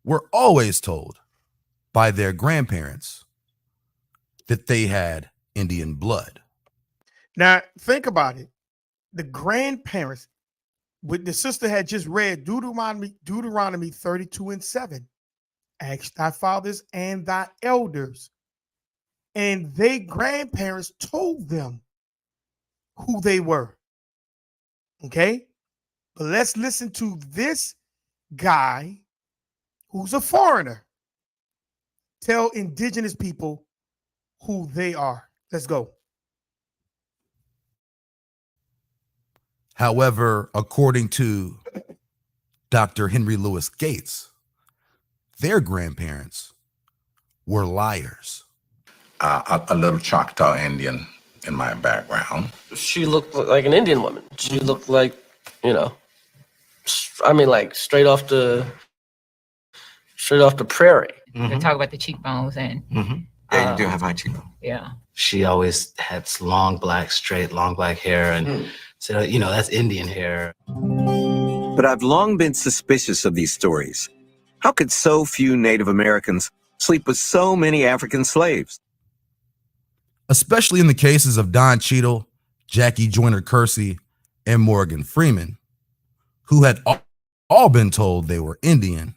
Speaker 5: were always told by their grandparents that they had Indian blood.
Speaker 1: Now, think about it. The grandparents, with the sister had just read Deuteronomy 32:7. Ask thy fathers and thy elders. And they grandparents told them who they were. Okay? But let's listen to this guy who's a foreigner tell indigenous people who they are. Let's go.
Speaker 5: However, according to Dr. Henry Louis Gates, their grandparents were liars.
Speaker 6: A little Choctaw Indian in my background.
Speaker 7: She looked like an Indian woman. She looked like, I mean, like straight off the prairie.
Speaker 8: They talk about the cheekbones and
Speaker 9: Yeah, you do have high cheekbone.
Speaker 8: yeah.
Speaker 9: She always had long black hair, and so that's Indian hair.
Speaker 3: But I've long been suspicious of these stories. How could so few Native Americans sleep with so many African slaves?
Speaker 5: Especially in the cases of Don Cheadle, Jackie Joyner Kersee, and Morgan Freeman, who had all been told they were Indian.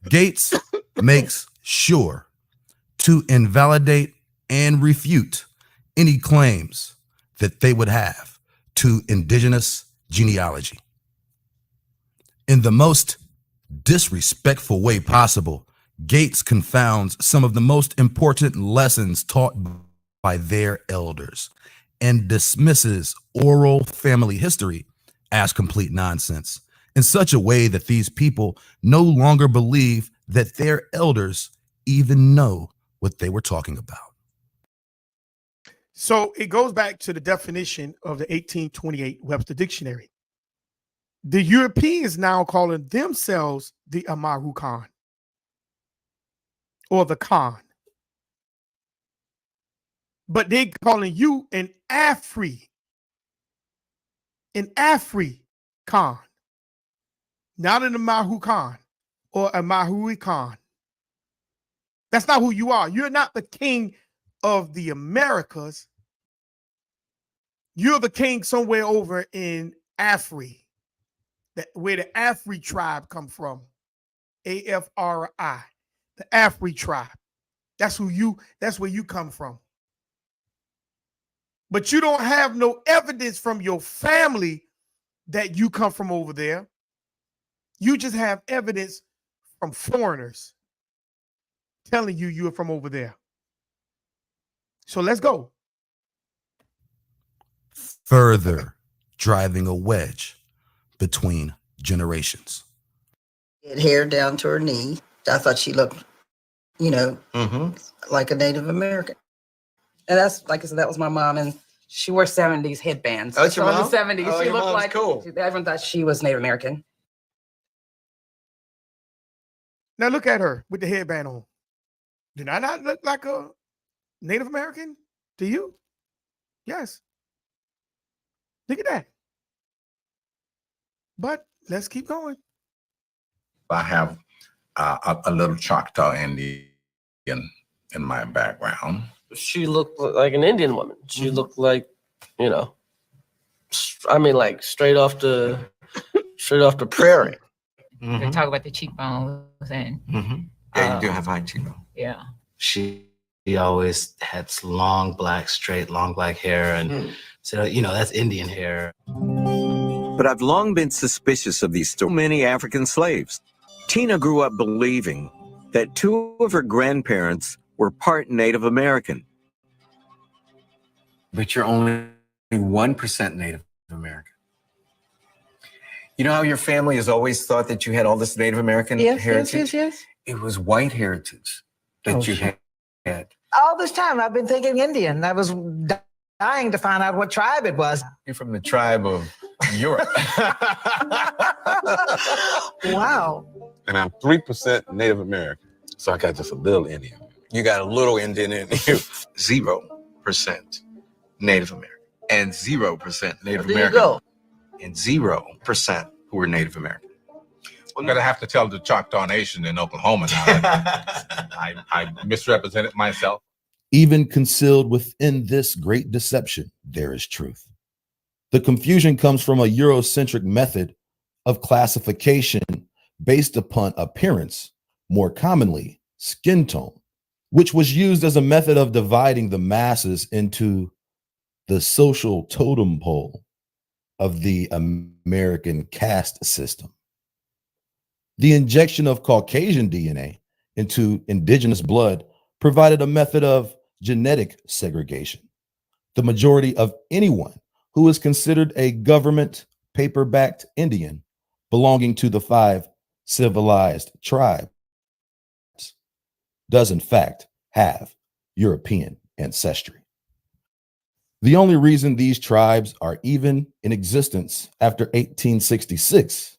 Speaker 5: Gates makes sure to invalidate and refute any claims that they would have to indigenous genealogy. In the most disrespectful way possible, Gates confounds some of the most important lessons taught by their elders and dismisses oral family history as complete nonsense in such a way that these people no longer believe that their elders even know what they were talking about.
Speaker 1: So it goes back to the definition of the 1828 Webster Dictionary. The Europeans now calling themselves the Amaru Khan or the Khan. But they calling you an Afri Khan, not an Amaru Khan or a Mahui Khan. That's not who you are. You're not the king of the Americas. You're the king somewhere over in Afri, where the Afri tribe come from. AFRI, the Afri tribe. That's where you come from. But you don't have no evidence from your family that you come from over there. You just have evidence from foreigners telling you you're from over there. So let's go.
Speaker 5: Further driving a wedge between generations.
Speaker 10: Hair down to her knee. I thought she looked, like a Native American. And that's, like I said, that was my mom. And she wore 70s headbands.
Speaker 3: Oh, it's your
Speaker 10: so
Speaker 3: mom?
Speaker 10: in the 70s,
Speaker 3: Oh,
Speaker 10: she
Speaker 3: your
Speaker 10: looked
Speaker 3: mom's
Speaker 10: like,
Speaker 3: cool.
Speaker 10: Everyone thought she was Native American.
Speaker 1: Now look at her with the headband on. Did I not look like a Native American to you? Yes. Look at that. But let's keep going.
Speaker 6: I have a little Choctaw Indian in my background.
Speaker 7: She looked like an Indian woman. She looked like, I mean, like straight off the prairie.
Speaker 8: To talk about the cheekbones and
Speaker 3: Yeah, you do have high cheekbone.
Speaker 8: yeah.
Speaker 9: She always had long black hair, and so that's Indian hair.
Speaker 3: But I've long been suspicious of these so many African slaves. Tina grew up believing that two of her grandparents were part Native American.
Speaker 11: But you're only 1% Native American. You know how your family has always thought that you had all this Native American heritage?
Speaker 10: Yes.
Speaker 11: It was white heritage that you had.
Speaker 10: All this time, I've been thinking Indian. I was dying to find out what tribe it was.
Speaker 11: You're from the tribe of Europe.
Speaker 10: Wow.
Speaker 12: And I'm 3% Native American. So I got just a little Indian.
Speaker 11: You got a little Indian in you. 0% Native American. And 0% Native
Speaker 10: There
Speaker 11: American.
Speaker 10: you go.
Speaker 11: And 0% who were Native American.
Speaker 6: I'm going to have to tell the Choctaw Nation in Oklahoma now that I misrepresented myself.
Speaker 5: Even concealed within this great deception, there is truth. The confusion comes from a Eurocentric method of classification based upon appearance, more commonly skin tone, which was used as a method of dividing the masses into the social totem pole of the American caste system. The injection of Caucasian DNA into indigenous blood provided a method of genetic segregation. The majority of anyone who is considered a government paper-backed Indian belonging to the 5 civilized tribes does in fact have European ancestry. The only reason these tribes are even in existence after 1866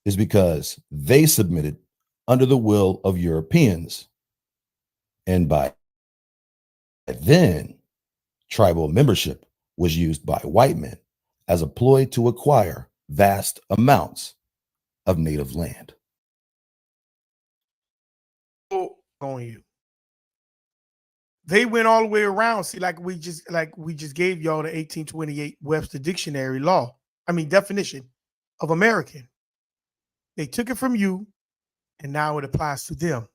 Speaker 5: is because they submitted under the will of Europeans. And by then, tribal membership was used by white men as a ploy to acquire vast amounts of native land.
Speaker 1: On you. They went all the way around. See, like we just gave y'all the 1828 Webster Dictionary definition of American. They took it from you, and now it applies to them.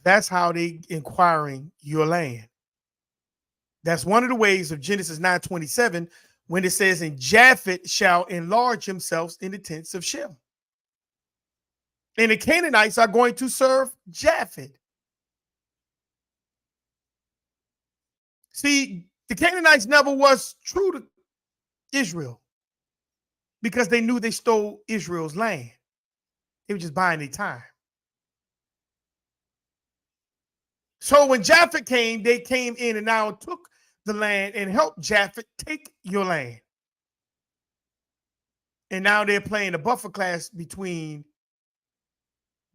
Speaker 1: That's how they inquiring your land. That's one of the ways of Genesis 9:27 when it says, "And Japheth shall enlarge himself in the tents of Shem." And the Canaanites are going to serve Japheth. See, the Canaanites never was true to Israel because they knew they stole Israel's land. They were just buying their time. So when Japheth came, they came in and now took the land and helped Japheth take your land. And now they're playing a buffer class between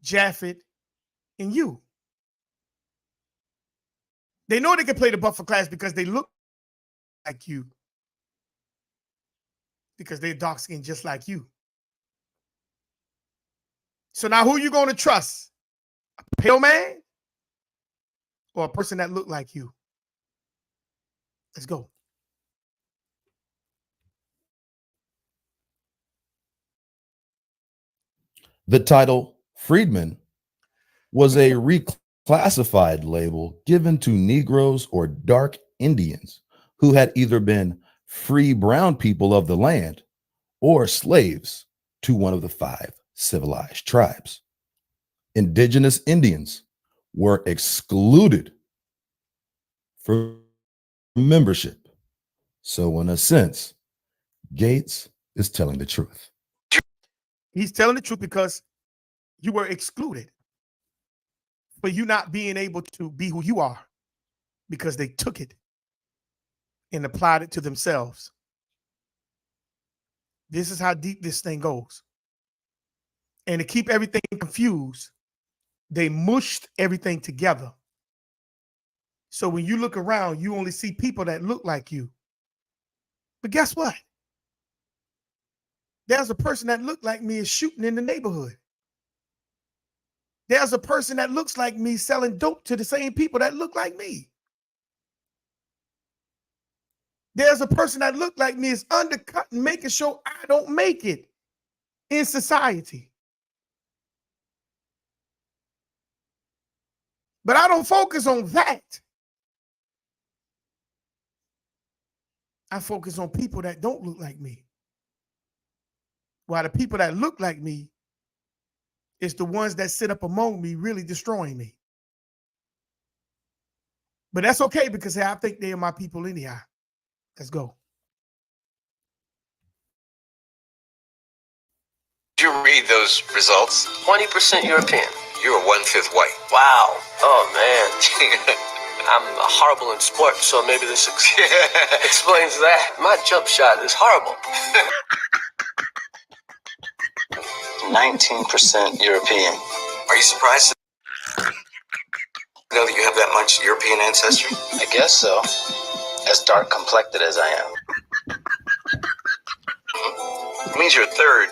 Speaker 1: Japheth and you. They know they can play the buffer class because they look like you. Because they're dark skinned just like you. So now who are you going to trust? A pale man or a person that looked like you? Let's go.
Speaker 5: The title Freedman was a reclassified label given to Negroes or dark Indians who had either been free brown people of the land or slaves to one of the 5 civilized tribes. Indigenous Indians were excluded from membership. So in a sense, Gates is telling the truth.
Speaker 1: He's telling the truth because you were excluded for you not being able to be who you are because they took it and applied it to themselves. This is how deep this thing goes. And to keep everything confused, they mushed everything together. So when you look around, you only see people that look like you. But guess what? There's a person that looked like me is shooting in the neighborhood. There's a person that looks like me selling dope to the same people that look like me. There's a person that looked like me is undercutting, making sure I don't make it in society. But I don't focus on that. I focus on people that don't look like me. While the people that look like me is the ones that sit up among me, really destroying me. But that's okay because I think they are my people anyhow. Let's go.
Speaker 13: Did you read those results?
Speaker 14: 20% European.
Speaker 13: You're 1/5 white.
Speaker 14: Wow. Oh, man. I'm horrible in sports, so maybe this explains that. My jump shot is horrible. 19% European.
Speaker 13: Are you surprised to know that you have that much European ancestry?
Speaker 14: I guess so. As dark complected as I am.
Speaker 13: It means you're a third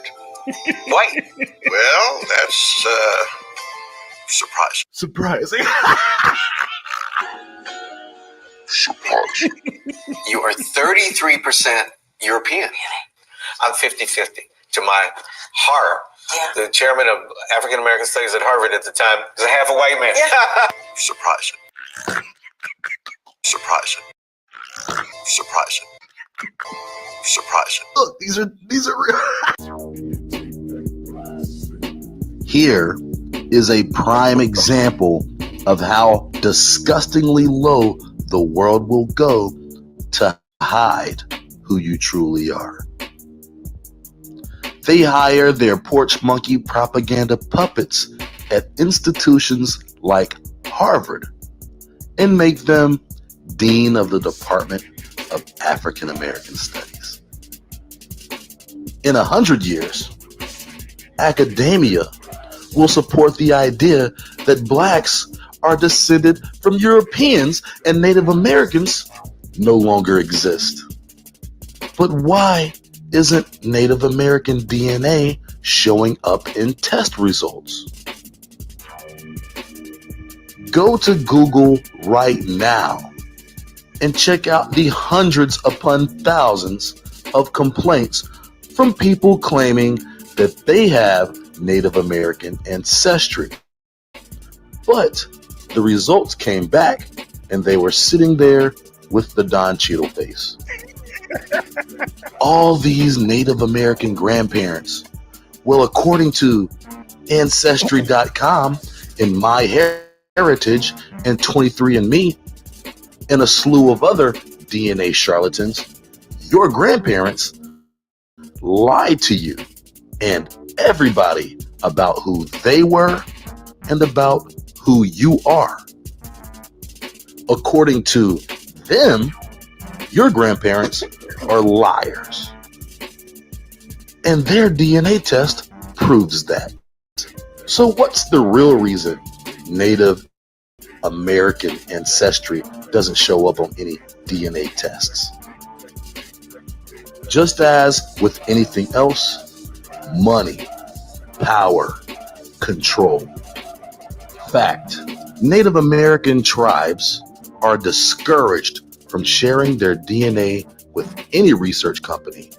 Speaker 13: white. Well, that's surprising. Surprising. You are 33% European. I'm 50-50. To my horror, the chairman of African American Studies at Harvard at the time was a half a white man. Surprising.
Speaker 5: Look, these are real. Here is a prime example of how disgustingly low the world will go to hide who you truly are. They hire their porch monkey propaganda puppets at institutions like Harvard and make them dean of the Department of African American Studies. In 100 years, academia will support the idea that blacks are descended from Europeans and Native Americans no longer exist. But why isn't Native American DNA showing up in test results? Go to Google right now and check out the hundreds upon thousands of complaints from people claiming that they have Native American ancestry. But the results came back and they were sitting there with the Don Cheadle face. All these Native American grandparents, well, according to Ancestry.com and MyHeritage and 23andMe and a slew of other DNA charlatans, your grandparents lied to you and everybody about who they were and about who you are.
Speaker 15: according to them, your grandparents are liars. And their DNA test proves that. So what's the real reason Native American ancestry doesn't show up on any DNA tests? Just as with anything else, money, power, control. Fact, Native American tribes are discouraged from sharing their DNA with any research company,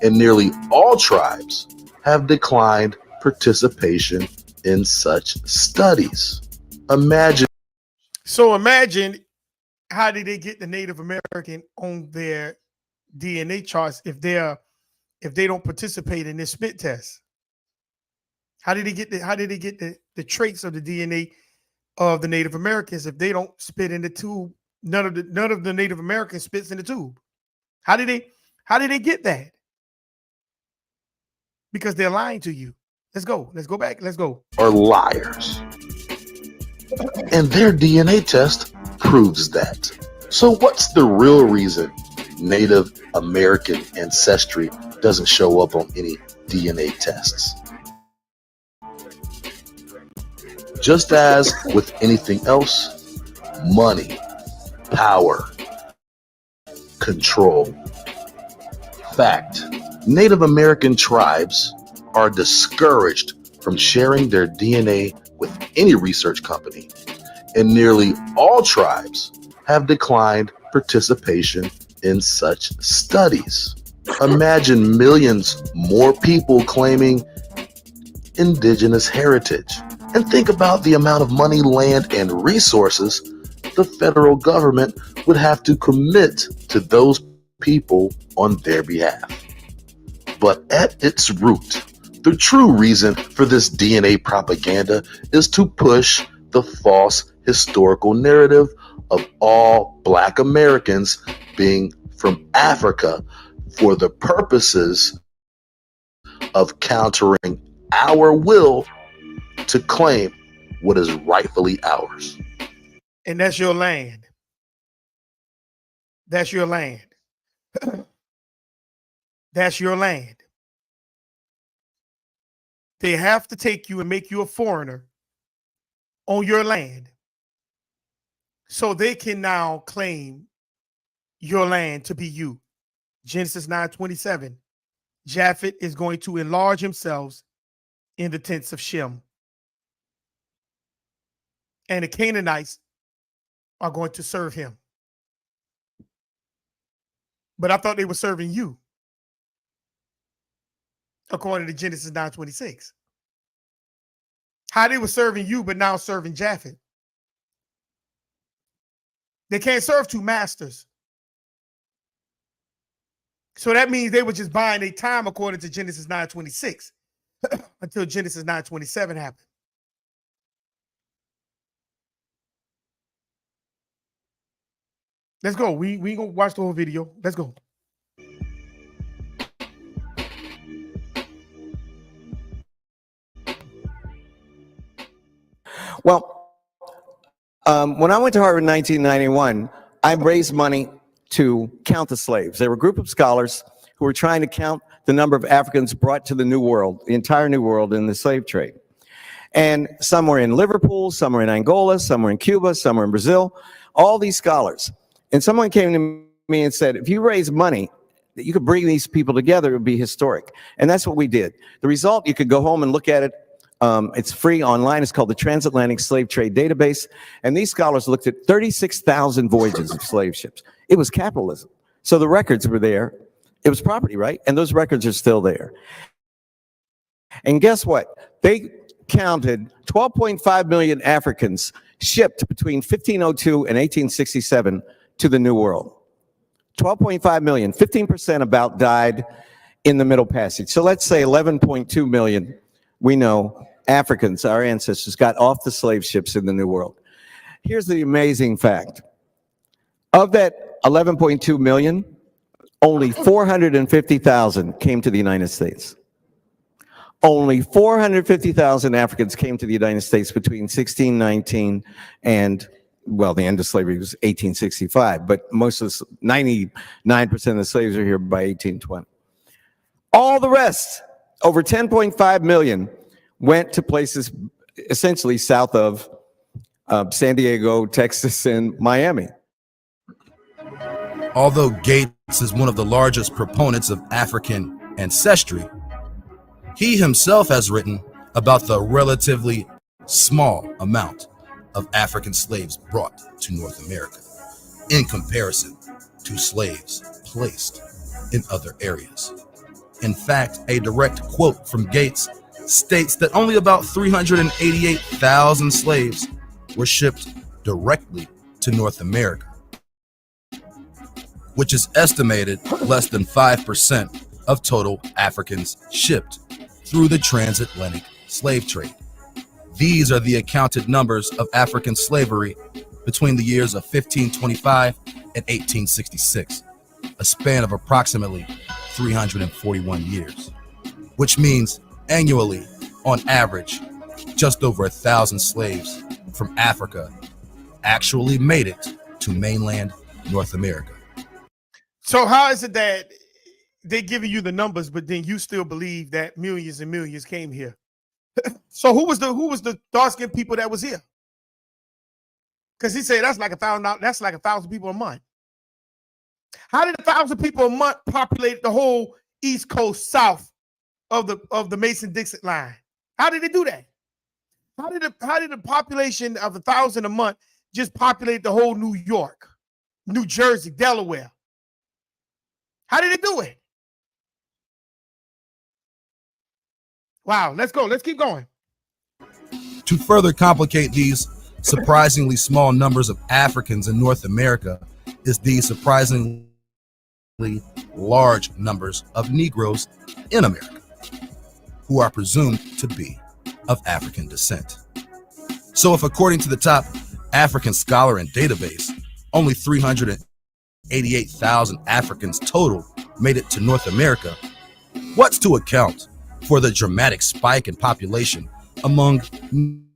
Speaker 15: and nearly all tribes have declined participation in such studies. Imagine
Speaker 1: how did they get the Native American on their DNA charts if they don't participate in this spit test? How did they get the traits of the DNA of the Native Americans if they don't spit in the tube? None of the Native Americans spits in the tube. How did they get that? Because they're lying to you. Let's go back. Let's go.
Speaker 15: Are liars. And their DNA test proves that. So what's the real reason Native American ancestry doesn't show up on any DNA tests? Just as with anything else, money, power, control. Fact, Native American tribes are discouraged from sharing their DNA with any research company, and nearly all tribes have declined participation in such studies. Imagine millions more people claiming indigenous heritage, and think about the amount of money, land, and resources the federal government would have to commit to those people on their behalf. But at its root, the true reason for this DNA propaganda is to push the false historical narrative of all Black Americans being from Africa for the purposes of countering our will to claim what is rightfully ours.
Speaker 1: And that's your land. That's your land. That's your land. They have to take you and make you a foreigner on your land so they can now claim your land to be you. Genesis 9:27. Japheth is going to enlarge himself in the tents of Shem. And the Canaanites are going to serve him. But I thought they were serving you, according to Genesis 9:26. How they were serving you, but now serving Japheth. They can't serve two masters. So that means they were just buying their time according to Genesis 9:26 until Genesis 9:27 happened. Let's go. We ain't gonna watch the whole video. Let's go.
Speaker 3: Well, when I went to Harvard in 1991, I raised money to count the slaves. There were a group of scholars who were trying to count the number of Africans brought to the New World, the entire New World in the slave trade. And some were in Liverpool, some were in Angola, some were in Cuba, some were in Brazil, all these scholars. And someone came to me and said, if you raise money, that you could bring these people together, it would be historic. And that's what we did. The result, you could go home and look at it. It's free online. It's called the Transatlantic Slave Trade Database. And these scholars looked at 36,000 voyages of slave ships. It was capitalism. So the records were there. It was property, right? And those records are still there. And guess what? They counted 12.5 million Africans shipped between 1502 and 1867 to the New World. 12.5 million, 15% about died in the Middle Passage. So let's say 11.2 million, we know, Africans, our ancestors, got off the slave ships in the New World. Here's the amazing fact. Of that 11.2 million, only 450,000 came to the United States. Only 450,000 Africans came to the United States between 1619 and well, the end of slavery was 1865, but most of 99% of the slaves are here by 1820. All the rest, over 10.5 million, went to places essentially south of San Diego, Texas, and Miami.
Speaker 5: Although Gates is one of the largest proponents of African ancestry, he himself has written about the relatively small amount of African slaves brought to North America in comparison to slaves placed in other areas. In fact, a direct quote from Gates states that only about 388,000 slaves were shipped directly to North America, which is estimated less than 5% of total Africans shipped through the transatlantic slave trade. These are the accounted numbers of African slavery between the years of 1525 and 1866, a span of approximately 341 years, which means annually, on average, just over 1,000 slaves from Africa actually made it to mainland North America.
Speaker 1: So how is it that they're giving you the numbers, but then you still believe that millions and millions came here? So who was the dark-skinned people that was here? Because he said that's like 1,000. That's like 1,000 people a month. How did 1,000 people a month populate the whole East Coast south of the Mason-Dixon line? How did it do that? How did the population of 1,000 a month just populate the whole New York, New Jersey, Delaware? How did it do it? Wow, let's go. Let's keep going.
Speaker 5: To further complicate these surprisingly small numbers of Africans in North America is the surprisingly large numbers of Negroes in America, who are presumed to be of African descent. So if, according to the top African scholar and database, only 388,000 Africans total made it to North America, what's to account for the dramatic spike in population among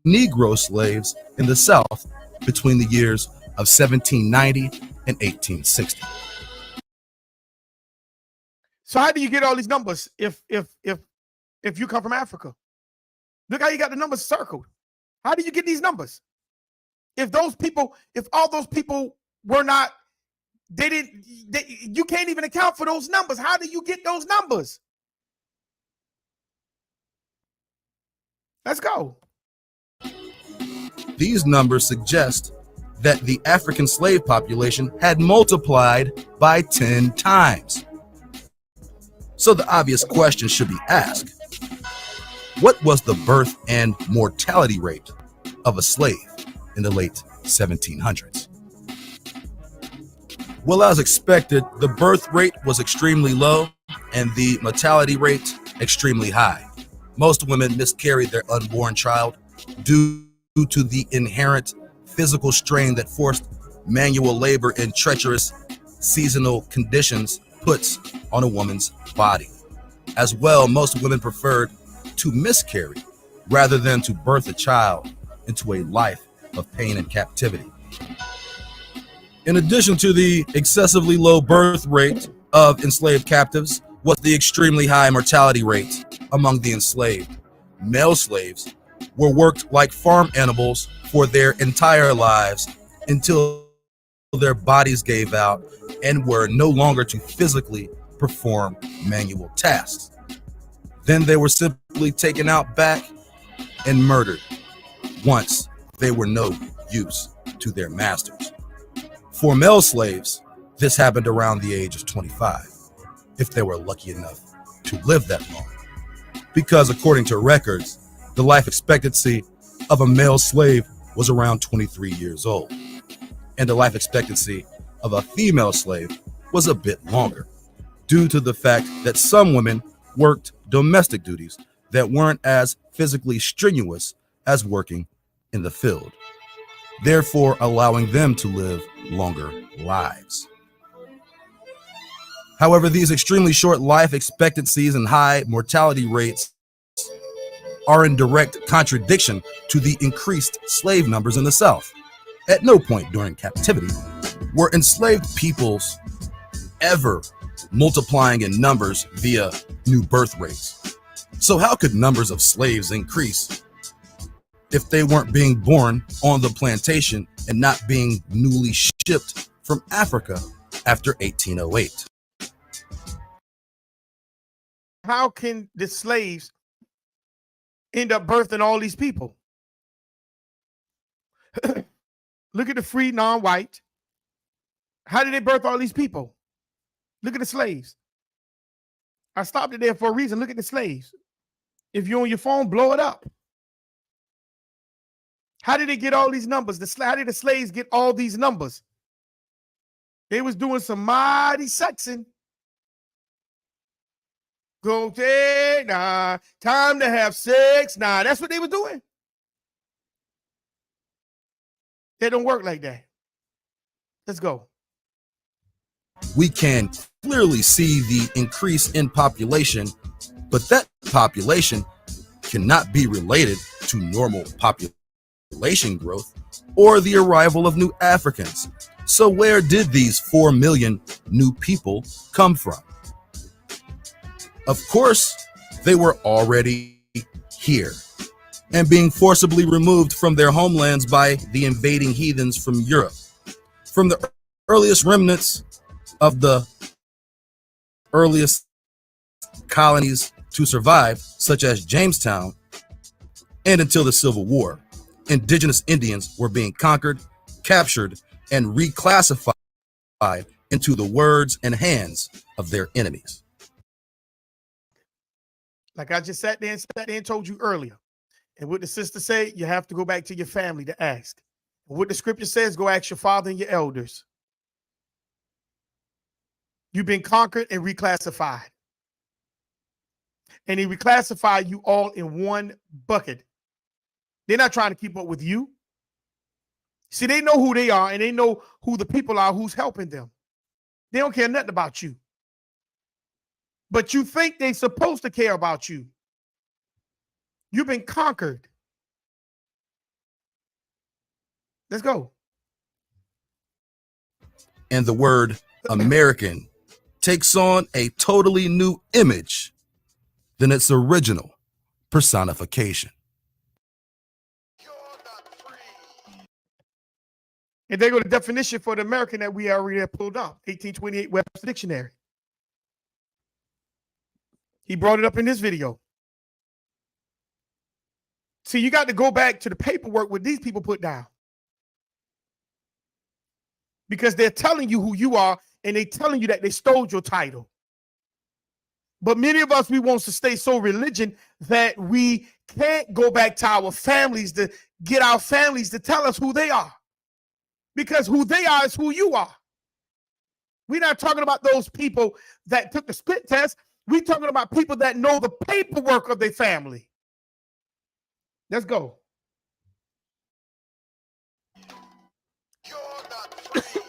Speaker 5: Negro slaves in the South between the years of 1790 and 1860?
Speaker 1: So how do you get all these numbers if you come from Africa? Look how you got the numbers circled. How do you get these numbers? If all those people were not, you can't even account for those numbers. How do you get those numbers? Let's go.
Speaker 5: These numbers suggest that the African slave population had multiplied by 10 times. So the obvious question should be asked: what was the birth and mortality rate of a slave in the late 1700s? Well, as expected, the birth rate was extremely low and the mortality rate extremely high. Most women miscarried their unborn child due to the inherent physical strain that forced manual labor in treacherous seasonal conditions puts on a woman's body. As well, most women preferred to miscarry rather than to birth a child into a life of pain and captivity. In addition to the excessively low birth rate of enslaved captives was the extremely high mortality rate among the enslaved. Male slaves were worked like farm animals for their entire lives until their bodies gave out and were no longer to physically perform manual tasks. Then they were simply taken out back and murdered once they were no use to their masters. For male slaves, this happened around the age of 25, if they were lucky enough to live that long. Because according to records, the life expectancy of a male slave was around 23 years old, and the life expectancy of a female slave was a bit longer, due to the fact that some women worked domestic duties that weren't as physically strenuous as working in the field, therefore allowing them to live longer lives. However, these extremely short life expectancies and high mortality rates are in direct contradiction to the increased slave numbers in the South. At no point during captivity were enslaved peoples ever multiplying in numbers via new birth rates. So how could numbers of slaves increase if they weren't being born on the plantation and not being newly shipped from Africa after 1808?
Speaker 1: How can the slaves end up birthing all these people? Look at the free non-white. How did they birth all these people? Look at the slaves. I stopped it there for a reason. Look at the slaves. If you're on your phone, blow it up. How did they get all these numbers? How did the slaves get all these numbers? They was doing some mighty sexing. Go take nah, time to have sex. Nah, that's what they were doing. They don't work like that. Let's go.
Speaker 5: We can clearly see the increase in population, but that population cannot be related to normal population growth or the arrival of new Africans. So where did these 4 million new people come from? Of course, they were already here and being forcibly removed from their homelands by the invading heathens from Europe. From the earliest remnants of the earliest colonies to survive, such as Jamestown, and until the Civil War, indigenous Indians were being conquered, captured, and reclassified into the words and hands of their enemies.
Speaker 1: Like I just sat there and told you earlier. And what the sister said, you have to go back to your family to ask. And what the scripture says, go ask your father and your elders. You've been conquered and reclassified. And they reclassify you all in one bucket. They're not trying to keep up with you. See, they know who they are and they know who the people are who's helping them. They don't care nothing about you. But you think they're supposed to care about you. You've been conquered. Let's go.
Speaker 5: And the word American takes on a totally new image than its original personification.
Speaker 1: And there go the definition for the American that we already have pulled up, 1828 Webster Dictionary. He brought it up in this video. See, you got to go back to the paperwork what these people put down. Because they're telling you who you are, and they're telling you that they stole your title. But many of us, we want to stay so religion that we can't go back to our families to get our families to tell us who they are. Because who they are is who you are. We're not talking about those people that took the spit test. We're talking about people that know the paperwork of their family. Let's go.
Speaker 16: You're not free.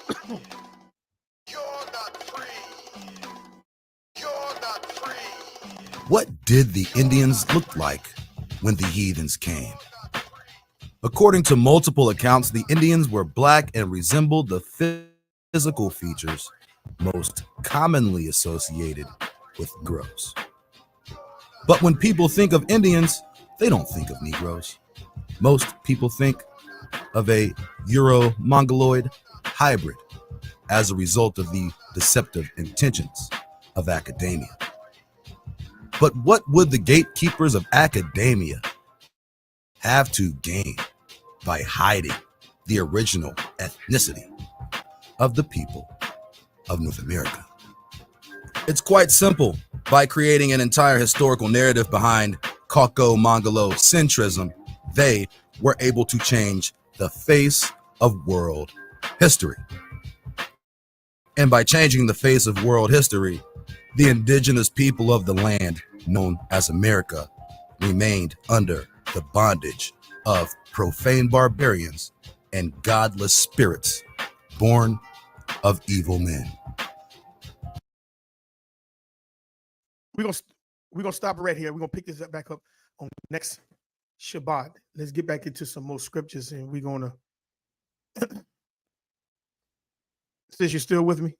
Speaker 16: You're not free. You're not free.
Speaker 5: What did the Indians look like when the heathens came? According to multiple accounts, the Indians were black and resembled the physical features most commonly associated with Negroes. But when people think of Indians, they don't think of Negroes. Most people think of a Euro-Mongoloid hybrid as a result of the deceptive intentions of academia. But what would the gatekeepers of academia have to gain by hiding the original ethnicity of the people of North America? It's quite simple. By creating an entire historical narrative behind Cauco-Mongolo-centrism, they were able to change the face of world history. And by changing the face of world history, the indigenous people of the land, known as America, remained under the bondage of profane barbarians and godless spirits born of evil men.
Speaker 1: We're gonna stop right here. We're gonna pick this up back up on next Shabbat. Let's get back into some more scriptures, and we're gonna Since you're still with me.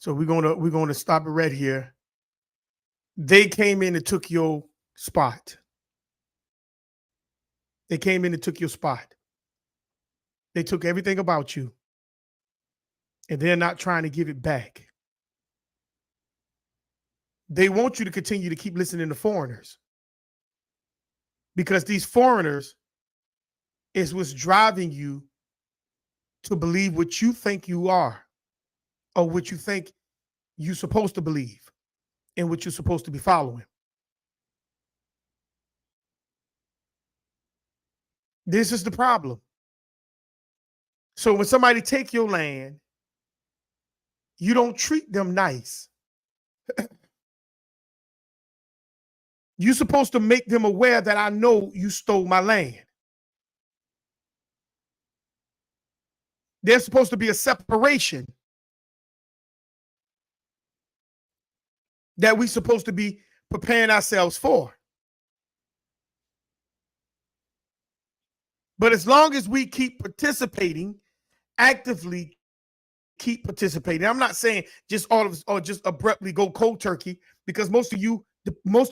Speaker 1: So we're gonna stop it right here. They came in and took your spot. They came in and took your spot. They took everything about you. And they're not trying to give it back. They want you to continue to keep listening to foreigners. Because these foreigners is what's driving you to believe what you think you are, or what you think you're supposed to believe, and what you're supposed to be following. This is the problem. So when somebody take your land, you don't treat them nice. You're supposed to make them aware that I know you stole my land. There's supposed to be a separation that we're supposed to be preparing ourselves for. But as long as we keep participating, actively keep participating. I'm not saying just all of us or just abruptly go cold turkey, because most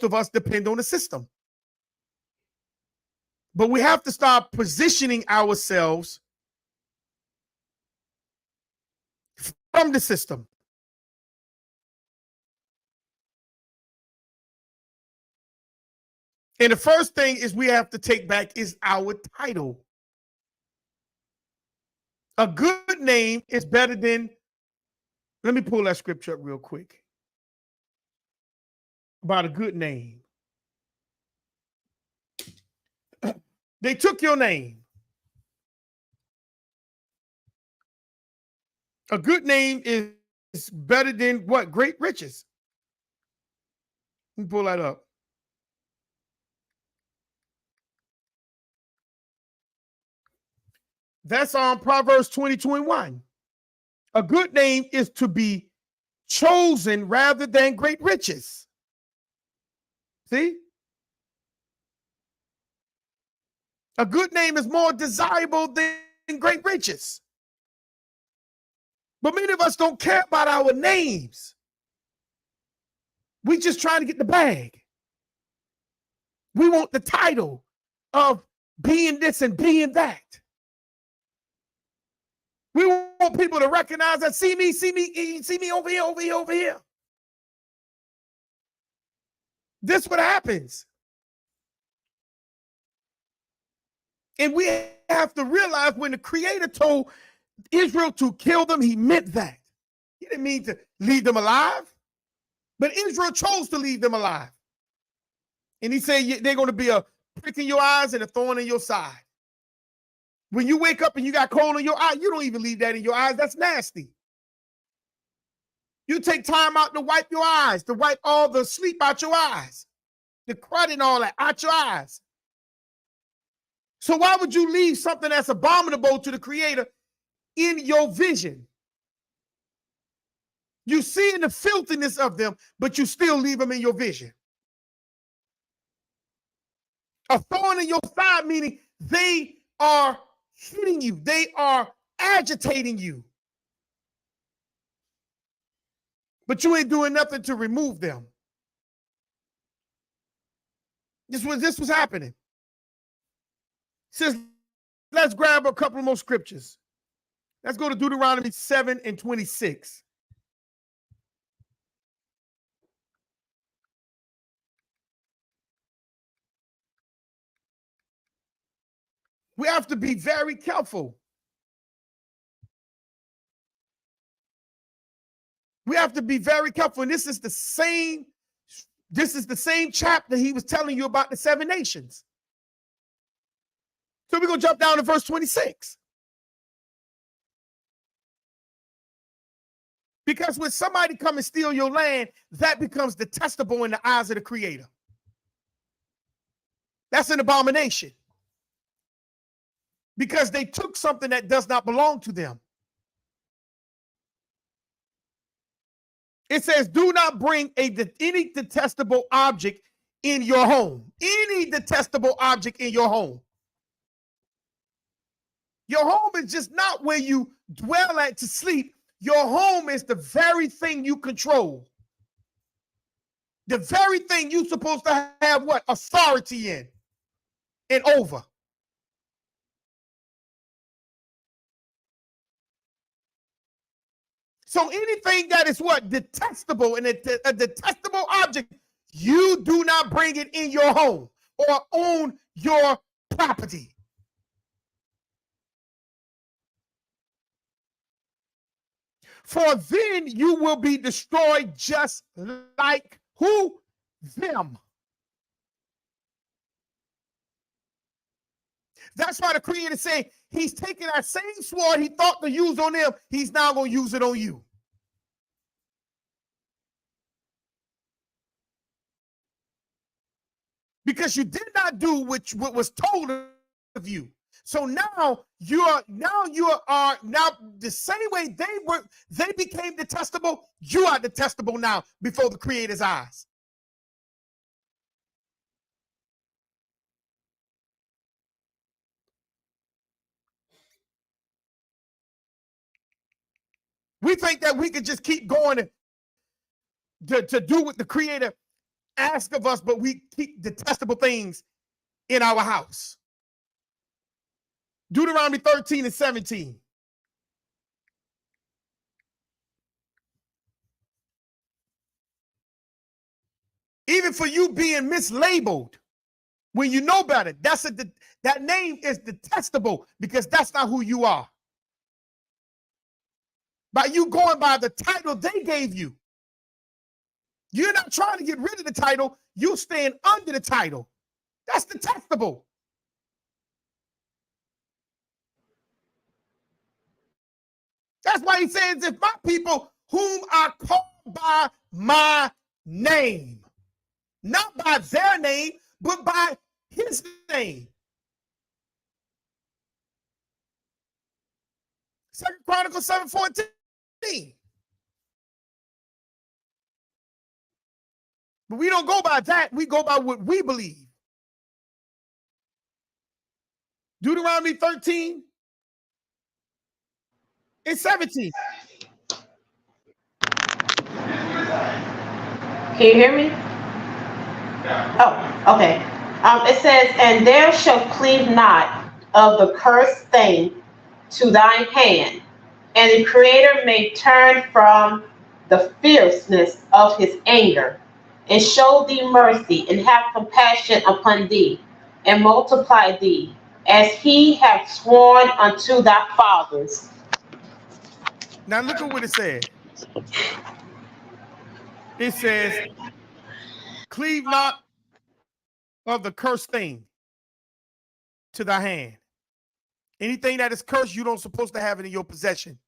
Speaker 1: of us depend on the system. But we have to start positioning ourselves from the system. And the first thing is we have to take back is our title. A good name is better than, let me pull that scripture up real quick about a good name. They took your name. A good name is better than what? Great riches. Let me pull that up. That's on Proverbs 20:21. A good name is to be chosen rather than great riches. See? A good name is more desirable than great riches. But many of us don't care about our names. We just trying to get the bag. We want the title of being this and being that. We want people to recognize that, see me over here, over here, over here. This is what happens. And we have to realize when the Creator told Israel to kill them, he meant that. He didn't mean to leave them alive. But Israel chose to leave them alive. And he said they're going to be a prick in your eyes and a thorn in your side. When you wake up and you got coal in your eye, you don't even leave that in your eyes. That's nasty. You take time out to wipe your eyes, to wipe all the sleep out your eyes, the crud and all that out your eyes. So why would you leave something that's abominable to the Creator in your vision? You see the filthiness of them, but you still leave them in your vision. A thorn in your side, meaning they are hitting you. They are agitating you. But you ain't doing nothing to remove them. This was happening. Says, let's grab a couple more scriptures. Let's go to Deuteronomy 7:26. We have to be very careful. We have to be very careful. And this is the same chapter he was telling you about the 7 nations. So we're going to jump down to verse 26. Because when somebody come and steal your land, that becomes detestable in the eyes of the Creator. That's an abomination. Because they took something that does not belong to them. It says, do not bring any detestable object in your home, any detestable object in your home. Your home is just not where you dwell at to sleep. Your home is the very thing you control. The very thing you're supposed to have what? Authority in and over. So anything that is what? Detestable and a detestable object, you do not bring it in your home or own your property. For then you will be destroyed just like who? Them. That's why the Creator said he's taking that same sword he thought to use on them, he's now going to use it on you. Because you did not do what was told of you. So now you are the same way they became detestable, you are detestable now before the Creator's eyes. We think that we could just keep going to do what the Creator asked of us, but we keep detestable things in our house. Deuteronomy 13 and 17. Even for you being mislabeled when you know better, that name is detestable because that's not who you are. By you going by the title they gave you. You're not trying to get rid of the title, you stand under the title. That's detestable. That's why he says, if my people whom are called by my name, not by their name, but by his name. 2 Chronicles 7:14. But we don't go by that. We go by what we believe. Deuteronomy 13 and 17.
Speaker 2: Can you hear me? Oh, okay. It says, and there shall cleave not of the cursed thing to thine hand, and the Creator may turn from the fierceness of his anger, and show thee mercy, and have compassion upon thee, and multiply thee, as he hath sworn unto thy fathers.
Speaker 1: Now look at what it said. It says, cleave not of the cursed thing to thy hand. Anything that is cursed, you don't supposed to have it in your possession.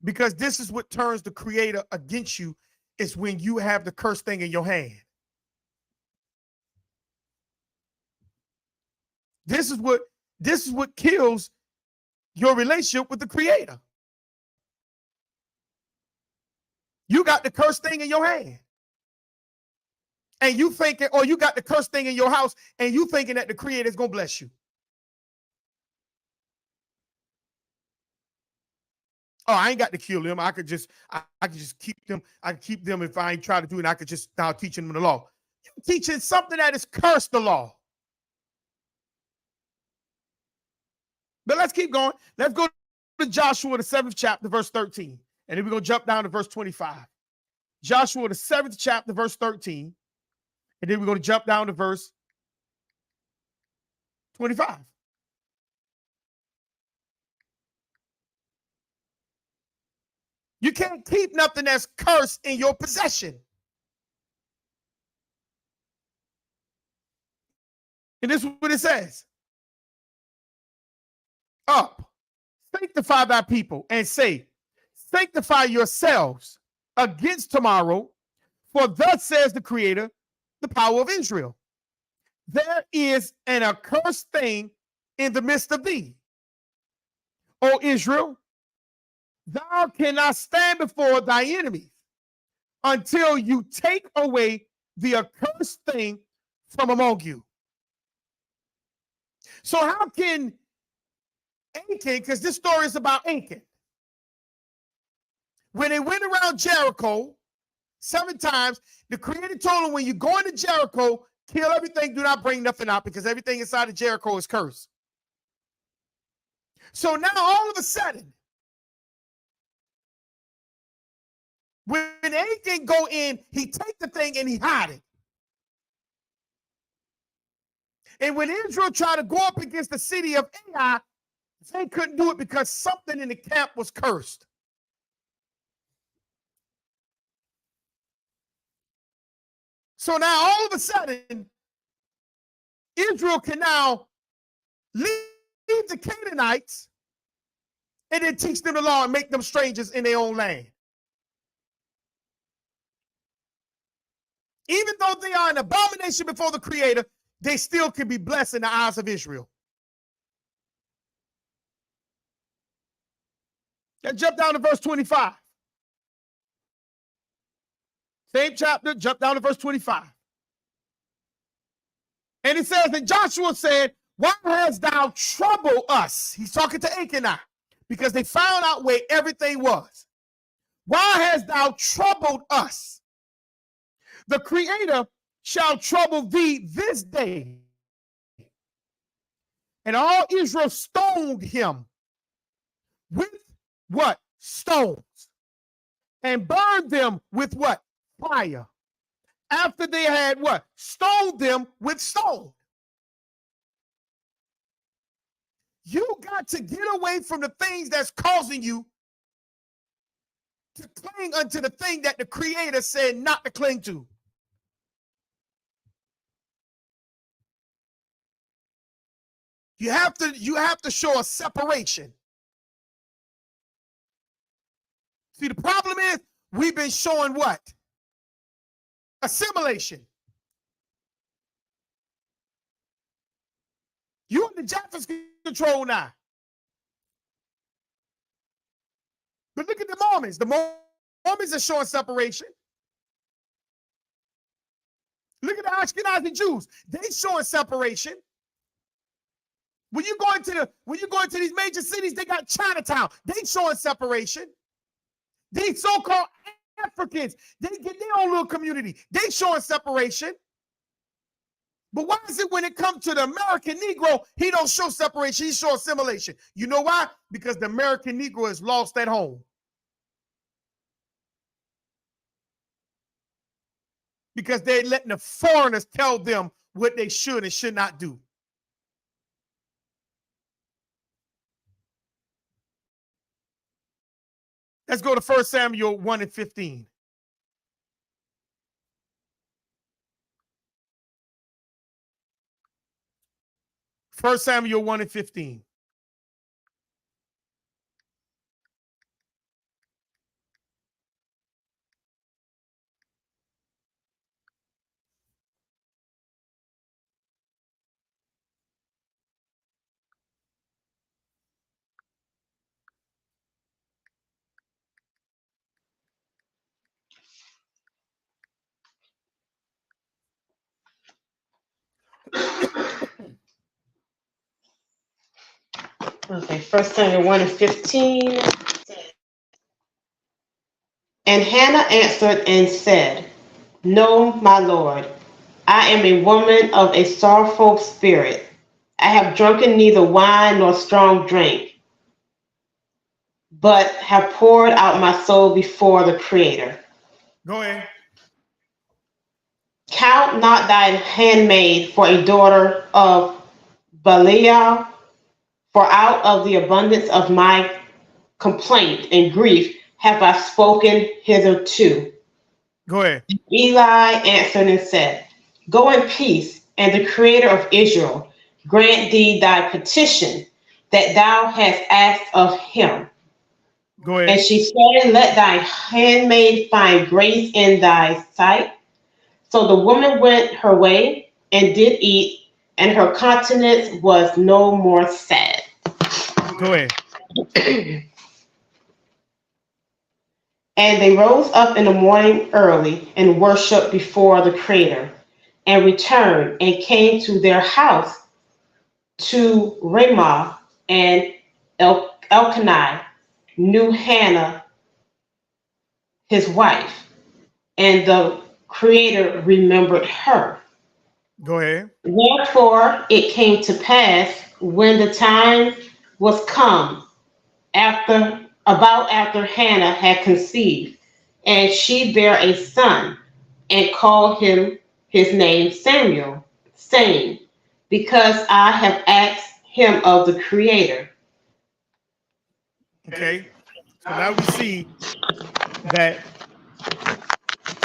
Speaker 1: Because this is what turns the Creator against you, is when you have the cursed thing in your hand. This is what kills your relationship with the Creator. You got the cursed thing in your hand. And you thinking, or you got the cursed thing in your house, and you thinking that the Creator is going to bless you. Oh, I ain't got to kill them. I could just keep them. I can keep them if I ain't try to do it. I could just start teaching them the law. You're teaching something that is cursed the law. But let's keep going. Let's go to Joshua, the 7th chapter, verse 13. And then we're going to jump down to verse 25. Joshua, the 7th chapter, verse 13. And then we're going to jump down to verse 25. You can't keep nothing that's cursed in your possession. And this is what it says. Up, sanctify thy people, and say, sanctify yourselves against tomorrow, for thus says the Creator, the power of Israel. There is an accursed thing in the midst of thee, O Israel. Thou cannot stand before thy enemies. until you take away the accursed thing from among you. So how can Achan, because this story is about Achan, when they went around Jericho 7 times, the Creator told them, when you go into Jericho, kill everything, do not bring nothing out, because everything inside of Jericho is cursed. So now all of a sudden, when Achan go in, he take the thing and he hide it. And when Israel tried to go up against the city of Ai, they couldn't do it because something in the camp was cursed. So now all of a sudden, Israel can now leave the Canaanites and then teach them the law and make them strangers in their own land. Even though they are an abomination before the Creator, they still can be blessed in the eyes of Israel. Now jump down to verse 25. Same chapter, jump down to verse 25. And it says, and Joshua said, why hast thou troubled us? He's talking to Achan now, because they found out where everything was. Why hast thou troubled us? The Creator shall trouble thee this day. And all Israel stoned him with what? Stones. And burned them with what? Fire. After they had what? Stoned them with stone. You got to get away from the things that's causing you to cling unto the thing that the Creator said not to cling to. You have to show a separation. See, the problem is we've been showing what? Assimilation. You're in the Japheth control now. But look at the Mormons. The Mormons are showing separation. Look at the Ashkenazi Jews. They showing separation. When you go into these major cities, they got Chinatown. They showing separation. These so-called Africans, they get their own little community. They showing separation. But why is it when it comes to the American Negro, he don't show separation, he show assimilation? You know why? Because the American Negro is lost at home. Because they're letting the foreigners tell them what they should and should not do. Let's go to 1 Samuel 1 and 15. 1 Samuel 1 and 15.
Speaker 2: Okay, 1 Samuel 1 and 15. And Hannah answered and said, No, my Lord, I am a woman of a sorrowful spirit. I have drunken neither wine nor strong drink, but have poured out my soul before the Creator.
Speaker 1: Go ahead.
Speaker 2: Count not thine handmaid for a daughter of Belial, for out of the abundance of my complaint and grief have I spoken hitherto.
Speaker 1: Go ahead.
Speaker 2: Eli answered and said, Go in peace, and the Creator of Israel grant thee thy petition that thou hast asked of him.
Speaker 1: Go ahead.
Speaker 2: And she said, Let thy handmaid find grace in thy sight. So the woman went her way and did eat, and her countenance was no more sad.
Speaker 1: Go ahead.
Speaker 2: And they rose up in the morning early and worshiped before the Creator, and returned and came to their house to Ramah, and Elkanah knew Hannah, his wife, and the Creator remembered her.
Speaker 1: Go ahead.
Speaker 2: Therefore it came to pass, when the time was come, after Hannah had conceived, and she bare a son, and called him his name Samuel, saying, Because I have asked him of the Creator.
Speaker 1: Okay. So now we see that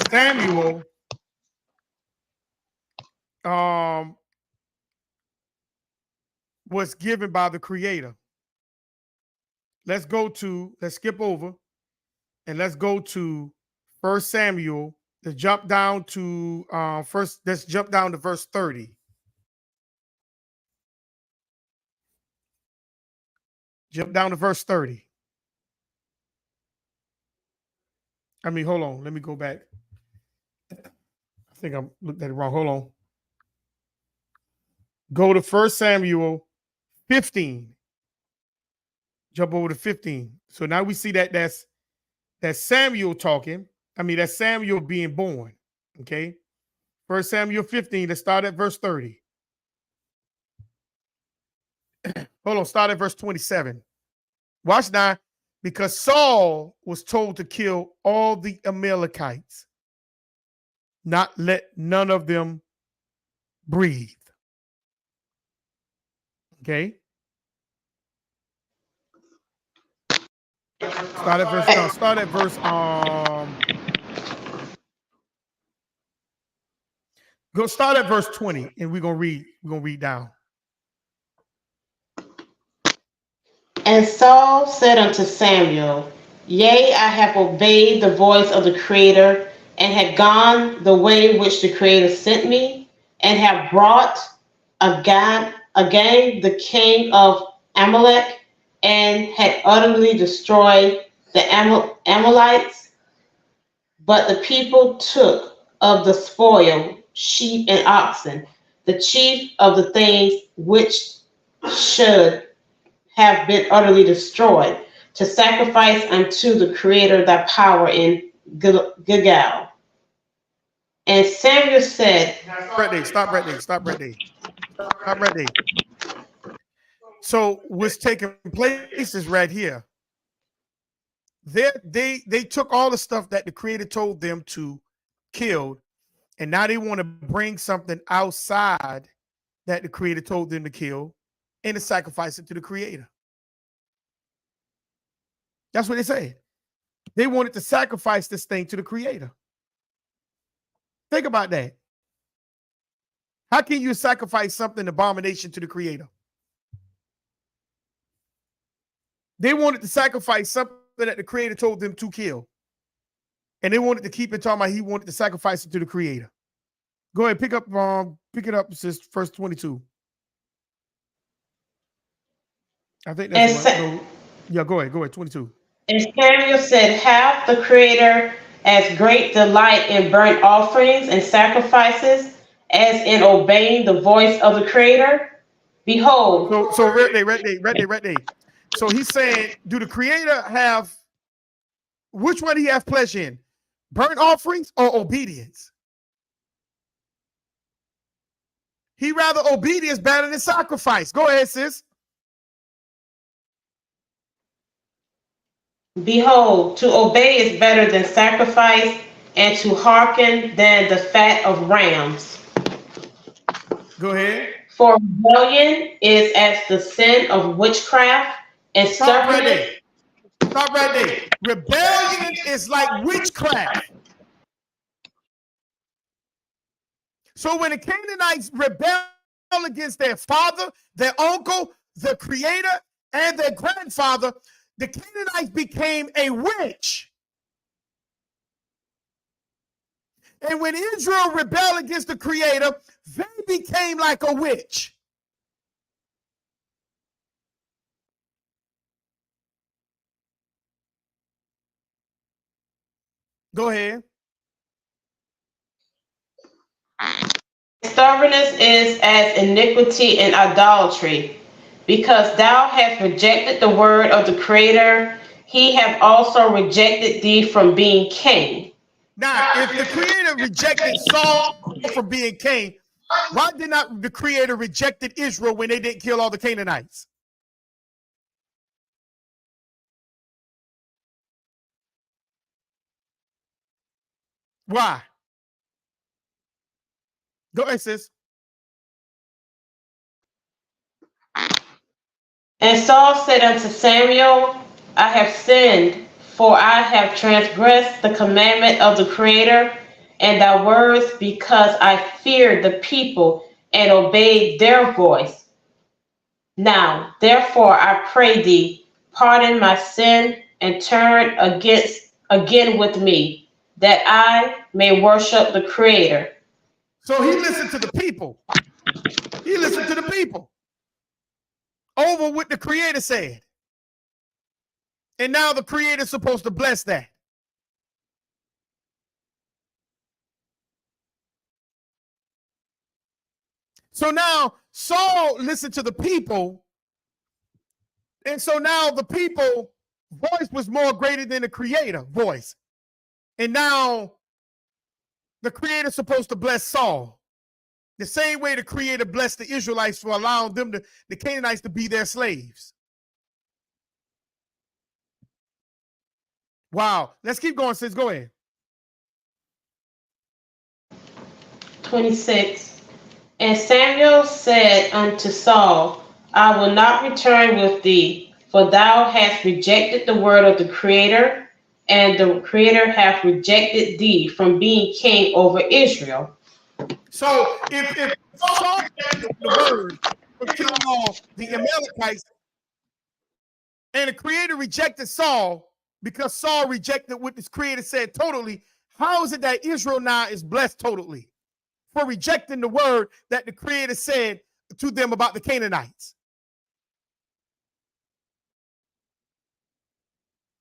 Speaker 1: Samuel was given by the Creator. Let's skip over and let's go to 1 Samuel. Let's jump down to verse 30. Jump down to verse 30. I mean, hold on. Let me go back. I think I looked at it wrong. Hold on. Go to 1 Samuel 15. Jump over to 15. So now we see that's Samuel talking. I mean, that's Samuel being born. Okay. 1 Samuel 15. Let's start at verse 30. Hold on. Start at verse 27. Watch now. Because Saul was told to kill all the Amalekites, not let none of them breathe. Okay. Start at verse go start at verse 20, and we're gonna read down.
Speaker 2: And Saul said unto Samuel, Yea, I have obeyed the voice of the Creator, and have gone the way which the Creator sent me, and have brought again the king of Amalek, and had utterly destroyed the Amalekites. But the people took of the spoil sheep and oxen, the chief of the things which should have been utterly destroyed, to sacrifice unto the Creator thy power in Gilgal. And Samuel said,
Speaker 1: Stop right there. So what's taking place is right here. They took all the stuff that the Creator told them to kill, and now they want to bring something outside that the Creator told them to kill and to sacrifice it to the Creator. That's what they said. They wanted to sacrifice this thing to the Creator. Think about that. How can you sacrifice something abomination to the Creator? They wanted to sacrifice something that the Creator told them to kill. And they wanted to keep it talking about he wanted to sacrifice it to the Creator. Go ahead, pick it up, sis, verse 22. I think that's yeah, go ahead, 22.
Speaker 2: And Samuel said, Hath the Creator as great delight in burnt offerings and sacrifices as in obeying the voice of the Creator? Behold.
Speaker 1: So right there. So he's saying, do the Creator have, which one he have pleasure in? Burnt offerings or obedience? He rather obedience better than sacrifice. Go ahead, sis.
Speaker 2: Behold, to obey is better than sacrifice, and to hearken than the fat of rams.
Speaker 1: Go ahead.
Speaker 2: For rebellion is as the sin of witchcraft, and
Speaker 1: Stop right there. Rebellion is like witchcraft. So when the Canaanites rebel against their father, their uncle, the Creator, and their grandfather, the Canaanites became a witch. And when Israel rebelled against the Creator, they became like a witch. Go ahead.
Speaker 2: Stubbornness is as iniquity and idolatry, because thou hast rejected the word of the Creator. He hath also rejected thee from being king.
Speaker 1: Now, if the Creator rejected Saul from being king, why did not the Creator rejected Israel when they didn't kill all the Canaanites? Why? Go ahead, sis.
Speaker 2: And Saul said unto Samuel, I have sinned, for I have transgressed the commandment of the Creator and thy words, because I feared the people and obeyed their voice. Now, therefore, I pray thee, pardon my sin and turn again with me, that I may worship the Creator.
Speaker 1: So he listened to the people. He listened to the people over what the Creator said. And now the Creator's supposed to bless that. So now Saul listened to the people. And so now the people voice was more greater than the Creator voice. And now the Creator's supposed to bless Saul. The same way the Creator blessed the Israelites for allowing them the Canaanites to be their slaves. Wow. Let's keep going, sis. Go ahead.
Speaker 2: 26. And Samuel said unto Saul, I will not return with thee, for thou hast rejected the word of the Creator, and the Creator hath rejected thee from being king over Israel.
Speaker 1: So if Saul rejected the word from killing all the Amalekites, and the Creator rejected Saul because Saul rejected what the Creator said totally, how is it that Israel now is blessed totally for rejecting the word that the Creator said to them about the Canaanites?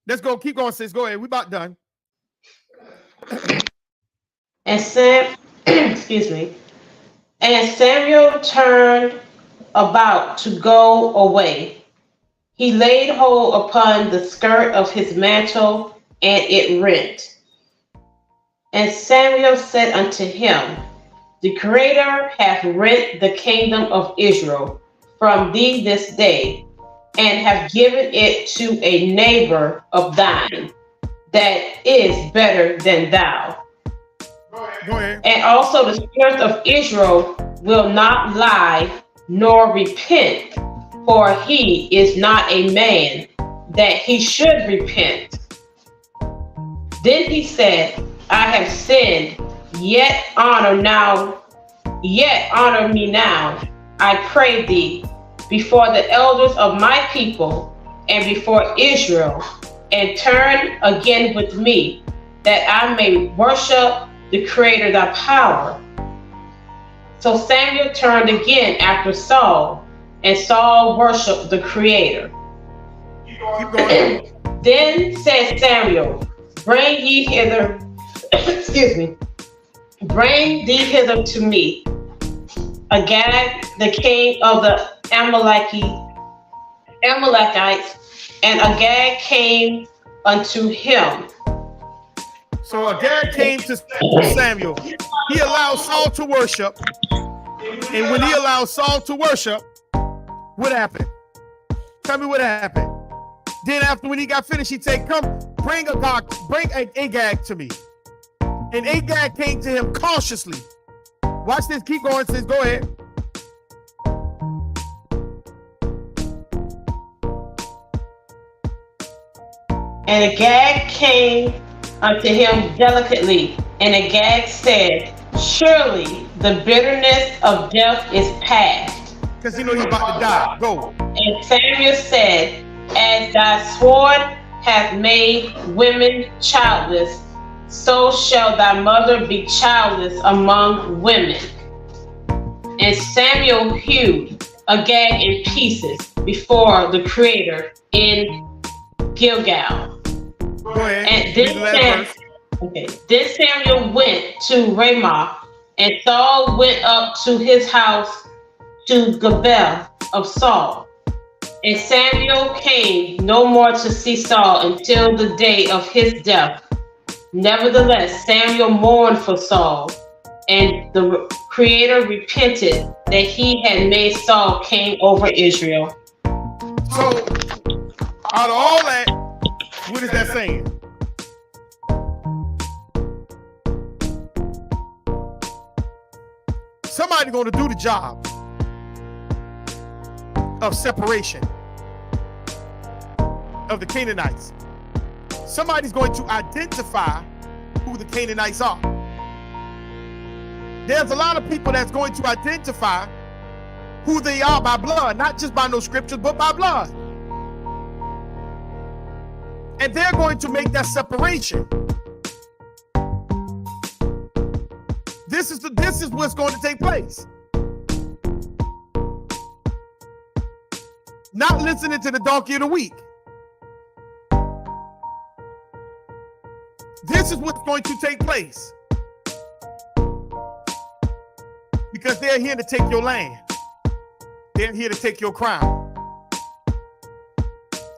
Speaker 1: Let's go. Keep going, sis. Go ahead. We about done.
Speaker 2: And excuse me. And Samuel turned about to go away. He laid hold upon the skirt of his mantle, and it rent. And Samuel said unto him, the Creator hath rent the kingdom of Israel from thee this day, and have given it to a neighbor of thine that is better than thou.
Speaker 1: Go ahead.
Speaker 2: And also the strength of Israel will not lie nor repent, for he is not a man that he should repent. Then he said, I have sinned, yet honor me now, I pray thee, before the elders of my people and before Israel, and turn again with me, that I may worship the Creator thy power. So Samuel turned again after Saul, and Saul worshiped the Creator.
Speaker 1: Keep going.
Speaker 2: Then said Samuel, bring ye hither, excuse me, bring thee hither to me, Agag, the king of the Amalekites, and Agag came unto him.
Speaker 1: So Agag came to Samuel. He allowed Saul to worship. And when he allowed Saul to worship, what happened? Tell me what happened. Then after when he got finished, he said, come, bring Agag to me. And Agag came to him cautiously. Watch this. Keep going, sis. Go ahead.
Speaker 2: And Agag came unto him delicately. And Agag said, surely the bitterness of death is past.
Speaker 1: Because you know he's about to die. Go.
Speaker 2: And Samuel said, as thy sword hath made women childless, so shall thy mother be childless among women. And Samuel hewed Agag in pieces before the Creator in Gilgal.
Speaker 1: Go ahead.
Speaker 2: And then Okay. Then Samuel went to Ramah, and Saul went up to his house to Gibeah of Saul. And Samuel came no more to see Saul until the day of his death. Nevertheless, Samuel mourned for Saul, and the Creator repented that he had made Saul king over Israel.
Speaker 1: So, out of all that, what is that saying? Somebody's going to do the job of separation of the Canaanites. Somebody's going to identify who the Canaanites are. There's a lot of people that's going to identify who they are by blood, not just by no scriptures, but by blood. And they're going to make that separation. This is what's going to take place. Not listening to the donkey of the week. This is what's going to take place. Because they're here to take your land. They're here to take your crown.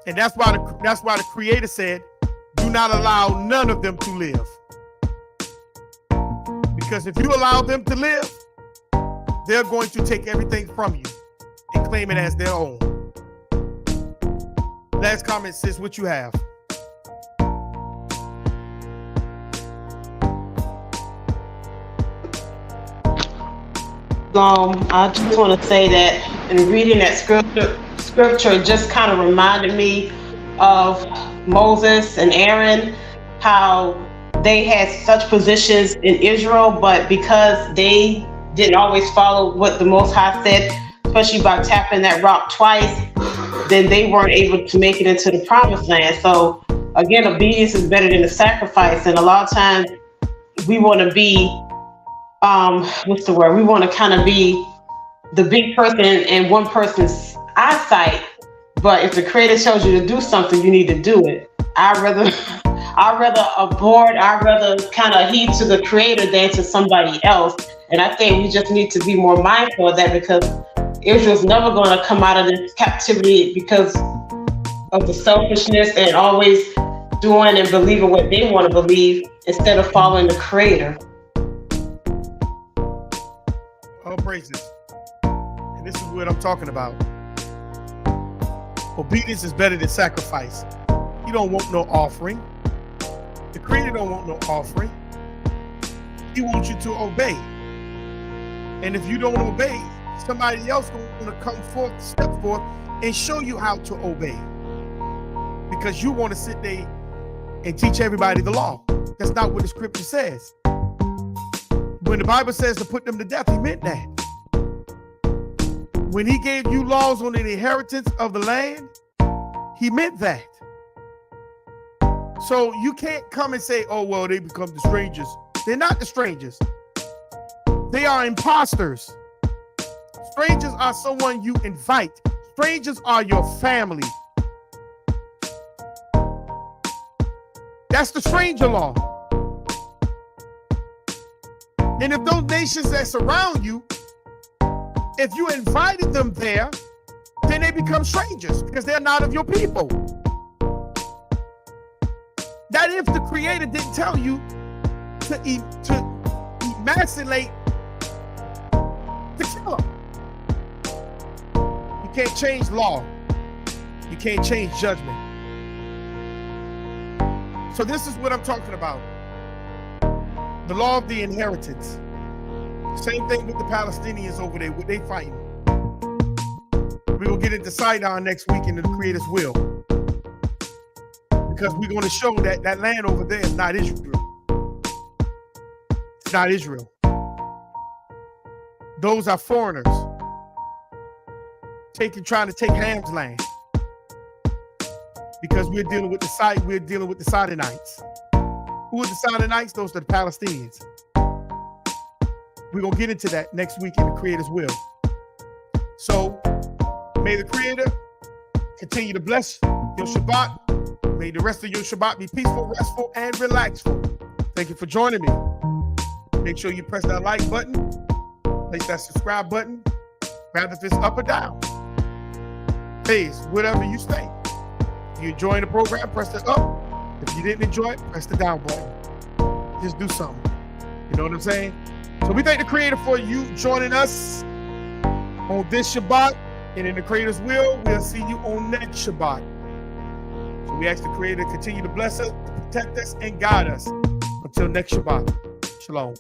Speaker 1: And that's why the Creator said, do not allow none of them to live. Because if you allow them to live, they're going to take everything from you and claim it as their own. Last comment, sis, what you have?
Speaker 2: I just want to say that in reading that scripture just kind of reminded me of Moses and Aaron, how they had such positions in Israel, but because they didn't always follow what the Most High said, especially by tapping that rock twice, then they weren't able to make it into the promised land. So again, obedience is better than the sacrifice. And a lot of times we want to be, what's the word? We want to kind of be the big person in one person's eyesight. But if the Creator tells you to do something, you need to do it. I'd rather abort, I'd rather kind of heed to the Creator than to somebody else. And I think we just need to be more mindful of that, because Israel's never going to come out of this captivity because of the selfishness and always doing and believing what they want to believe instead of following the Creator.
Speaker 1: All praises. And this is what I'm talking about. Obedience is better than sacrifice. You don't want no offering. The Creator don't want no offering. He wants you to obey. And if you don't obey, somebody else going to come forth, step forth, and show you how to obey. Because you want to sit there and teach everybody the law. That's not what the scripture says. When the Bible says to put them to death, he meant that. When he gave you laws on the inheritance of the land, he meant that. So you can't come and say, oh, well, they become the strangers. They're not the strangers. They are imposters. Strangers are someone you invite. Strangers are your family. That's the stranger law. And if those nations that surround you, if you invited them there, then they become strangers because they're not of your people. That if the Creator didn't tell you to emasculate the killer. You can't change law. You can't change judgment. So this is what I'm talking about. The law of the inheritance. Same thing with the Palestinians over there, what they fighting. We're going to get into Sidon next week in the Creator's will. Because we're going to show that that land over there is not Israel. It's not Israel. Those are foreigners trying to take Ham's land. Because we're dealing with the Sidonites. Who are the Sidonites? Those are the Palestinians. We're going to get into that next week in the Creator's will. So, may the Creator continue to bless your Shabbat. May the rest of your Shabbat be peaceful, restful, and relaxful. Thank you for joining me. Make sure you press that like button, place that subscribe button, rather if it's up or down. Hey, it's whatever you think. If you enjoying the program, press the up. If you didn't enjoy it, press the down button. Just do something. You know what I'm saying? So we thank the Creator for you joining us on this Shabbat. And in the Creator's will, we'll see you on next Shabbat. So we ask the Creator to continue to bless us, protect us, and guide us. Until next Shabbat. Shalom.